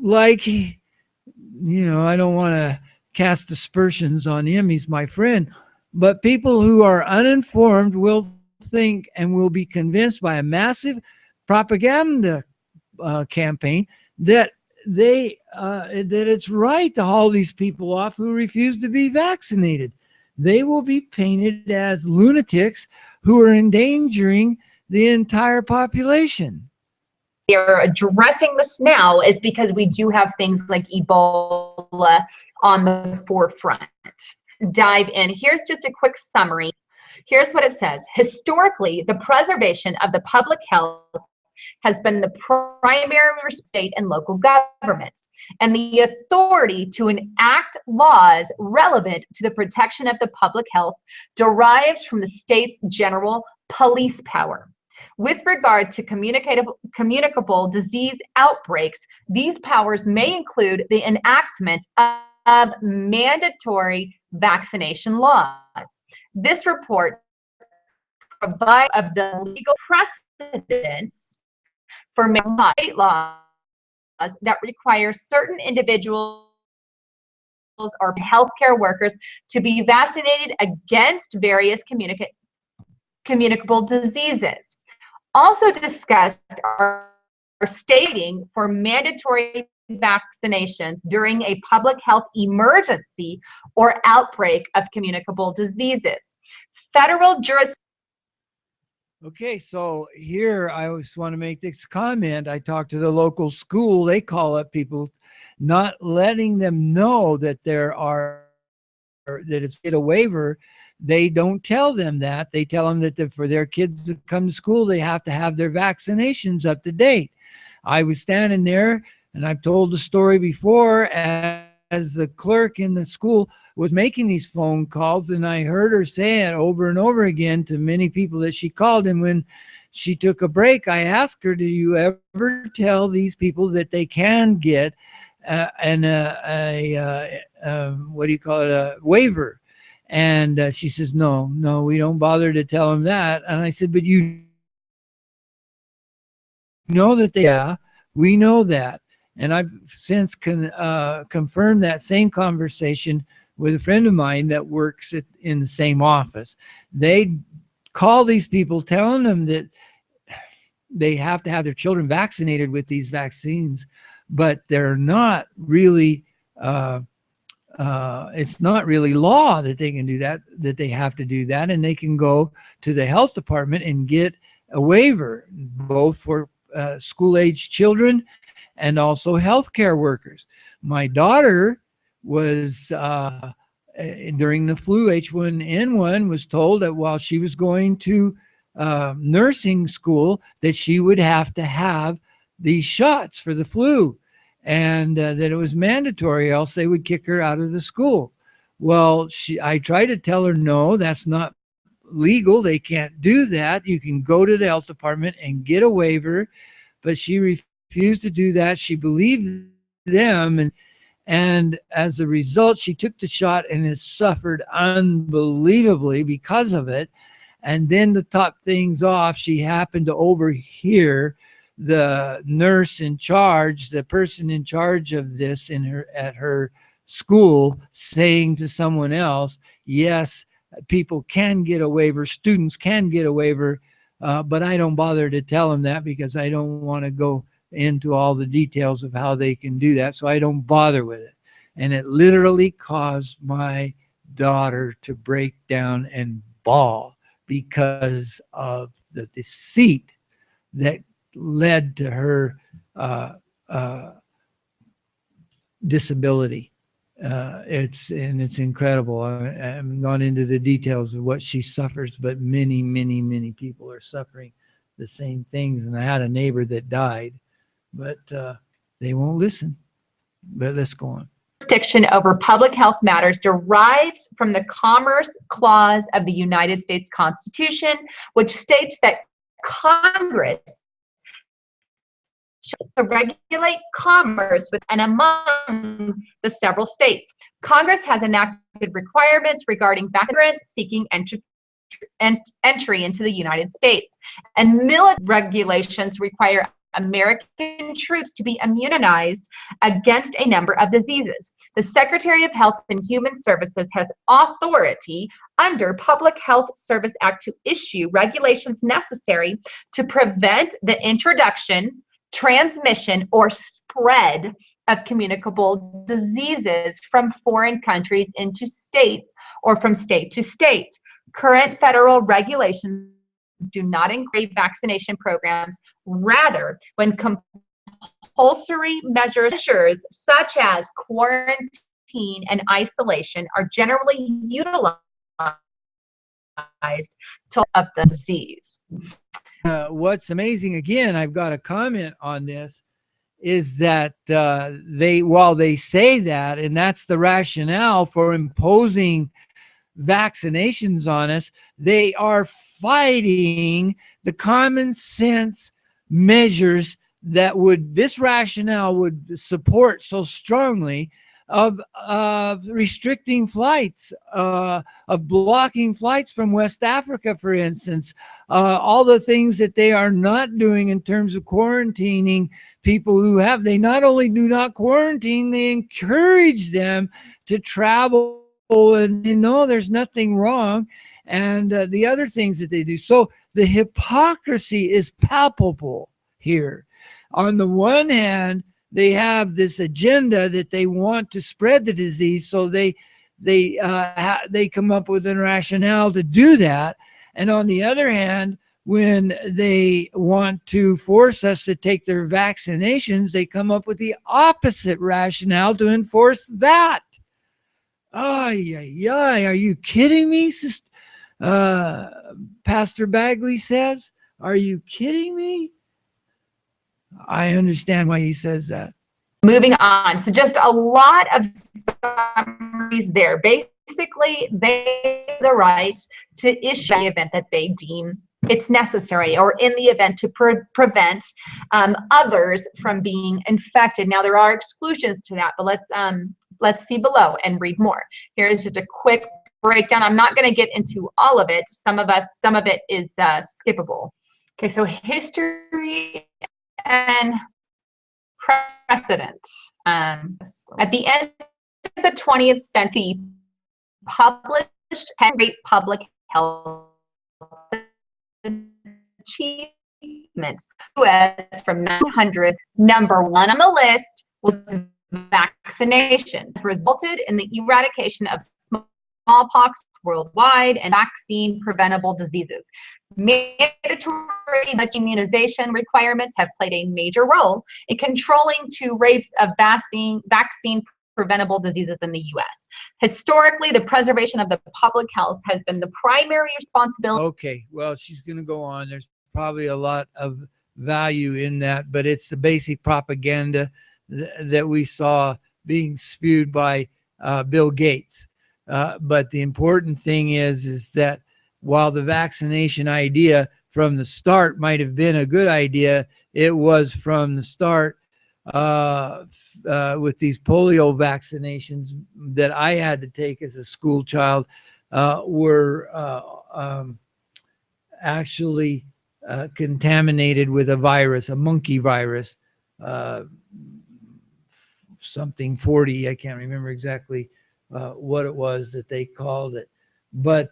like, I don't want to cast aspersions on him, he's my friend, but people who are uninformed will think and will be convinced by a massive propaganda campaign that it's right to haul these people off who refuse to be vaccinated. They will be painted as lunatics who are endangering the entire population. They're addressing this now is because we do have things like Ebola on the forefront. Dive in. Here's just a quick summary. Here's what it says. Historically, the preservation of the public health has been the primary state and local governments, and the authority to enact laws relevant to the protection of the public health derives from the state's general police power. With regard to communicable disease outbreaks, these powers may include the enactment of mandatory vaccination laws. This report provides of the legal precedents for state laws that require certain individuals or healthcare workers to be vaccinated against various communicable diseases. Also discussed are stating for mandatory vaccinations during a public health emergency or outbreak of communicable diseases. Federal jurisdiction. Okay, so here I always want to make this comment. I talked to the local school. They call up people, not letting them know that it's a waiver. They don't tell them that. They tell them that for their kids to come to school, they have to have their vaccinations up to date. I was standing there, and I've told the story before, as the clerk in the school was making these phone calls, and I heard her say it over and over again to many people that she called. And when she took a break, I asked her, do you ever tell these people that they can get a waiver? And she says, no, we don't bother to tell them that. And I said, but you know that we know that. And I've since confirmed that same conversation with a friend of mine that works in the same office. They call these people telling them that they have to have their children vaccinated with these vaccines, but they're not really, it's not really law that they can do that they have to do that. And they can go to the health department and get a waiver, both for school-age children and also healthcare workers. My daughter was, during the flu H1N1, was told that while she was going to nursing school, that she would have to have these shots for the flu, and that it was mandatory, else they would kick her out of the school. Well, I tried to tell her, no, that's not legal. They can't do that. You can go to the health department and get a waiver, but she refused to do that. She believed them, and as a result, she took the shot and has suffered unbelievably because of it. And then to top things off, she happened to overhear the nurse in charge, the person in charge of this at her school, saying to someone else, yes, people can get a waiver, students can get a waiver, but I don't bother to tell them that because I don't want to go into all the details of how they can do that, so I don't bother with it. And it literally caused my daughter to break down and bawl because of the deceit that led to her disability. It's incredible. I haven't gone into the details of what she suffers, but many, many, many people are suffering the same things. And I had a neighbor that died, but they won't listen. But let's go on. Jurisdiction over public health matters derives from the Commerce Clause of the United States Constitution, which states that Congress to regulate commerce with and among the several states. Congress has enacted requirements regarding immigrants seeking entry into the United States, and military regulations require American troops to be immunized against a number of diseases. The Secretary of Health and Human Services has authority under Public Health Service Act to issue regulations necessary to prevent the introduction, transmission, or spread of communicable diseases from foreign countries into states or from state to state. Current federal regulations do not include vaccination programs. Rather, when compulsory measures such as quarantine and isolation are generally utilized to of the disease. What's amazing, again, I've got a comment on this, is that while they say that, and that's the rationale for imposing vaccinations on us, they are fighting the common sense measures that this rationale would support so strongly of restricting flights, of blocking flights from West Africa, for instance, all the things that they are not doing in terms of quarantining people who have. They not only do not quarantine, they encourage them to travel, and there's nothing wrong, and the other things that they do. So the hypocrisy is palpable here. On the one hand, they have this agenda that they want to spread the disease, so they come up with a rationale to do that. And on the other hand, when they want to force us to take their vaccinations, they come up with the opposite rationale to enforce that. Are you kidding me? Pastor Bagley says, are you kidding me? I understand why he says that. Moving on. So just a lot of summaries there. Basically, they have the right to issue the event that they deem it's necessary, or in the event to prevent others from being infected. Now, there are exclusions to that, but let's see below and read more. Here's just a quick breakdown. I'm not going to get into all of it. Some of it is skippable. Okay, so history and precedent. At the end of the 20th century, published 10 great public health achievements. US from 900, number one on the list was vaccination. This resulted in the eradication of smallpox worldwide and vaccine preventable diseases. Mandatory immunization requirements have played a major role in controlling 2 rates of vaccine preventable diseases in the U.S. Historically, the preservation of the public health has been the primary responsibility. Okay, well, she's going to go on. There's probably a lot of value in that, but it's the basic propaganda that we saw being spewed by Bill Gates. But the important thing is that while the vaccination idea from the start might have been a good idea, it was from the start with these polio vaccinations that I had to take as a school child were actually contaminated with a virus, a monkey virus, something 40. I can't remember exactly what it was that they called it. But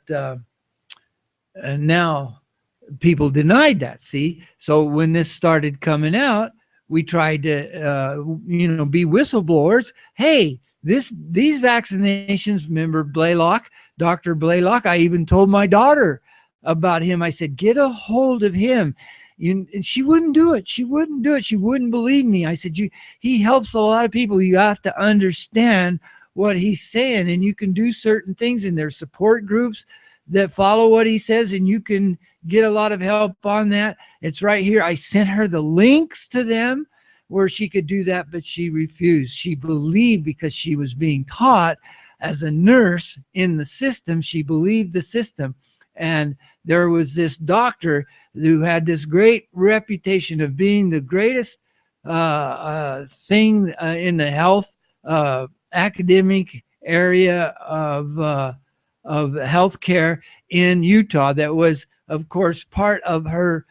and now people denied that, see? So when this started coming out, we tried to, be whistleblowers. Hey, these vaccinations, remember Blaylock, Dr. Blaylock, I even told my daughter about him. I said, get a hold of him. And she wouldn't do it. She wouldn't do it. She wouldn't believe me. I said, he helps a lot of people. You have to understand what he's saying, and you can do certain things, and there's support groups that follow what he says, and you can get a lot of help on that. It's right here. I sent her the links to them where she could do that, but she refused. She believed, because she was being taught as a nurse in the system, she believed the system. And there was this doctor who had this great reputation of being the greatest thing in the health academic area of healthcare in Utah. That was, of course, part of her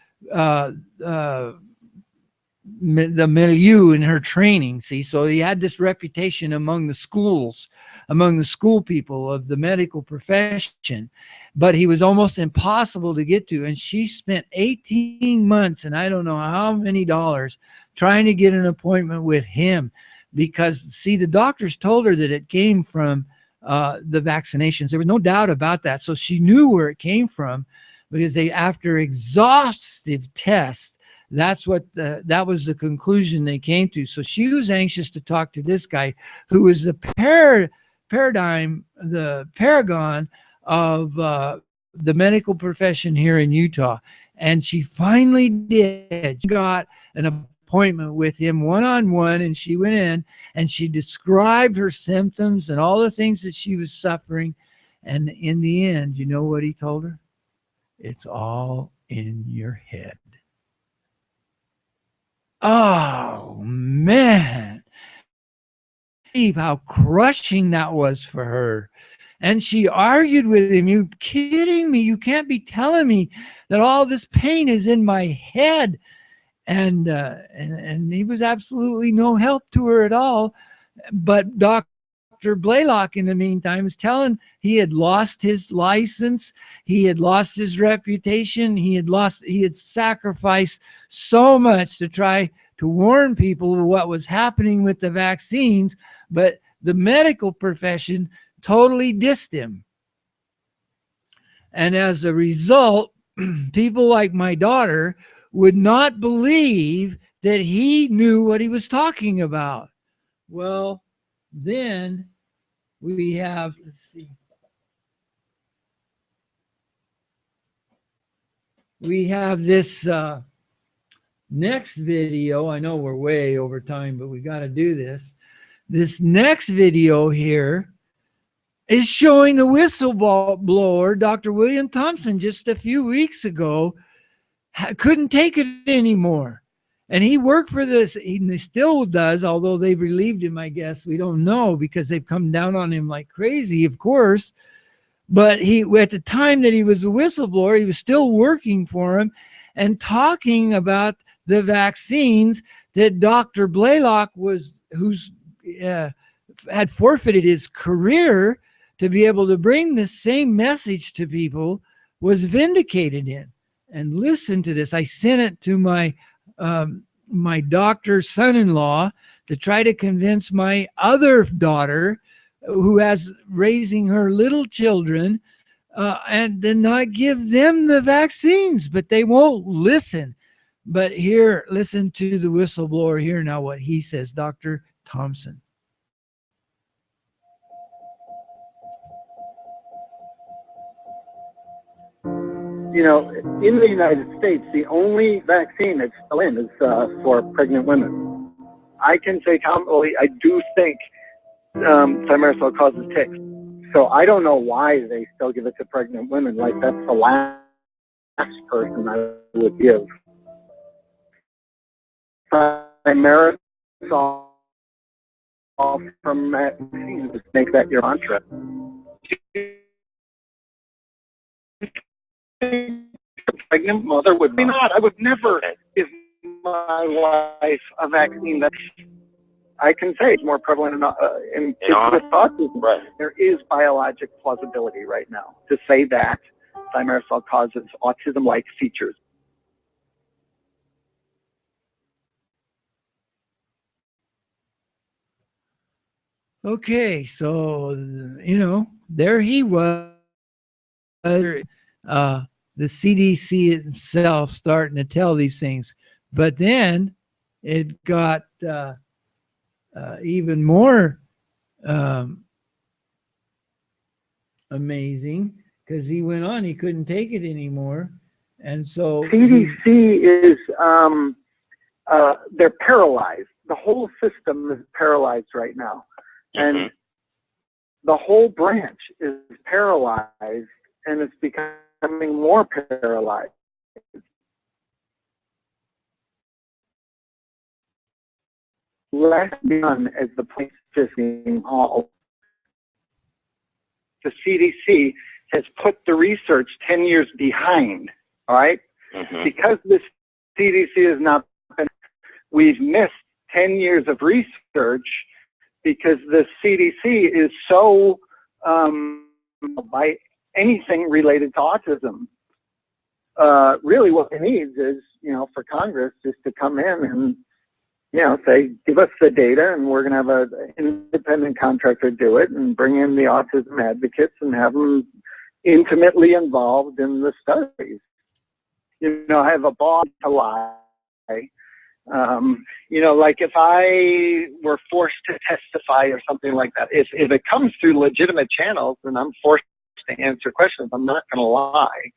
the milieu in her training. See, so he had this reputation among the schools, among the school people of the medical profession, but he was almost impossible to get to. And she spent 18 months and I don't know how many dollars trying to get an appointment with him, because see, the doctors told her that it came from the vaccinations. There was no doubt about that. So she knew where it came from, because they, after exhaustive tests, that was the conclusion they came to. So she was anxious to talk to this guy who was the paragon of the medical profession here in Utah. And she finally did. She got an appointment with him one-on-one, and she went in and she described her symptoms and all the things that she was suffering. And in the end, you know what he told her? It's all in your head. Oh, man. How crushing that was for her. And she argued with him. You kidding me? You can't be telling me that all this pain is in my head. And he was absolutely no help to her at all. But Dr. Blaylock, in the meantime, is telling he had lost his license, he had lost his reputation, he had sacrificed so much to try to warn people of what was happening with the vaccines, but the medical profession totally dissed him. And as a result, people like my daughter would not believe that he knew what he was talking about. Well, then we have, let's see. We have this next video. I know we're way over time, but we got to do this. This next video here is showing the whistleblower, Dr. William Thompson, just a few weeks ago, couldn't take it anymore. And he worked for this, he still does, although they've relieved him, I guess. We don't know, because they've come down on him like crazy, of course. But at the time that he was a whistleblower, he was still working for him and talking about the vaccines that Dr. Blaylock had forfeited his career to be able to bring the same message to people, was vindicated in. And listen to this. I sent it to my doctor's son-in-law to try to convince my other daughter, who has raising her little children, and then not give them the vaccines, but they won't listen. But here, listen to the whistleblower here now, what he says, Dr. Thompson. you know, in the United States, the only vaccine that's still in is for pregnant women. I can say confidently, I do think thimerosal causes ticks. So I don't know why they still give it to pregnant women. Like, that's the last person I would give. Thimerosal from vaccines, just make that your mantra. Pregnant mother would be not. I would never give my wife a vaccine that I can say is more prevalent in kids with autism. Right. There is biologic plausibility right now to say that thimerosal causes autism-like features. Okay, so you know, there he was. The CDC itself starting to tell these things, but then it got even more amazing, because he went on, he couldn't take it anymore, and so CDC is they're paralyzed. The whole system is paralyzed right now, and the whole branch is paralyzed, and it's becoming more paralyzed. Less done as the place just being all. The CDC has put the research 10 years behind, all right? Because the CDC has not been, we've missed 10 years of research because the CDC is so by anything related to autism. Really what it needs is, you know, for Congress just to come in and, you know, say, give us the data and we're going to have an independent contractor do it and bring in the autism advocates and have them intimately involved in the studies. You know, I have a boss to lie. You know, like if I were forced to testify or something like that, if it comes through legitimate channels and I'm forced to answer questions, I'm not going to lie.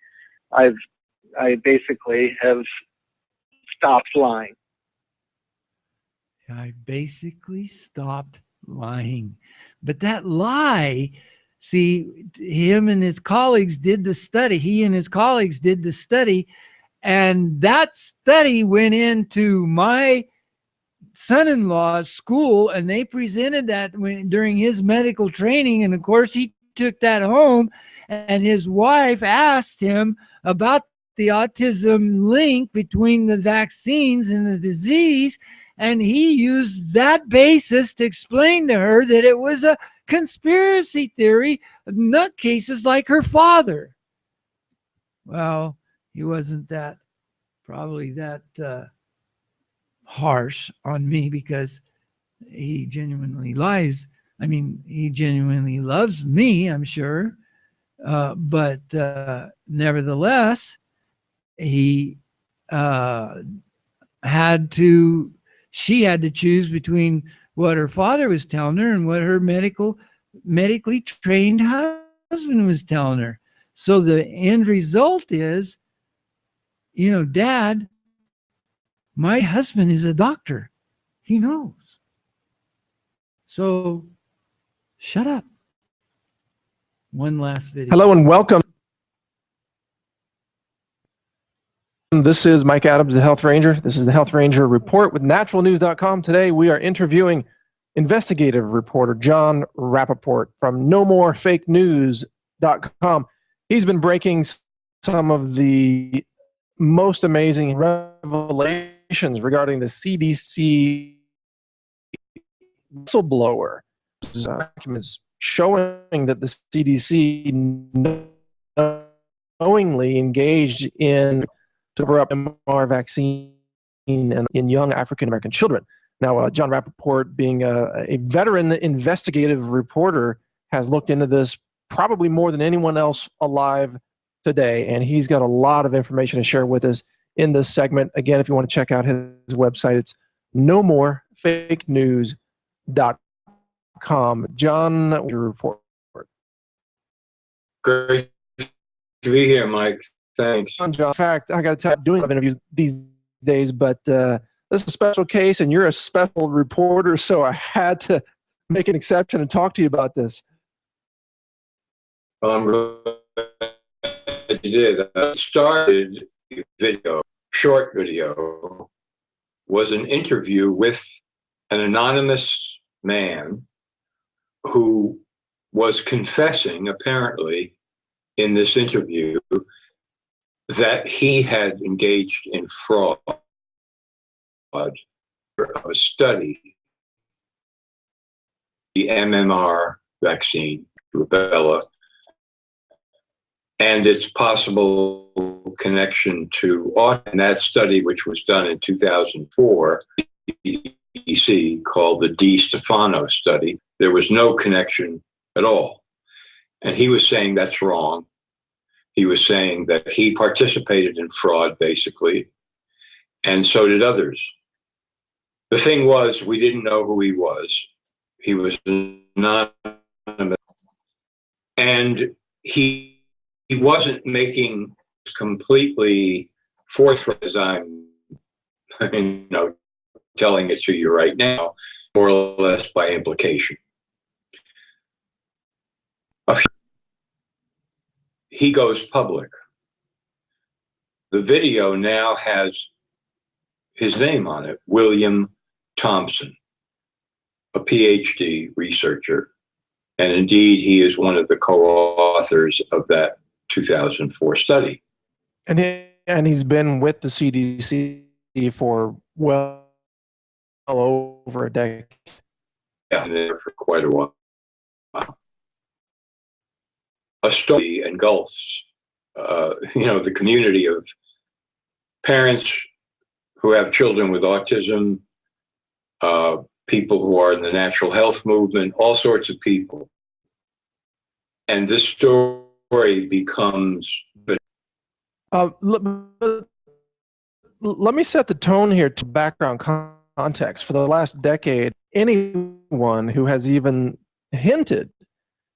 I basically have stopped lying. I basically stopped lying. But that lie, see, him and his colleagues did the study. He and his colleagues did the study, and that study went into my son-in-law's school, and they presented that during his medical training. And of course, he took that home, and his wife asked him about the autism link between the vaccines and the disease. And he used that basis to explain to her that it was a conspiracy theory of nutcases like her father. Well, he wasn't probably that harsh on me, because he genuinely lies. I mean, he genuinely loves me, I'm sure. But nevertheless, he she had to choose between what her father was telling her and what her medically trained husband was telling her. So the end result is, you know, Dad, my husband is a doctor. He knows. So shut up. One last video. Hello and welcome. This is Mike Adams, the Health Ranger. This is the Health Ranger Report with naturalnews.com. Today we are interviewing investigative reporter John Rappaport from nomorefakenews.com. He's been breaking some of the most amazing revelations regarding the CDC whistleblower. Documents showing that the CDC knowingly engaged in to cover up MMR vaccine in young African-American children. Now, John Rappaport, being a veteran investigative reporter, has looked into this probably more than anyone else alive today, and he's got a lot of information to share with us in this segment. Again, if you want to check out his website, it's nomorefakenews.com. John, your report. Great to be here, Mike. Thanks. John, in fact, I got to tell you, I'm doing interviews these days, but this is a special case, and you're a special reporter, so I had to make an exception and talk to you about this. I'm glad you did. Started video, short video, was an interview with an anonymous man who was confessing, apparently, in this interview, that he had engaged in fraud of a study, the MMR vaccine, rubella, and its possible connection to autism. And that study, which was done in 2004, CDC, called the DiStefano study, there was no connection at all. And he was saying that's wrong. He was saying that he participated in fraud, basically, and so did others. The thing was, we didn't know who he was. He was anonymous, and he wasn't making completely forthright, as I'm, telling it to you right now, more or less by implication. He goes public. The video now has his name on it, William Thompson, a PhD researcher. And indeed, he is one of the co-authors of that 2004 study. And he's been with the CDC for well over a decade. Yeah, for quite a while. A story engulfs, the community of parents who have children with autism, people who are in the natural health movement, all sorts of people. And this story becomes... Let me set the tone here to background context. For the last decade, anyone who has even hinted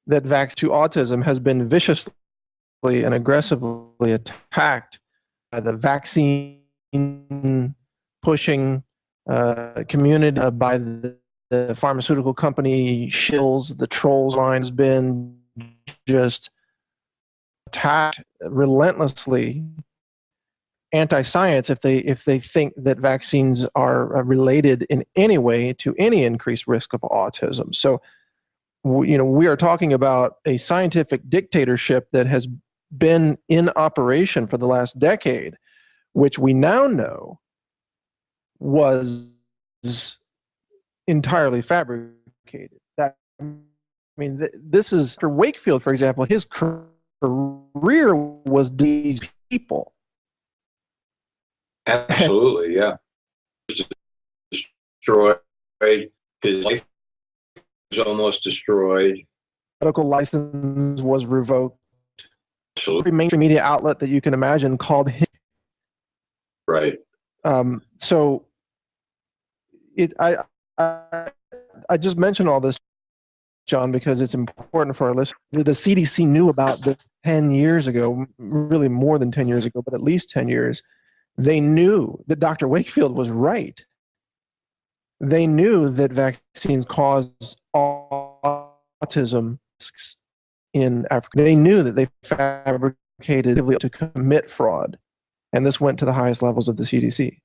that vaccine to autism has been viciously and aggressively attacked by the vaccine pushing community, by the pharmaceutical company shills. The trolls line has been just attacked relentlessly, anti-science, if they think that vaccines are related in any way to any increased risk of autism. So we are talking about a scientific dictatorship that has been in operation for the last decade, which we now know was entirely fabricated. This is for Wakefield, for example. His career was these people. Absolutely, yeah. Destroyed. His life was almost destroyed. Medical license was revoked. Absolutely. Every mainstream media outlet that you can imagine called him. Right. So I just mentioned all this, John, because it's important for our listeners. The CDC knew about this 10 years ago, really more than 10 years ago, but at least 10 years. They knew that Dr. Wakefield was right. They knew that vaccines cause autism risks in Africa. They knew that they fabricated to commit fraud. And this went to the highest levels of the CDC.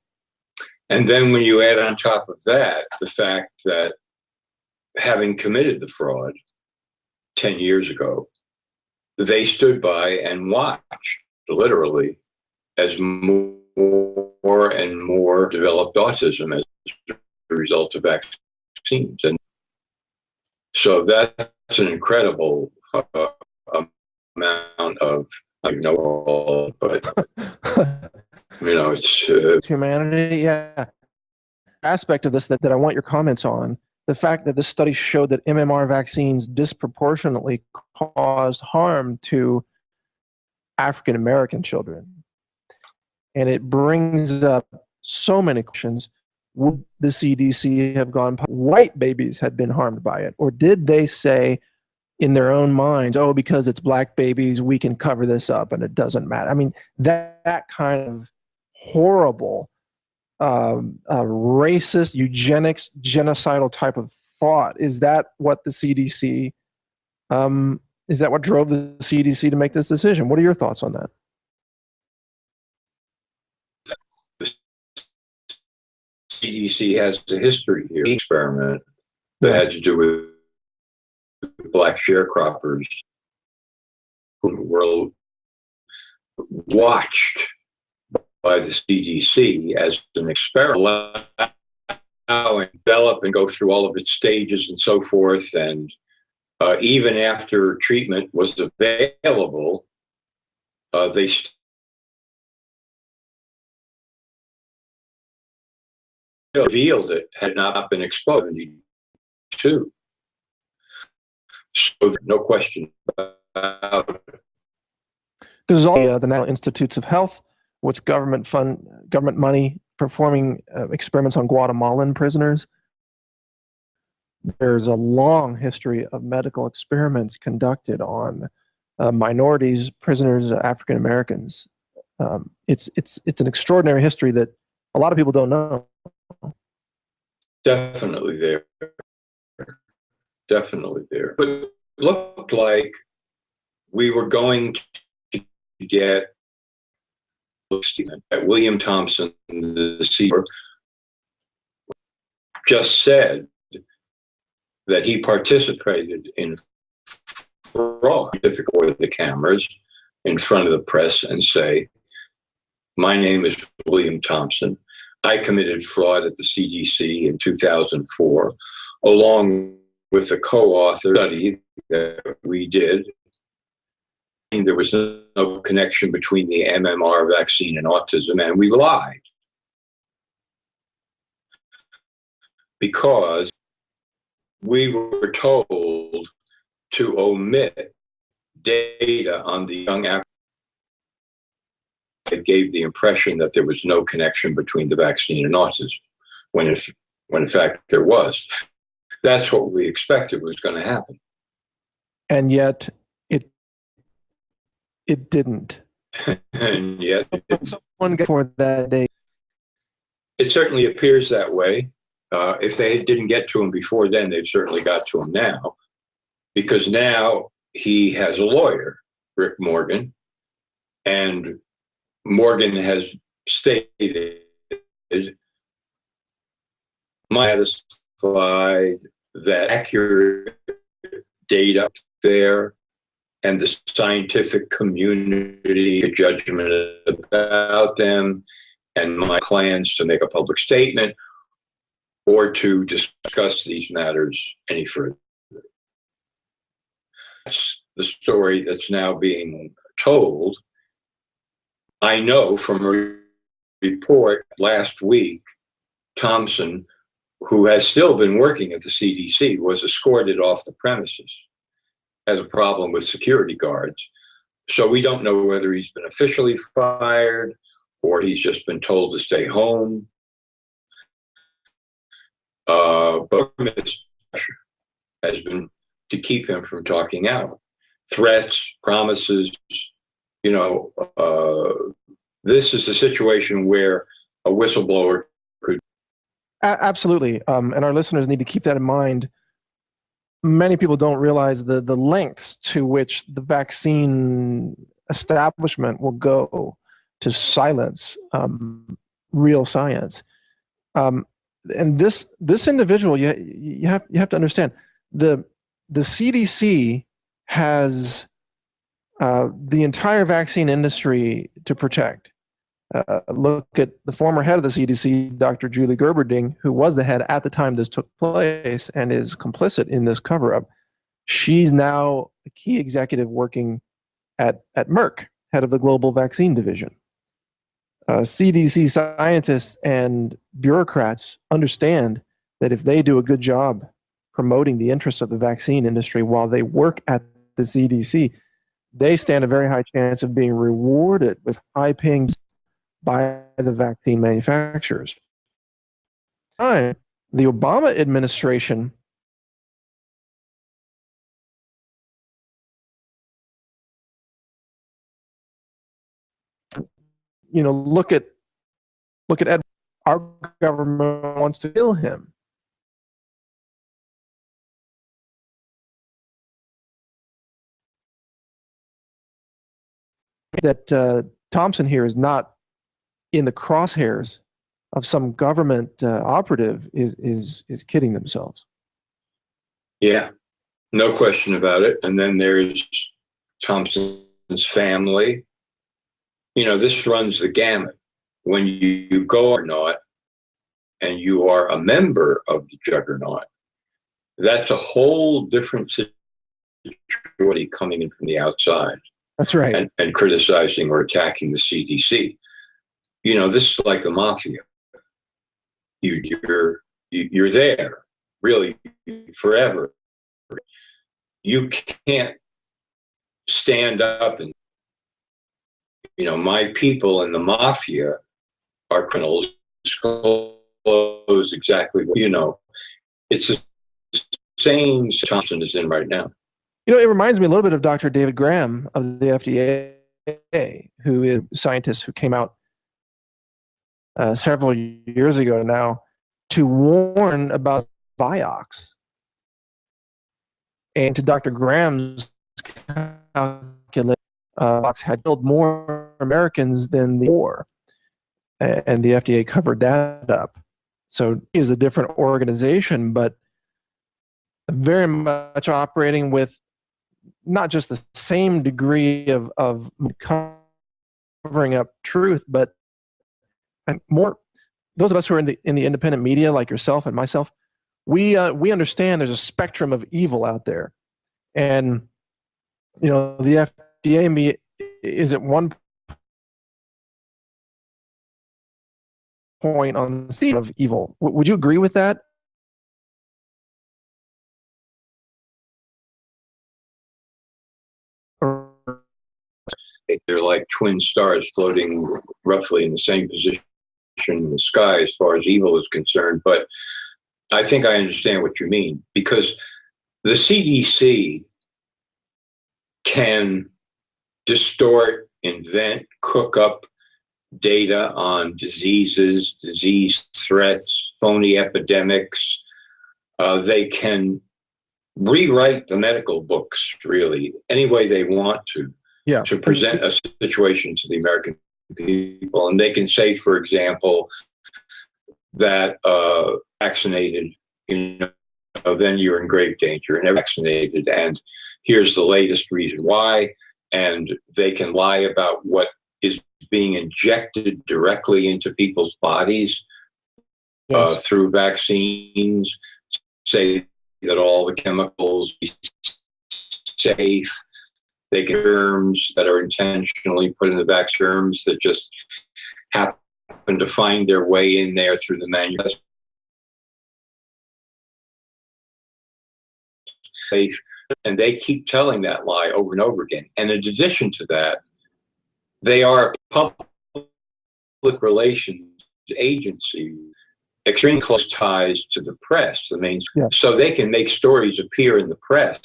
And then when you add on top of that the fact that having committed the fraud 10 years ago, they stood by and watched, literally, as more and more developed autism as a result of vaccines. And so that's an incredible amount of, I don't know all, but it's humanity. Yeah. Aspect of this that I want your comments on. The fact that this study showed that MMR vaccines disproportionately caused harm to African American children. And it brings up so many questions. Would the CDC have gone, white babies had been harmed by it? Or did they say in their own minds, oh, because it's black babies, we can cover this up and it doesn't matter. I mean, that kind of horrible, racist, eugenics, genocidal type of thought, is that what the CDC, is that what drove the CDC to make this decision? What are your thoughts on that? The CDC has a history here, experiment that had to do with black sharecroppers who were watched by the CDC as an experiment, allowing develop and go through all of its stages and so forth. And even after treatment was available, they revealed it had not been exposed to. So no question about it. There's also the National Institutes of Health, with government money, performing experiments on Guatemalan prisoners. There's a long history of medical experiments conducted on minorities, prisoners, African Americans. It's an extraordinary history that a lot of people don't know. Definitely there. Definitely there. But it looked like we were going to get that William Thompson, the CEO, just said that he participated in fraud before the cameras in front of the press and say, my name is William Thompson. I committed fraud at the CDC in 2004, along with a co-author study that we did. There was no connection between the MMR vaccine and autism, and we lied because we were told to omit data on the young Africans. It gave the impression that there was no connection between the vaccine and autism, when in fact there was. That's what we expected was going to happen. And yet it didn't. And yet someone got for that day. It certainly appears that way. If they didn't get to him before then, they've certainly got to him now, because now he has a lawyer, Rick Morgan, and Morgan has stated, satisfied that accurate data there and the scientific community a judgment about them, and my plans to make a public statement or to discuss these matters any further. That's the story that's now being told. I know from a report last week, Thompson, who has still been working at the CDC, was escorted off the premises, has a problem with security guards. So we don't know whether he's been officially fired or he's just been told to stay home. But pressure has been to keep him from talking out. Threats, promises, this is a situation where a whistleblower could. Absolutely. And our listeners need to keep that in mind. Many people don't realize the lengths to which the vaccine establishment will go to silence real science. And this individual, you have to understand, the CDC has the entire vaccine industry to protect. Look at the former head of the CDC, Dr. Julie Gerberding, who was the head at the time this took place and is complicit in this cover-up. She's now a key executive working at Merck, head of the global vaccine division. CDC scientists and bureaucrats understand that if they do a good job promoting the interests of the vaccine industry while they work at the CDC, they stand a very high chance of being rewarded with high pings by the vaccine manufacturers. The Obama administration look at Ed. Our government wants to kill him. That Thompson here is not in the crosshairs of some government operative is kidding themselves. Yeah, no question about it. And then there's Thompson's family. This runs the gamut. When you go or not, and you are a member of the juggernaut, that's a whole different situation coming in from the outside. That's right. And criticizing or attacking the CDC. This is like the mafia. You're there, really, forever. You can't stand up and, my people in the mafia are criminals. Exactly what, it's the same Thompson is in right now. It reminds me a little bit of Dr. David Graham of the FDA, who is a scientist who came out several years ago now to warn about Vioxx. And to Dr. Graham's calculation, Vioxx had killed more Americans than the war. And the FDA covered that up. So it is a different organization, but very much operating with not just the same degree of covering up truth, but more. Those of us who are in the independent media, like yourself and myself, we understand there's a spectrum of evil out there, and the FDA is at one point on the scene of evil. Would you agree with that? They're like twin stars floating roughly in the same position in the sky as far as evil is concerned. But I think I understand what you mean, because the CDC can distort, invent, cook up data on diseases, disease threats, phony epidemics. They can rewrite the medical books, really, any way they want to present a situation to the American people. And they can say, for example, that vaccinated, then you're in grave danger, and vaccinated, and here's the latest reason why. And they can lie about what is being injected directly into people's bodies through vaccines, say that all the chemicals be safe. They get germs that are intentionally put in the vaccine, germs that just happen to find their way in there through the manufacturing. Safe. And they keep telling that lie over and over again. And in addition to that, they are a public relations agency, extremely close ties to the press, the main, so they can make stories appear in the press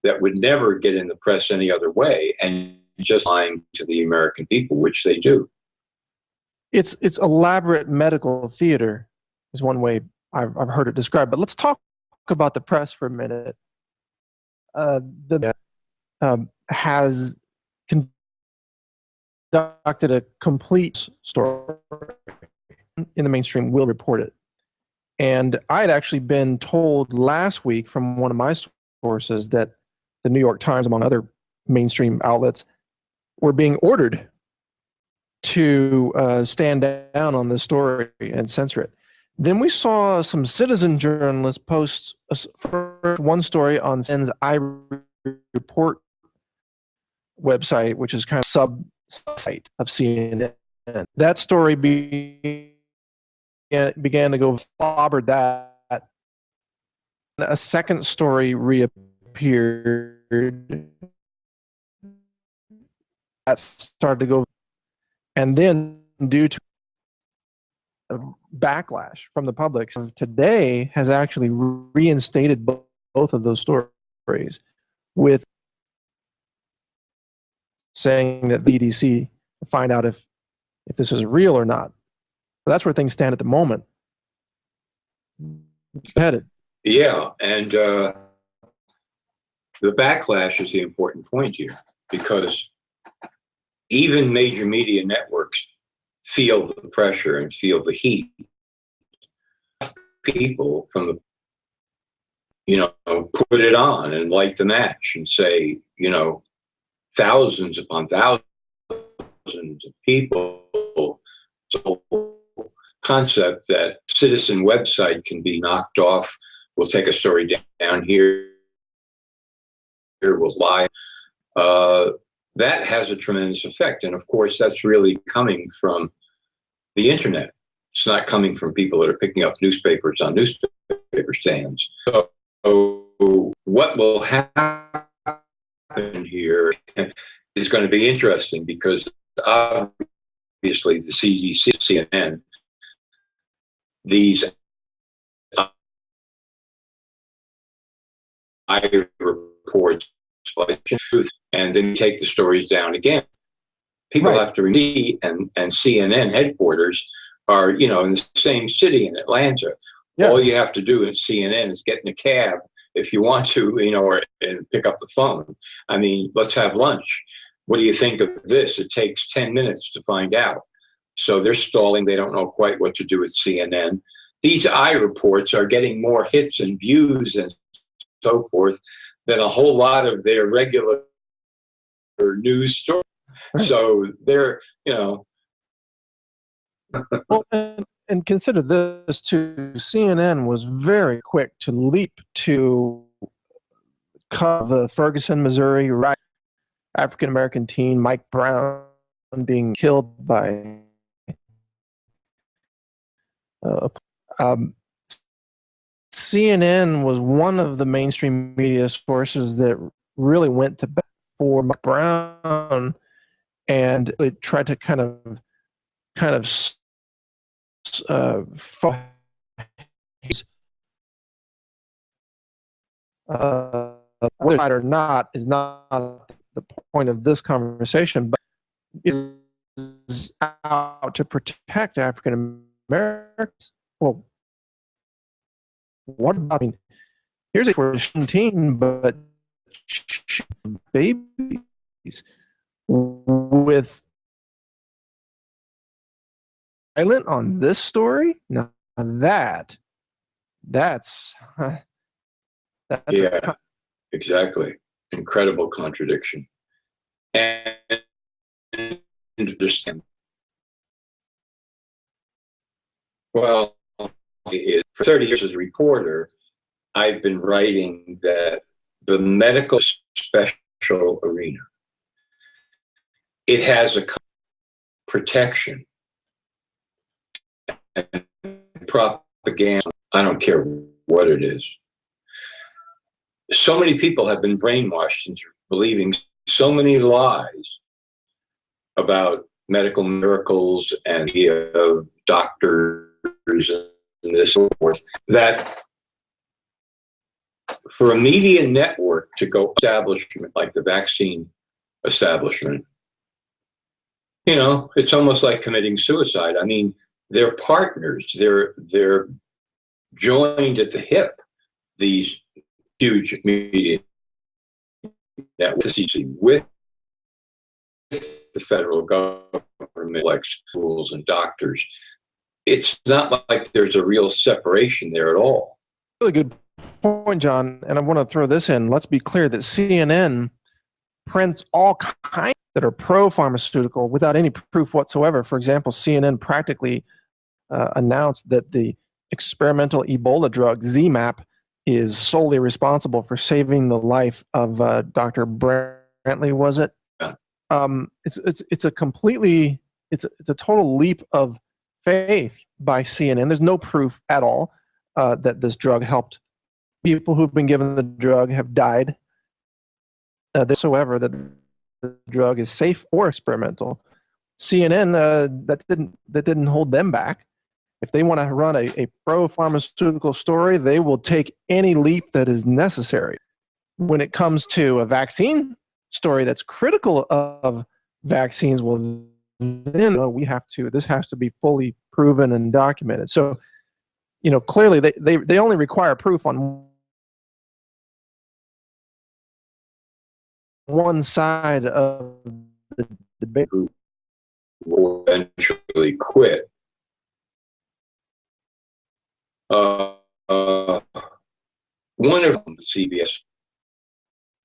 that would never get in the press any other way, and just lying to the American people, which they do. It's elaborate medical theater is one way I've heard it described. But let's talk about the press for a minute. Has conducted a complete story in the mainstream, will report it. And I had actually been told last week from one of my sources that the New York Times, among other mainstream outlets, were being ordered to stand down on this story and censor it. Then we saw some citizen journalists post one story on CNN's iReport website, which is kind of sub-site of CNN. That story began to go clobbered that. A second story reappeared. That started to go. And then, due to a backlash from the public, today has actually reinstated both of those stories, with saying that the EDC find out if if this is real or not. But that's where things stand at the moment. Headed. Yeah, and the backlash is the important point here, because even major media networks feel the pressure and feel the heat. People from the, put it on and light the match and say, thousands upon thousands of people. So concept that citizen website can be knocked off. We'll take a story down here. We'll lie. That has a tremendous effect. And of course, that's really coming from the internet. It's not coming from people that are picking up newspapers on newspaper stands. So what will happen here is going to be interesting, because obviously the CDC, CNN, these reports, and then take the stories down again. People have to read, and CNN headquarters are, in the same city in Atlanta. Yes. All you have to do in CNN is get in a cab if you want to, and pick up the phone. I mean, let's have lunch. What do you think of this? It takes 10 minutes to find out. So they're stalling. They don't know quite what to do with CNN. These reports are getting more hits and views and so forth than a whole lot of their regular news stories. Right. So they're, Well, and consider this too. CNN was very quick to leap to cover the Ferguson, Missouri, African-American teen Mike Brown being killed by CNN was one of the mainstream media sources that really went to bat for Mike Brown, and they tried to kind of whether right or not is not the point of this conversation, but is out to protect African Americans. Well, what about, here's a question team, but babies with silent on this story? Now that's yeah, exactly. Incredible contradiction. And understand. Well, for 30 years as a reporter, I've been writing that the medical special arena, it has a protection and propaganda. I don't care what it is. So many people have been brainwashed into believing so many lies about medical miracles and doctors and this so forth, that for a media network to go establishment like the vaccine establishment, it's almost like committing suicide. I mean, they're partners. They're joined at the hip. These huge media networks with the federal government, like schools and doctors. It's not like there's a real separation there at all. Really good point, John. And I want to throw this in. Let's be clear that CNN prints all kinds that are pro-pharmaceutical without any proof whatsoever. For example, CNN practically announced that the experimental Ebola drug ZMapp is solely responsible for saving the life of Dr. Brantley, was it? Yeah. It's a completely, it's a total leap of faith by CNN. There's no proof at all that this drug helped. People who've been given the drug have died. Whatsoever that the drug is safe or experimental. CNN that didn't hold them back. If they want to run a pro-pharmaceutical story, they will take any leap that is necessary. When it comes to a vaccine story that's critical of vaccines, well, then we have to. This has to be fully proven and documented. So, clearly they only require proof on one side of the debate. Will eventually quit. One of them, CBS,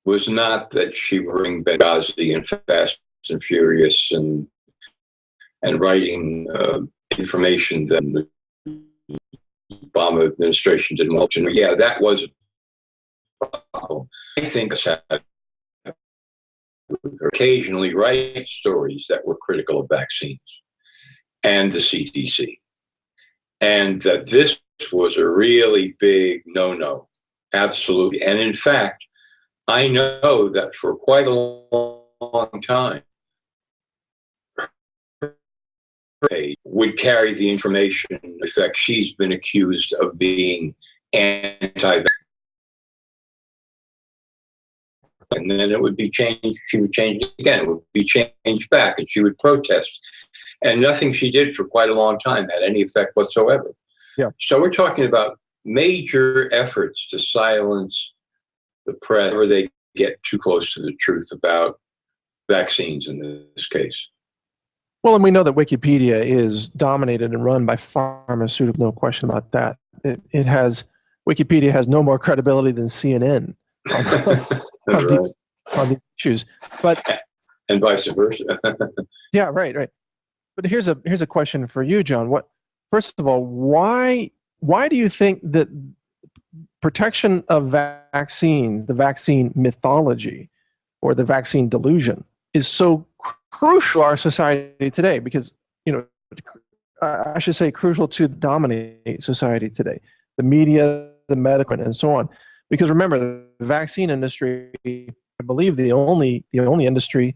was not that she was bringing Benghazi and Fast and Furious and writing information that the Obama administration didn't want to know. Yeah, that was a problem. I think occasionally write stories that were critical of vaccines and the CDC, and that this was a really big no-no, absolutely. And in fact, I know that for quite a long time, would carry the information. In fact, she's been accused of being anti-vax. And then it would be changed. She would change it again. It would be changed back, and she would protest. And nothing she did for quite a long time had any effect whatsoever. Yeah. So we're talking about major efforts to silence the press where they get too close to the truth about vaccines in this case. Well, and we know that Wikipedia is dominated and run by pharmaceuticals, no question about that. Wikipedia has no more credibility than CNN on these issues. But and vice versa. Yeah, right. But here's a question for you, John. First of all, why do you think that protection of vaccines, the vaccine mythology, or the vaccine delusion, is so crucial to our society today? Because, I should say crucial to dominate society today, the media, the medical, and so on. Because remember, the vaccine industry, I believe the only industry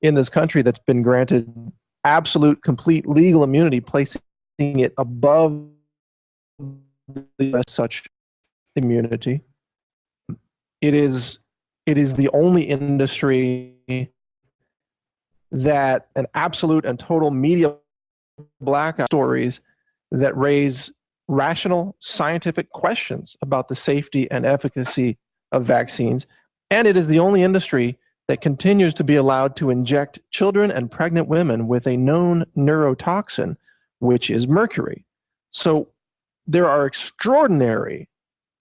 in this country that's been granted absolute, complete legal immunity, placing it above such immunity. It is the only industry that an absolute and total media blackout stories that raise rational scientific questions about the safety and efficacy of vaccines. And it is the only industry that continues to be allowed to inject children and pregnant women with a known neurotoxin, which is mercury. So there are extraordinary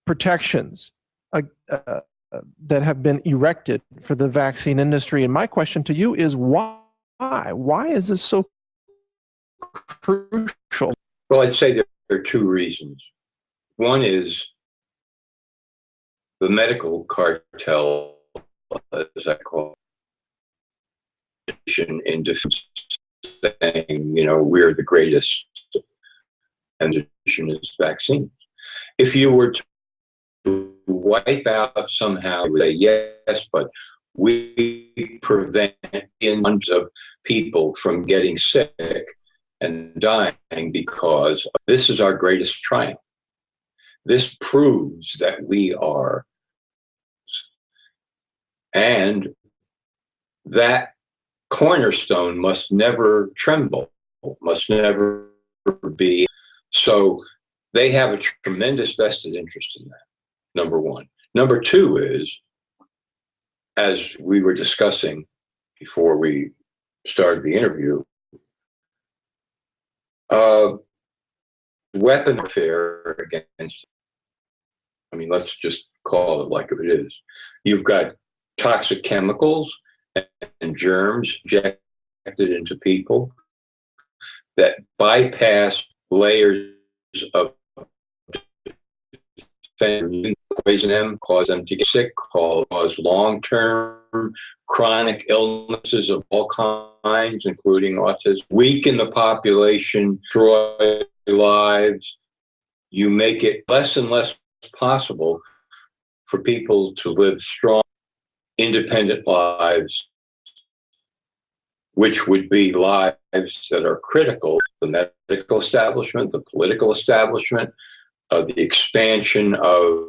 protections that have been erected for the vaccine industry. And my question to you is why? Why is this so crucial? Well, I'd say there are two reasons. One is the medical cartel, as I call it, in defense, saying, we're the greatest, and the vision is vaccines. If you were to wipe out somehow, say yes, but we prevent millions of people from getting sick and dying because this is our greatest triumph. This proves that we are, and that cornerstone must never tremble, must never be. So they have a tremendous vested interest in that, number one. Number two is, as we were discussing before we started the interview, weapon warfare against, let's just call it like it is. You've got toxic chemicals and germs injected into people that bypass layers of poison them, cause them to get sick, cause long-term chronic illnesses of all kinds, including autism, weaken the population, destroy lives. You make it less and less possible for people to live strong, independent lives, which would be lives that are critical to the medical establishment, the political establishment, the expansion of,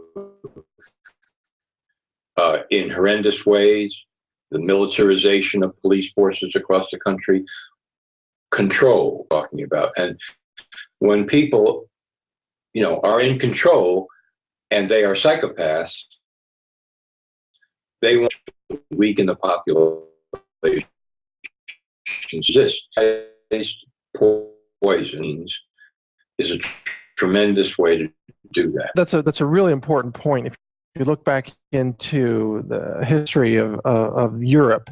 in horrendous ways, the militarization of police forces across the country. control talking about. And when people, are in control and they are psychopaths, they want to weaken the population. This poisons is a tremendous way to do that. That's a really important point. If you look back into the history of Europe,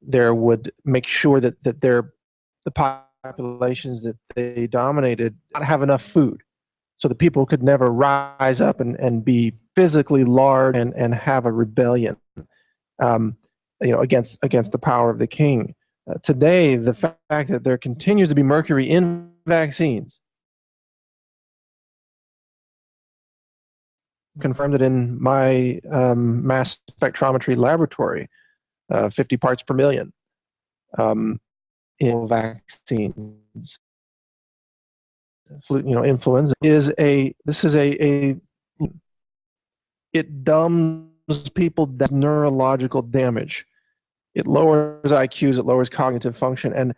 there would make sure that the populations that they dominated not have enough food, so that people could never rise up and be physically large and have a rebellion, against the power of the king. Today, the fact that there continues to be mercury in vaccines, confirmed it in my mass spectrometry laboratory, 50 parts per million in vaccines. Influenza is it dumbs people down, neurological damage. It lowers IQs, it lowers cognitive function, and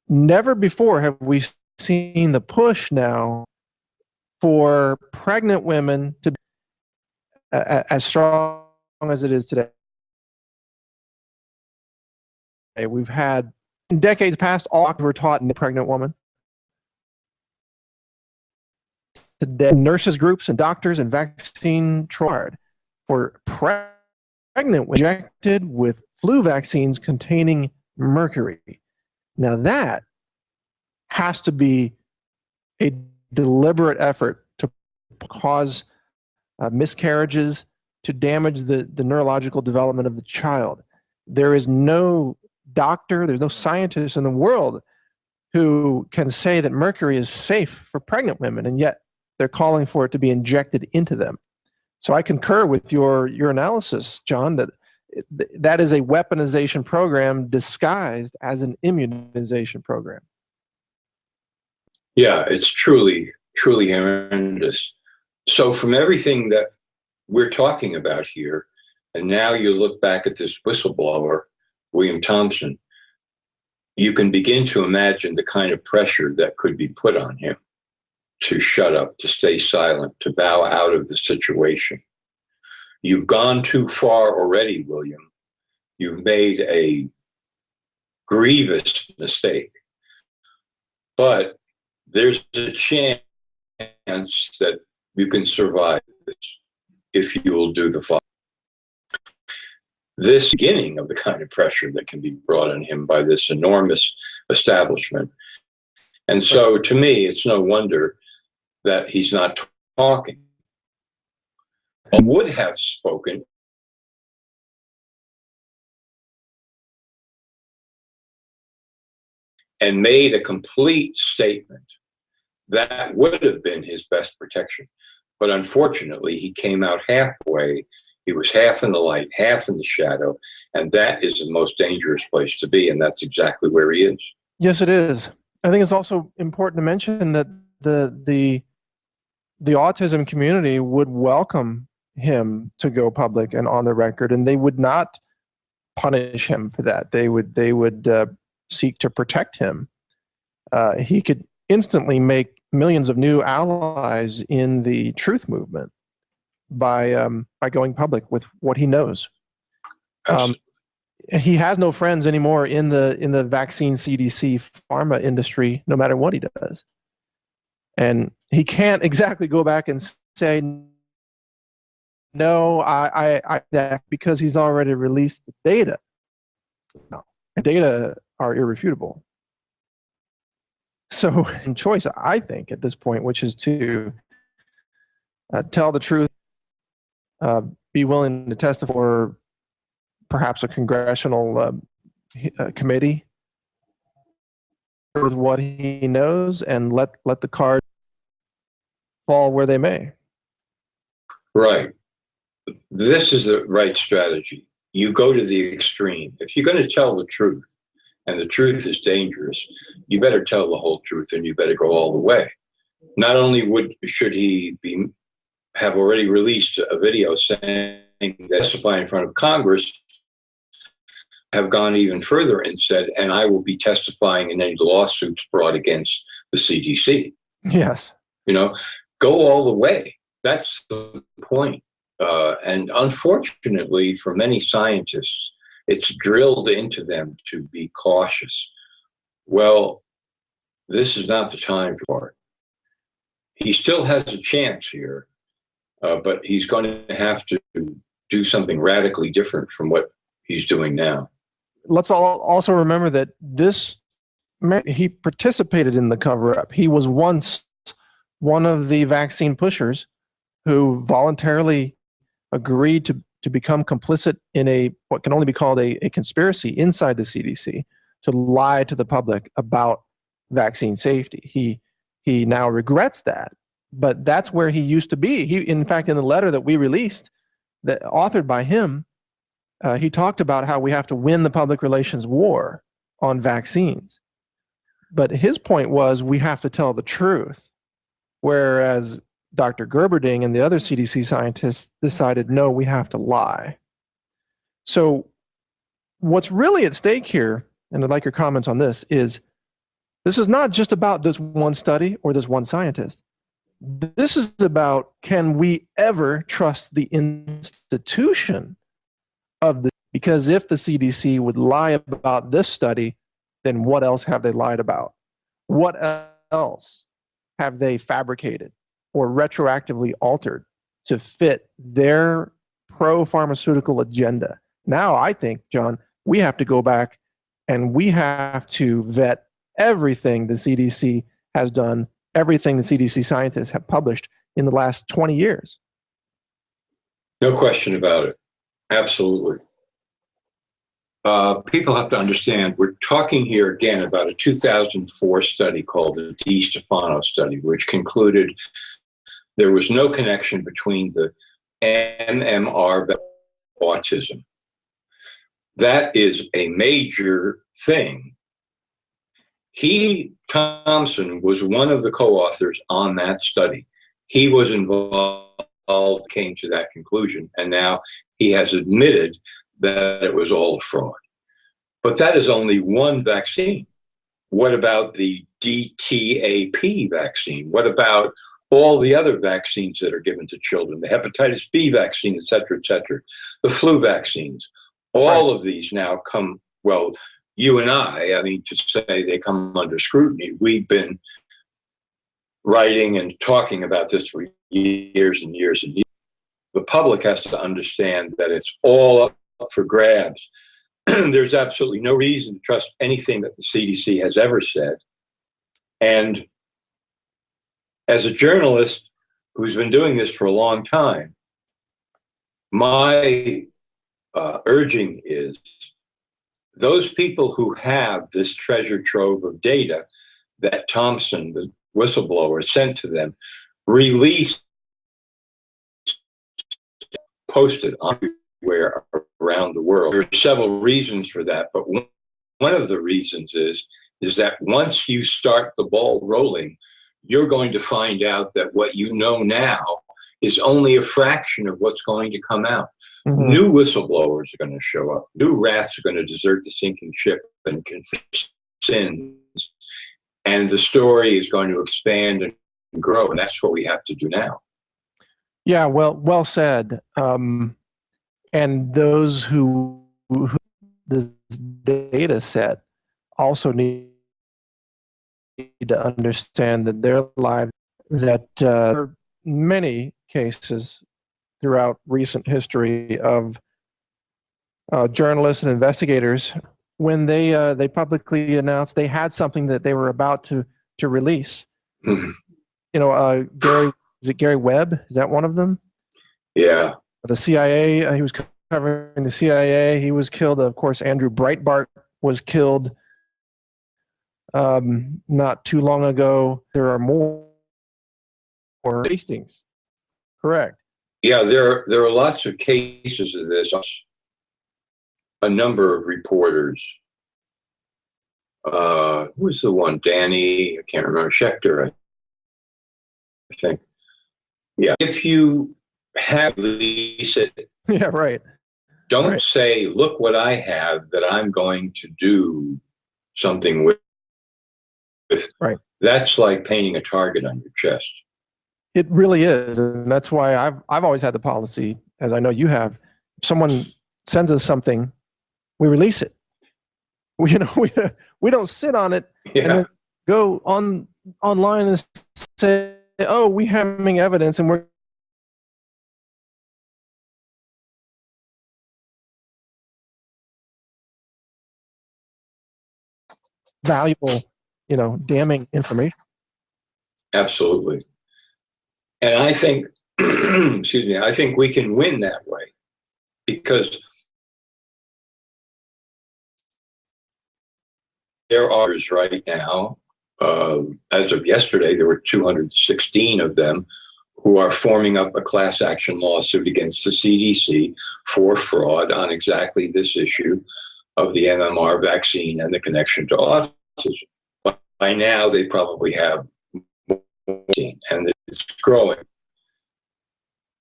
never before have we seen the push now for pregnant women to be as strong as it is today. We've had, in decades past, all doctors were taught in a pregnant woman. Today, nurses groups and doctors and vaccine tried for pregnant women injected with flu vaccines containing mercury. Now that has to be a deliberate effort to cause miscarriages, to damage the neurological development of the child. There is no doctor, there's no scientist in the world who can say that mercury is safe for pregnant women, and yet they're calling for it to be injected into them. So I concur with your analysis, John, that is a weaponization program disguised as an immunization program. Yeah, it's truly, truly horrendous. So from everything that we're talking about here, and now you look back at this whistleblower, William Thompson, you can begin to imagine the kind of pressure that could be put on him to shut up, to stay silent, to bow out of the situation. You've gone too far already, William. You've made a grievous mistake. But there's a chance that you can survive this if you will do the following. This beginning of the kind of pressure that can be brought on him by this enormous establishment. And so to me, it's no wonder that he's not talking. He would have spoken and made a complete statement. That would have been his best protection. But unfortunately, he came out halfway. He was half in the light, half in the shadow, and that is the most dangerous place to be, and that's exactly where he is. Yes, it is. I think it's also important to mention that the autism community would welcome him to go public and on the record, and they would not punish him for that. They would seek to protect him. He could instantly make millions of new allies in the truth movement by going public with what he knows. He has no friends anymore in the vaccine CDC pharma industry, no matter what he does. And he can't exactly go back and say, no, I because he's already released the data. No, the data are irrefutable. So, in choice, I think, at this point, which is to tell the truth, be willing to testify for perhaps a congressional committee with what he knows, and let the cards fall where they may. Right. This is the right strategy. You go to the extreme. If you're going to tell the truth, and the truth is dangerous, you better tell the whole truth, and you better go all the way. Not only should he have already released a video saying testify in front of Congress, have gone even further and said, and I will be testifying in any lawsuits brought against the CDC. Yes. You know, go all the way. That's the point. And unfortunately, for many scientists, it's drilled into them to be cautious. Well, this is not the time for it. He still has a chance here, but he's going to have to do something radically different from what he's doing now. Let's all also remember that he participated in the cover-up. He was once one of the vaccine pushers who voluntarily agreed to become complicit in what can only be called a conspiracy inside the CDC to lie to the public about vaccine safety. He now regrets that, but that's where he used to be. In fact, in the letter that we released, that authored by him, he talked about how we have to win the public relations war on vaccines. But his point was we have to tell the truth, whereas Dr. Gerberding and the other CDC scientists decided, no, we have to lie. So what's really at stake here, and I'd like your comments on this, is this is not just about this one study or this one scientist. This is about, can we ever trust the institution of the, because if the CDC would lie about this study, then what else have they lied about? What else have they fabricated or retroactively altered to fit their pro-pharmaceutical agenda? Now, I think, John, we have to go back and we have to vet everything the CDC has done, everything the CDC scientists have published in the last 20 years. No question about it. Absolutely. People have to understand, we're talking here again about a 2004 study called the DiStefano study, which concluded there was no connection between the MMR and autism. That is a major thing. Thompson was one of the co-authors on that study. He was involved, came to that conclusion, and now he has admitted that it was all a fraud. But that is only one vaccine. What about the DTaP vaccine? What about all the other vaccines that are given to children, the hepatitis B vaccine, et cetera, the flu vaccines? All of these now come, well, you and I mean, to say they come under scrutiny, we've been writing and talking about this for years and years and years. The public has to understand that it's all up for grabs. There's absolutely no reason to trust anything that the CDC has ever said. And as a journalist who's been doing this for a long time, my urging is those people who have this treasure trove of data that Thompson, the whistleblower, sent to them, release, posted everywhere around the world. There are several reasons for that, but one of the reasons is that once you start the ball rolling, you're going to find out that what you know now is only a fraction of what's going to come out. Mm-hmm. New whistleblowers are going to show up. New rats are going to desert the sinking ship and confess sins. And the story is going to expand and grow. And that's what we have to do now. Yeah, well said. And those who this data set also need to understand that their lives, that there are many cases throughout recent history of journalists and investigators when they publicly announced they had something that they were about to release. Mm-hmm. You know, Gary Webb? Is that one of them? Yeah. The CIA, he was covering the CIA. He was killed. Of course, Andrew Breitbart was killed not too long ago. There are more. Hastings, correct. Yeah, there are lots of cases of this. A number of reporters. Who was the one? Danny, I can't remember, Schechter, I think. Yeah, if you have release it. Yeah, right. Don't say, look what I have that I'm going to do something with. Right. That's like painting a target on your chest. It really is, and that's why I've always had the policy, as I know you have. If someone sends us something, we release it. We don't sit on it and then go online and say, oh, we having evidence and we're valuable, damning information. Absolutely. And I think, excuse me, I think we can win that way because there are right now, as of yesterday, there were 216 of them who are forming up a class action lawsuit against the CDC for fraud on exactly this issue of the MMR vaccine and the connection to autism. But by now, they probably have more, and it's growing.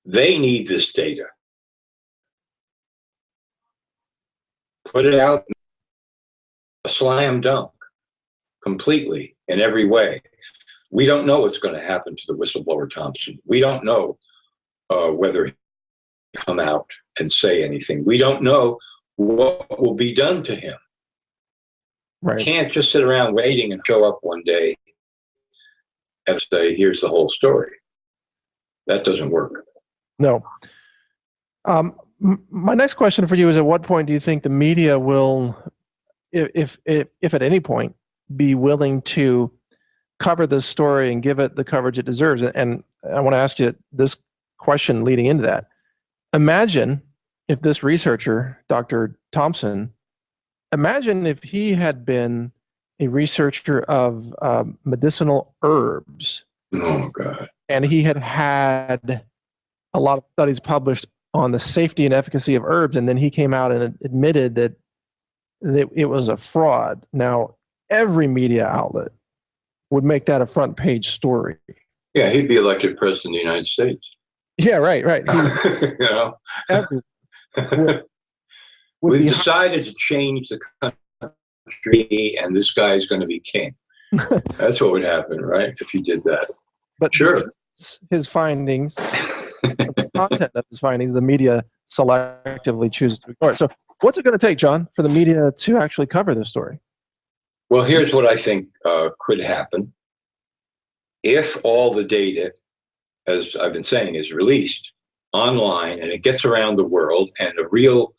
They need this data. Put it out, a slam dunk, completely, in every way. We don't know what's going to happen to the whistleblower Thompson. We don't know whether he'll come out and say anything. We don't know what will be done to him. Right. You can't just sit around waiting and show up one day and say, here's the whole story. That doesn't work. No. My next question for you is, at what point do you think the media will, if at any point, be willing to cover this story and give it the coverage it deserves? And I want to ask you this question leading into that. Imagine if this researcher, Dr. Thompson, imagine if he had been a researcher of medicinal herbs. Oh, God. And he had had a lot of studies published on the safety and efficacy of herbs, and then he came out and admitted that it was a fraud. Now, every media outlet would make that a front page story. Yeah, he'd be elected president of the United States. Yeah, right. You know? We've decided to change the country, and this guy is going to be king. That's what would happen, right, if you did that. But sure. His findings, the content of his findings, the media selectively chooses to ignore it. So what's it going to take, John, for the media to actually cover this story? Well, here's what I think could happen. If all the data, as I've been saying, is released online and it gets around the world and the real,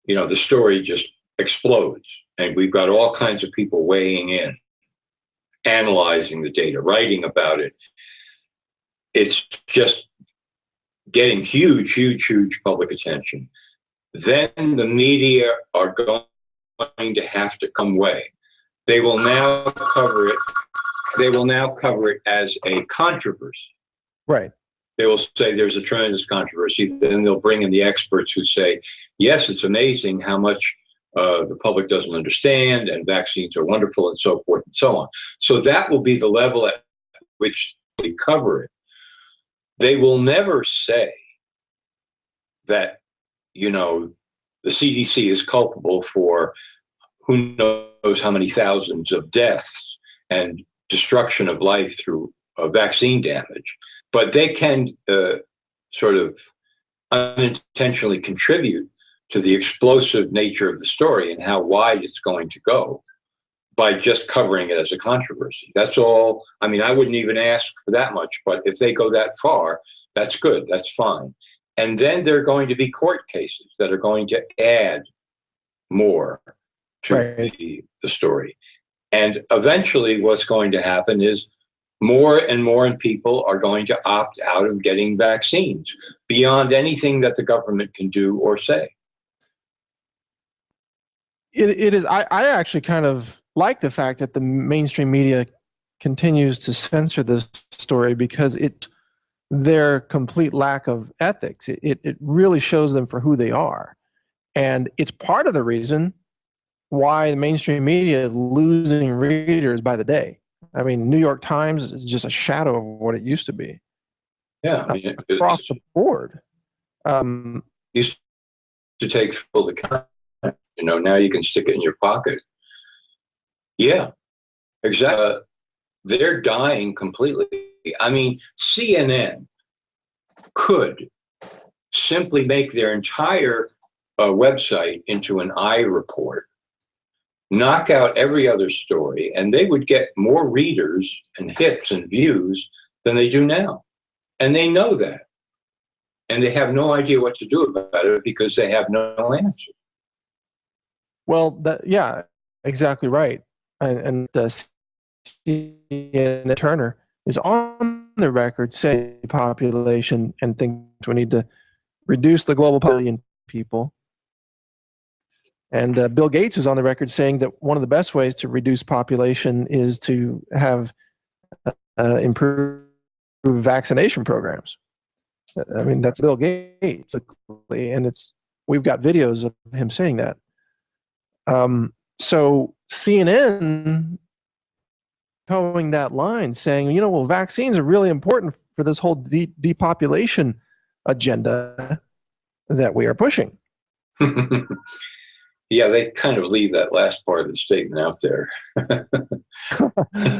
the story just explodes and we've got all kinds of people weighing in, analyzing the data, writing about it. It's just getting huge, huge, huge public attention. Then the media are going to have to come away. They will now cover it. They will now cover it as a controversy. Right. They will say there's a tremendous controversy. Then they'll bring in the experts who say, yes, it's amazing how much the public doesn't understand, and vaccines are wonderful, and so forth and so on. So that will be the level at which they cover it. They will never say that, the CDC is culpable for who knows how many thousands of deaths and destruction of life through vaccine damage. But they can sort of unintentionally contribute to the explosive nature of the story and how wide it's going to go by just covering it as a controversy. That's all. I mean, I wouldn't even ask for that much, but if they go that far, that's good. That's fine. And then there are going to be court cases that are going to add more to the story. And eventually what's going to happen is more and more people are going to opt out of getting vaccines beyond anything that the government can do or say. It is. I actually kind of like the fact that the mainstream media continues to censor this story because their complete lack of ethics. It really shows them for who they are. And it's part of the reason why the mainstream media is losing readers by the day. I mean, New York Times is just a shadow of what it used to be. Yeah, I mean, across the board. Used to take full account. You know, now you can stick it in your pocket. Yeah, exactly. They're dying completely. I mean, CNN could simply make their entire website into an report, knock out every other story, and they would get more readers and hits and views than they do now. And they know that. And they have no idea what to do about it because they have no answer. Well, yeah, exactly right. And CNN Turner is on the record saying population and thinks we need to reduce the global population people. And Bill Gates is on the record saying that one of the best ways to reduce population is to have improved vaccination programs. I mean, that's Bill Gates, and we've got videos of him saying that. So CNN towing that line, saying, you know, well, vaccines are really important for this whole depopulation agenda that we are pushing. Yeah, they kind of leave that last part of the statement out there.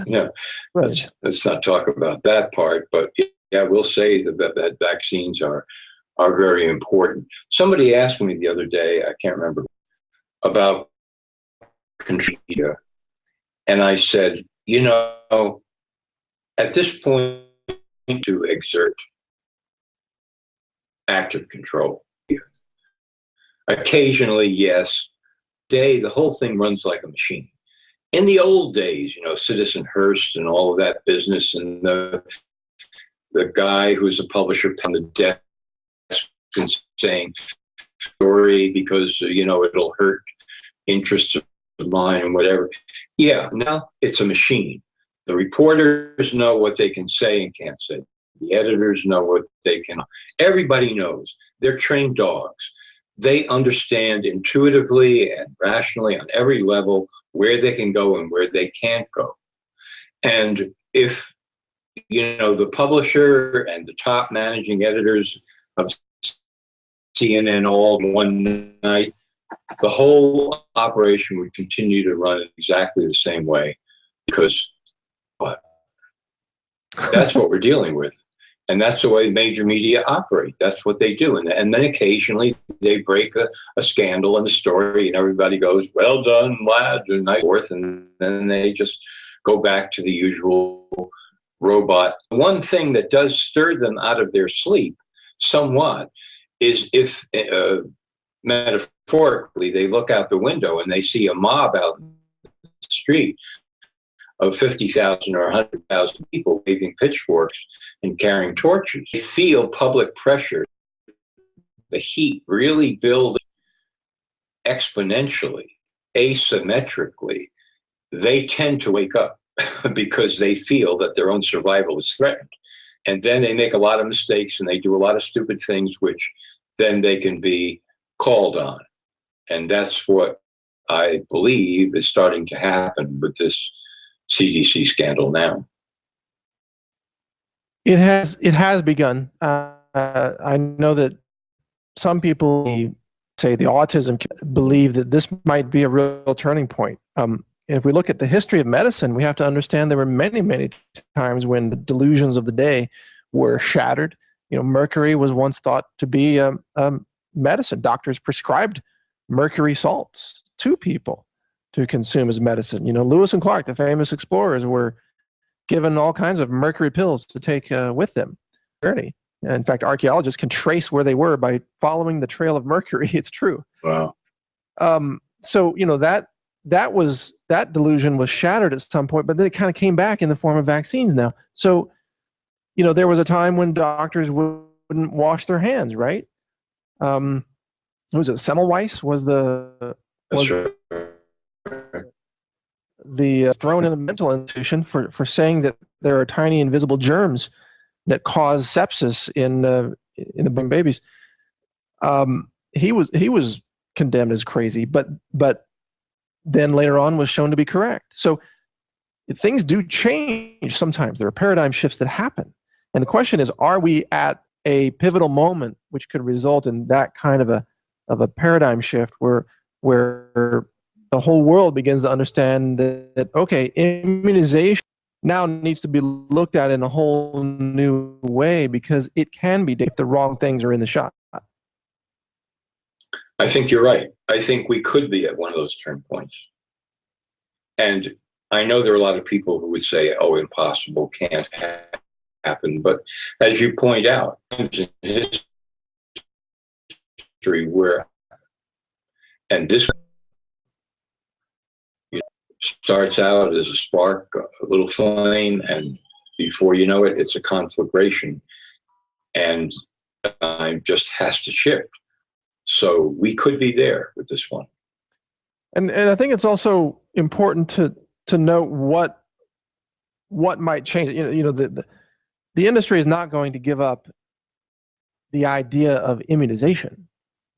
Yeah, right. Let's not talk about that part, but yeah, we'll say that vaccines are very important. Somebody asked me the other day, I can't remember, about control, and I said, you know, at this point, to exert active control. Occasionally, yes. The whole thing runs like a machine. In the old days, you know, Citizen Hearst and all of that business, and the guy who's a publisher on the desk and saying story because, you know, it'll hurt interests of mine and whatever. Yeah, now it's a machine. The reporters know what they can say and can't say. The editors know what they can. Everybody knows. They're trained dogs. They understand intuitively and rationally on every level where they can go and where they can't go. And if, you know, the publisher and the top managing editors of CNN all one night, the whole operation would continue to run exactly the same way, because what? That's what we're dealing with. And that's the way major media operate. That's what they do. And then occasionally they break a scandal and a story, and everybody goes, well done, lads, and so forth. And then they just go back to the usual robot. One thing that does stir them out of their sleep somewhat is if, metaphorically, they look out the window and they see a mob out in the street of 50,000 or 100,000 people waving pitchforks and carrying torches. They feel public pressure. The heat really builds exponentially, asymmetrically. They tend to wake up because they feel that their own survival is threatened. And then they make a lot of mistakes and they do a lot of stupid things, which then they can be called on. And that's what I believe is starting to happen with this CDC scandal now. It has begun. I know that some people say the autism believe that this might be a real turning point. If we look at the history of medicine, we have to understand there were many, many times when the delusions of the day were shattered. You know, mercury was once thought to be medicine. Doctors prescribed mercury salts to people to consume as medicine. You know, Lewis and Clark, the famous explorers, were given all kinds of mercury pills to take with them. In fact, archaeologists can trace where they were by following the trail of mercury. It's true. Wow. So, you know, that delusion was shattered at some point, but then it kind of came back in the form of vaccines now. So, you know, there was a time when doctors wouldn't wash their hands, right? Who was it? Semmelweis was the thrown in a mental institution for saying that there are tiny invisible germs that cause sepsis in the babies. He was condemned as crazy, but then later on was shown to be correct. So things do change sometimes. There are paradigm shifts that happen. And the question is, are we at a pivotal moment which could result in that kind of a a paradigm shift where the whole world begins to understand that okay, immunization now needs to be looked at in a whole new way because it can be if the wrong things are in the shot. I think you're right. I think we could be at one of those turn points. And I know there are a lot of people who would say, oh, impossible, can't happen. But as you point out, in history where, and this starts out as a spark, a little flame, and before you know it, it's a conflagration. And time just has to shift. So we could be there with this one. And I think it's also important to note what might change. The industry is not going to give up the idea of immunization,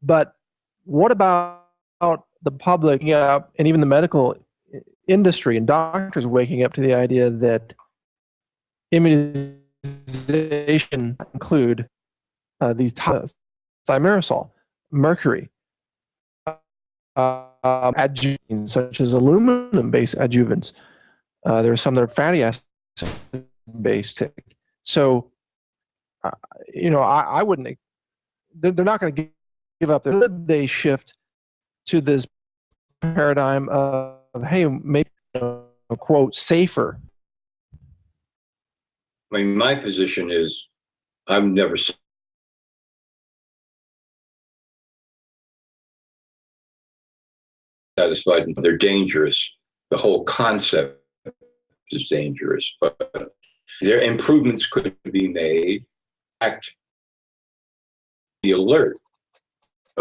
but what about the public and even the medical industry and doctors waking up to the idea that immunization include these thimerosal, mercury, adjuvants such as aluminum-based adjuvants. There are some that are fatty acid-based. So, I wouldn't. They're not going to give up. They shift to this paradigm of hey, maybe quote safer. I mean, my position is, I've never satisfied. They're dangerous. The whole concept is dangerous, but their improvements could be made. Act the alert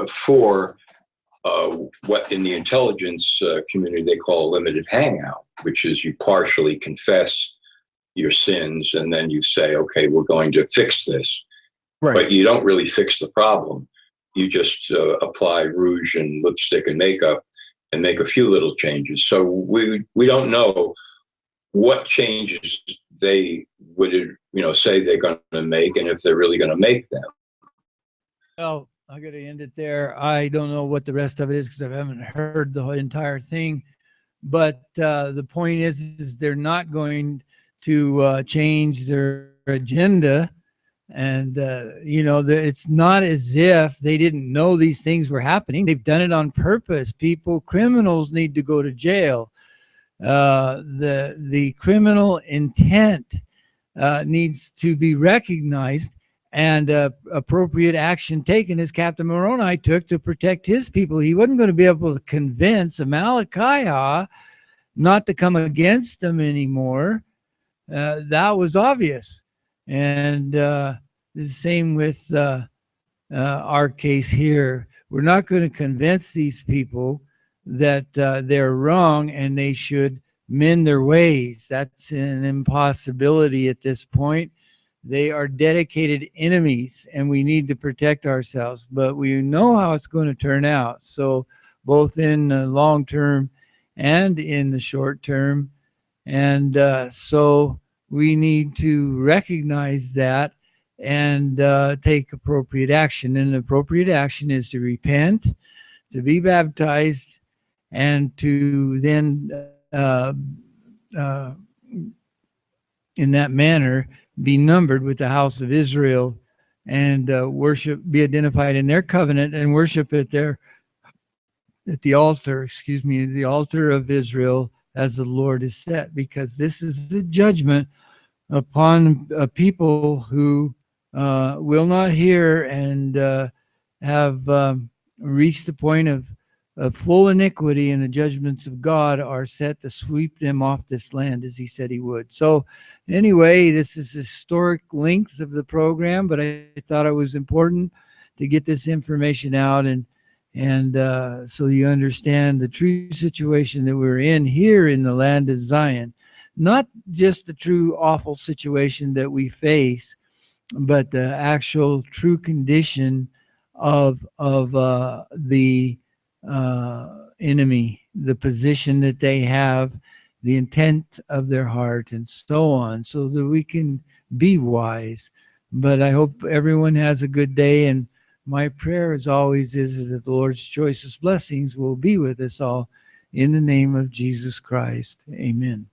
for what in the intelligence community they call a limited hangout, which is you partially confess your sins and then you say, okay, we're going to fix this. Right. But you don't really fix the problem. You just apply rouge and lipstick and makeup and make a few little changes. So we don't know what changes they would say they're going to make and if they're really going to make them. Well, I got to end it there. I don't know what the rest of it is because I haven't heard the whole entire thing. But the point is they're not going to change their agenda. And, it's not as if they didn't know these things were happening. They've done it on purpose. Criminals need to go to jail. The criminal intent needs to be recognized and appropriate action taken, as Captain Moroni took to protect his people. He wasn't going to be able to convince Amalickiah not to come against them anymore. That was obvious. And the same with our case here. We're not going to convince these people that they're wrong and they should mend their ways. That's an impossibility at this point. They are dedicated enemies and we need to protect ourselves, but we know how it's going to turn out. So both in the long term and in the short term. And so we need to recognize that and take appropriate action. And appropriate action is to repent, to be baptized, and to then in that manner be numbered with the house of Israel and be identified in their covenant and worship at the altar, the altar of Israel as the Lord is set, because this is the judgment upon people who will not hear and have reached the point of full iniquity, and the judgments of God are set to sweep them off this land as he said he would. So anyway, this is historic length of the program, but I thought it was important to get this information out and so you understand the true situation that we're in here in the land of Zion. Not just the true awful situation that we face, but the actual true condition of the enemy, the position that they have, the intent of their heart, and so on, so that we can be wise. But I hope everyone has a good day, and My prayer, as always, is that the Lord's choicest blessings will be with us all in the name of Jesus Christ. Amen.